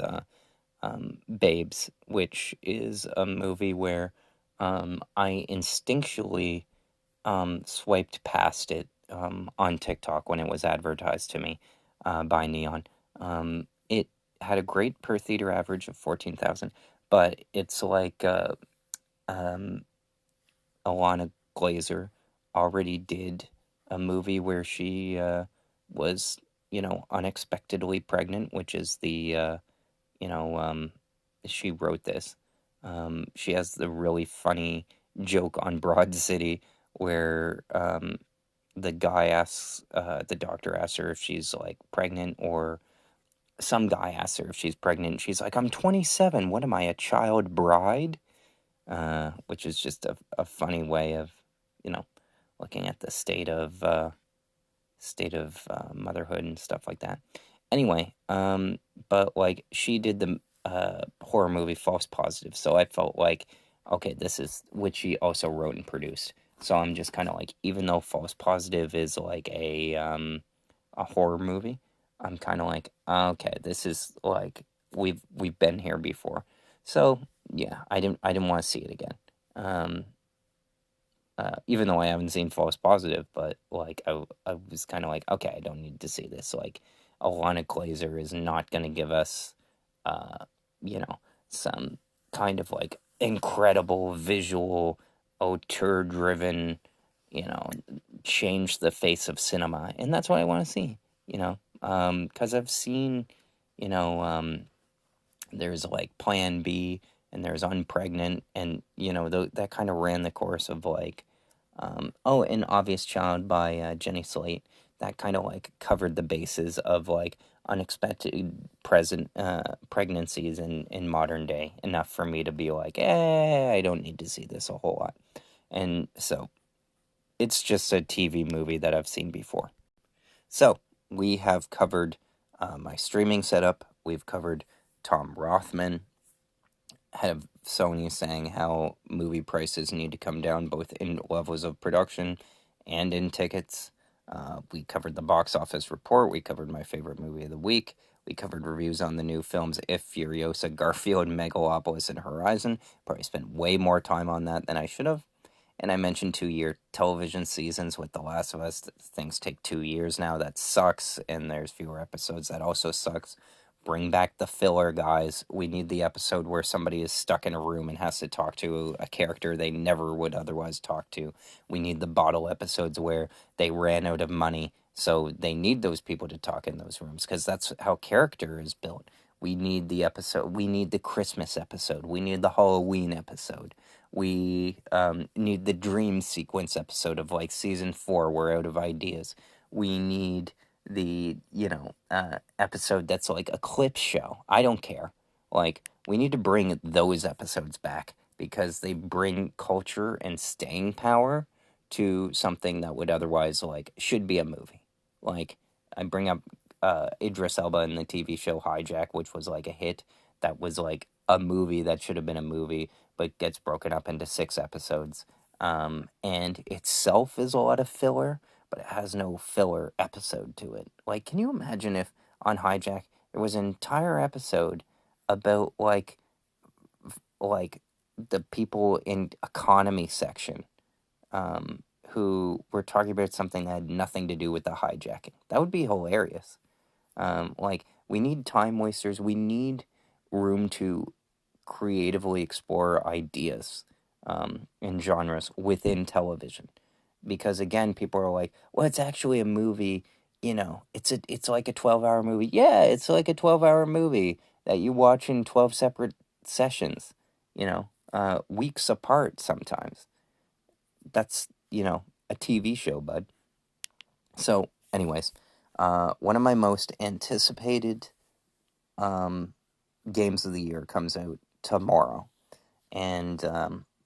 Speaker 1: Babes, which is a movie where I instinctually swiped past it on TikTok when it was advertised to me by Neon. It had a great per theater average of 14,000, but it's like um, Alana Glazer already did a movie where she was, unexpectedly pregnant, which is you know, um, she wrote this. She has the really funny joke on Broad City where the doctor asks her if she's like pregnant, or some guy asks her if she's pregnant. She's like, I'm 27. What am I, a child bride? Which is just a funny way of, you know, looking at the state of motherhood and stuff like that. Anyway, but like she did the horror movie False Positive, so I felt like okay, this is which she also wrote and produced. So I'm just kind of like, even though False Positive is like a horror movie, I'm kind of like, okay, this is like we've been here before. So yeah, I didn't want to see it again. Um, even though I haven't seen False Positive, but like I was kind of like, okay, I don't need to see this. Like, Alana Glazer is not going to give us, uh, you know, some kind of like incredible visual, auteur-driven, you know, change the face of cinema, and that's what I want to see. Because I've seen, you know, there's like Plan B and there's Unpregnant, and that kind of ran the course of like, oh, An Obvious Child by Jenny Slate. That kind of like covered the bases of like unexpected present pregnancies in modern day enough for me to be like, I don't need to see this a whole lot. And so it's just a TV movie that I've seen before. So we have covered my streaming setup. We've covered Tom Rothman, head of Sony, saying how movie prices need to come down both in levels of production and in tickets. We covered the box office report. We covered my favorite movie of the week. We covered reviews on the new films If, Furiosa, Garfield, Megalopolis, and Horizon. Probably spent way more time on that than I should have. And I mentioned 2-year television seasons with The Last of Us. Things take 2 years now. That sucks. And there's fewer episodes. That also sucks. Bring back the filler, guys. We need the episode where somebody is stuck in a room and has to talk to a character they never would otherwise talk to. We need the bottle episodes where they ran out of money, so they need those people to talk in those rooms, because that's how character is built. We need the episode. We need the Christmas episode. We need the Halloween episode. We need the dream sequence episode of like season 4. We're out of ideas. We need the episode that's like a clip show. I don't care. Like, we need to bring those episodes back because they bring culture and staying power to something that would otherwise like should be a movie. Like, I bring up Idris Elba in the TV show Hijack, which was like a hit. That was like a movie that should have been a movie, but gets broken up into 6 episodes. And itself is a lot of filler, but it has no filler episode to it. Like, can you imagine if on Hijack there was an entire episode about like the people in economy section, who were talking about something that had nothing to do with the hijacking? That would be hilarious. Like, we need time wasters. We need room to creatively explore ideas in genres within television. Because again, people are like, well, it's actually a movie. It's like a 12-hour movie. Yeah, it's like a 12-hour movie that you watch in 12 separate sessions, weeks apart sometimes. That's, a TV show, bud. So, anyways, one of my most anticipated um, games of the year comes out tomorrow, and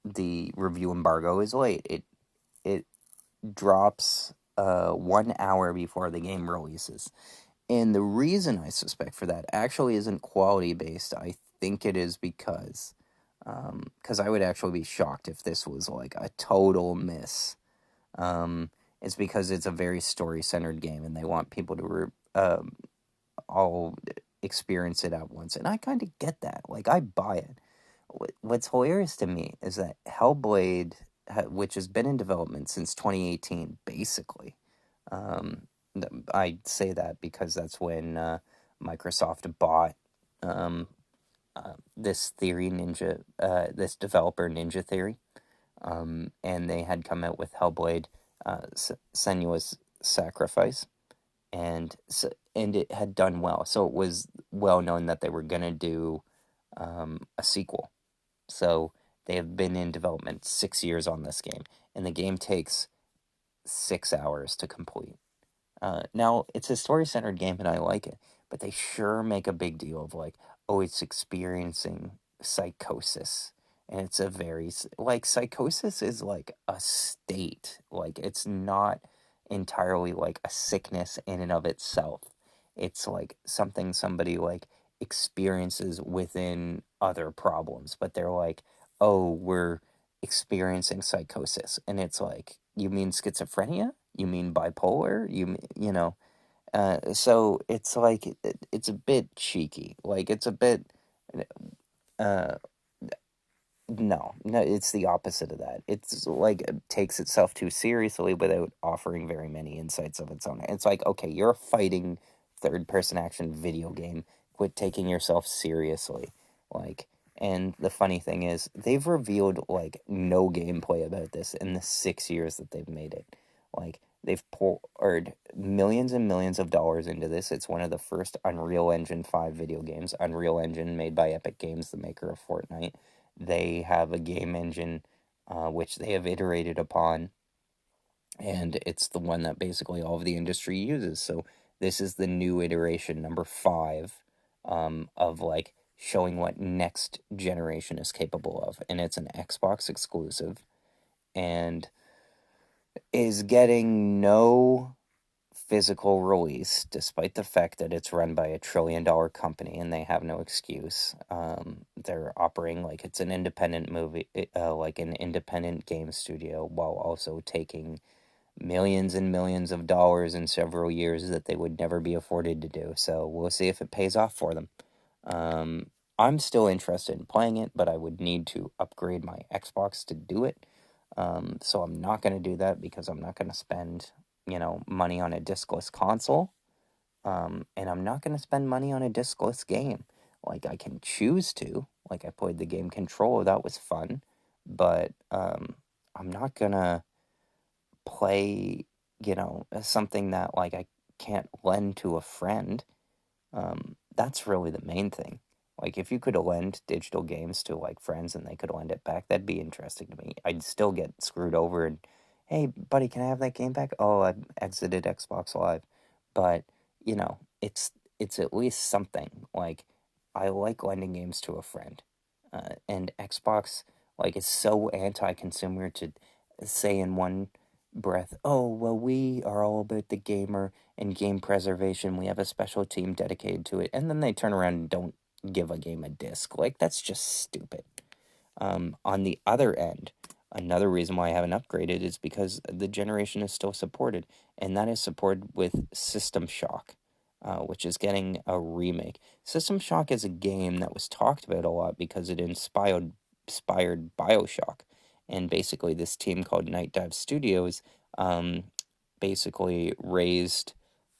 Speaker 1: the review embargo is late. It drops 1 hour before the game releases, and the reason I suspect for that actually isn't quality based. I think it is because I would actually be shocked if this was like a total miss. Um, it's because it's a very story centered game, and they want people to all experience it at once, and I kind of get that. Like, I buy it. What's hilarious to me is that Hellblade, which has been in development since 2018, basically. Um, I say that because that's when Microsoft bought um, this developer Ninja Theory, and they had come out with Hellblade, Senua's Sacrifice, and it had done well. So it was well known that they were gonna do a sequel. So they have been in development 6 years on this game, and the game takes 6 hours to complete. Now, it's a story centered game, and I like it, but they sure make a big deal of like, oh, it's experiencing psychosis. And it's a very, like, psychosis is like a state. Like, it's not entirely like a sickness in and of itself. It's like something somebody like experiences within other problems, but they're like, oh, we're experiencing psychosis. And it's like, you mean schizophrenia? You mean bipolar? So it's like it's a bit cheeky. Like, it's a bit uh No, no, it's the opposite of that. It's like it takes itself too seriously without offering very many insights of its own. It's like, okay, you're a fighting third person action video game. Quit taking yourself seriously. Like, and the funny thing is, they've revealed like no gameplay about this in the 6 years that they've made it. Like, they've poured millions and millions of dollars into this. It's one of the first Unreal Engine 5 video games. Unreal Engine, made by Epic Games, the maker of Fortnite. They have a game engine which they have iterated upon, and it's the one that basically all of the industry uses. So this is the new iteration, number 5, of like showing what next generation is capable of, and it's an Xbox exclusive, and is getting no physical release, despite the fact that it's run by $1 trillion company and they have no excuse. They're operating like it's an independent movie, like an independent game studio, while also taking millions and millions of dollars in several years that they would never be afforded to do. So we'll see if it pays off for them. Um, I'm still interested in playing it, but I would need to upgrade my Xbox to do it. So I'm not going to do that because I'm not going to spend, money on a discless console. And I'm not going to spend money on a discless game. Like, I can choose to. Like, I played the game Control, that was fun. But I'm not going to play, something that, like, I can't lend to a friend. That's really the main thing. Like, if you could lend digital games to like friends and they could lend it back, that'd be interesting to me. I'd still get screwed over and, hey, buddy, can I have that game back? Oh, I exited Xbox Live. But, it's at least something. Like, I like lending games to a friend. And Xbox, like, is so anti-consumer to say in one breath, oh, well, we are all about the gamer and game preservation. We have a special team dedicated to it. And then they turn around and don't give a game a disc. Like, that's just stupid. On the other end, another reason why I haven't upgraded is because the generation is still supported, and that is supported with System Shock, which is getting a remake. System Shock is a game that was talked about a lot because it inspired Bioshock. And basically, this team called Night Dive Studios um, basically raised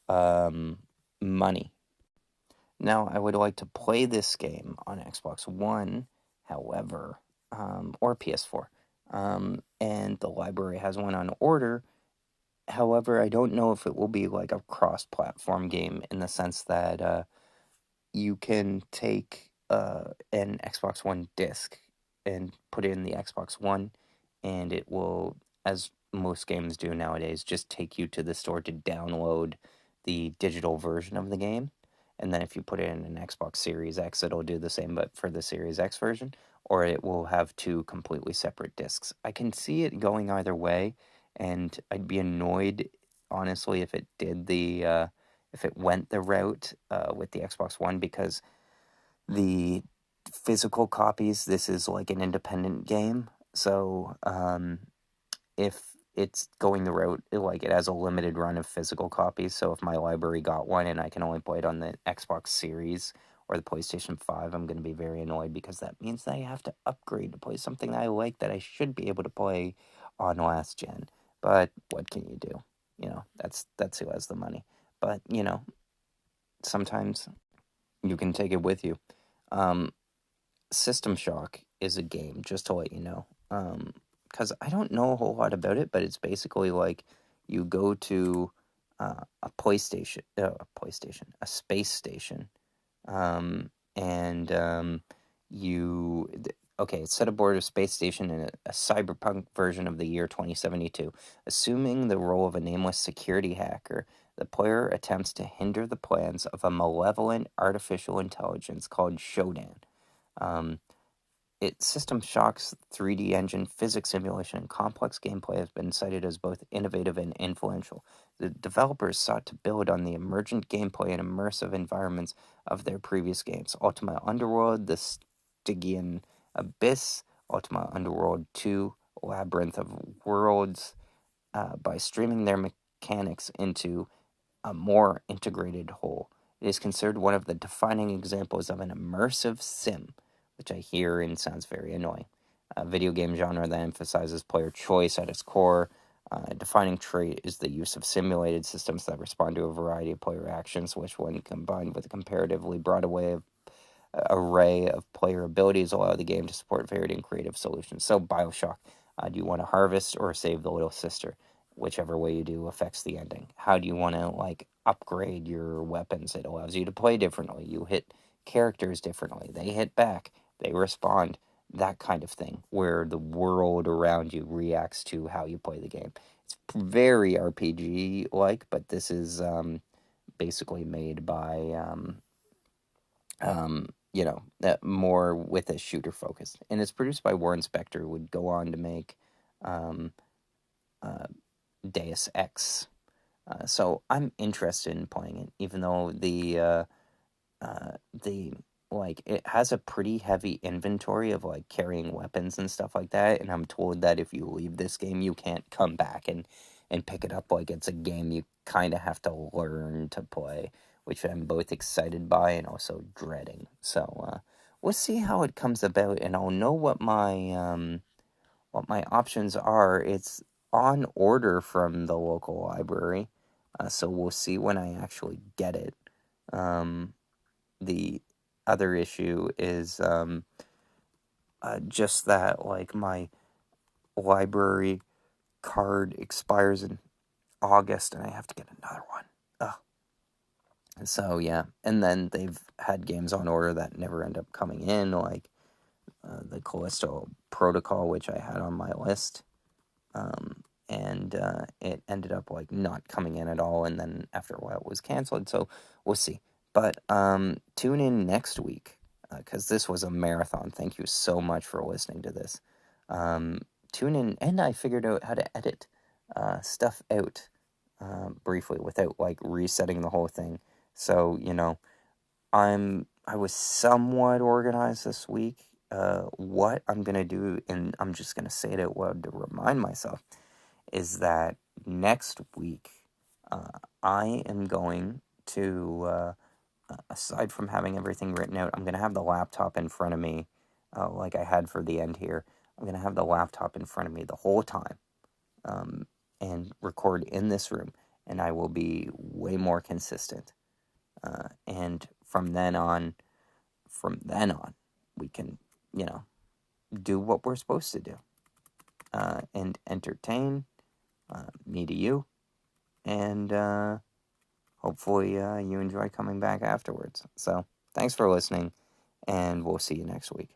Speaker 1: um, money. Now, I would like to play this game on Xbox One, however, or PS4. And the library has one on order. However, I don't know if it will be like a cross platform game in the sense that you can take an Xbox One disc and put it in the Xbox One, and it will, as most games do nowadays, just take you to the store to download the digital version of the game. And then if you put it in an Xbox Series X, it'll do the same, but for the Series X version, or it will have two completely separate discs. I can see it going either way, and I'd be annoyed, honestly, if it did if it went the route with the Xbox One, because the physical copies, this is like an independent game. So if it's going the route, like it has a limited run of physical copies. So if my library got one and I can only play it on the Xbox Series or the PlayStation 5, I'm going to be very annoyed because that means that I have to upgrade to play something that I like that I should be able to play on last gen. But what can you do? That's who has the money. But, sometimes you can take it with you. Um, System Shock is a game, just to let you know. Because I don't know a whole lot about it, but it's basically like you go to a space station, and okay, it's set aboard a space station in a cyberpunk version of the year 2072. Assuming the role of a nameless security hacker, the player attempts to hinder the plans of a malevolent artificial intelligence called Shodan. Um, System Shock's 3D engine, physics simulation, and complex gameplay have been cited as both innovative and influential. The developers sought to build on the emergent gameplay and immersive environments of their previous games: Ultima Underworld, The Stygian Abyss, Ultima Underworld 2, Labyrinth of Worlds, by streaming their mechanics into a more integrated whole. It is considered one of the defining examples of an immersive sim, which I hear and sounds very annoying. A video game genre that emphasizes player choice at its core. A defining trait is the use of simulated systems that respond to a variety of player actions, which, when combined with a comparatively broad array of player abilities, allow the game to support varied and creative solutions. So, Bioshock, do you want to harvest or save the little sister? Whichever way you do affects the ending. How do you want to upgrade your weapons? It allows you to play differently. You hit characters differently. They hit back. They respond. That kind of thing, where the world around you reacts to how you play the game. It's very RPG like, but this is basically made by more with a shooter focus. And it's produced by Warren Spector, who would go on to make um, uh, Deus Ex. So I'm interested in playing it, even though the it has a pretty heavy inventory of carrying weapons and stuff like that, and I'm told that if you leave this game you can't come back and pick it up. Like, it's a game you kind of have to learn to play, which I'm both excited by and also dreading. So we'll see how it comes about, and I'll know what my options are. It's on order from the local library, so we'll see when I actually get it. The other issue is just that, my library card expires in August and I have to get another one. Ugh. So, yeah. And then they've had games on order that never end up coming in, like the Callisto Protocol, which I had on my list. And it ended up not coming in at all, and then after a while it was canceled, so we'll see. But tune in next week, because this was a marathon. Thank you so much for listening to this. Tune in, and I figured out how to edit stuff out briefly without resetting the whole thing. So I was somewhat organized this week. What I'm gonna do, and I'm just gonna say it out loud to remind myself, is that next week I am going to, aside from having everything written out, I'm going to have the laptop in front of me, like I had for the end here. I'm going to have the laptop in front of me the whole time, and record in this room, and I will be way more consistent. And from then on, we can, do what we're supposed to do, and entertain me to you, and hopefully you enjoy coming back afterwards. So thanks for listening, and we'll see you next week.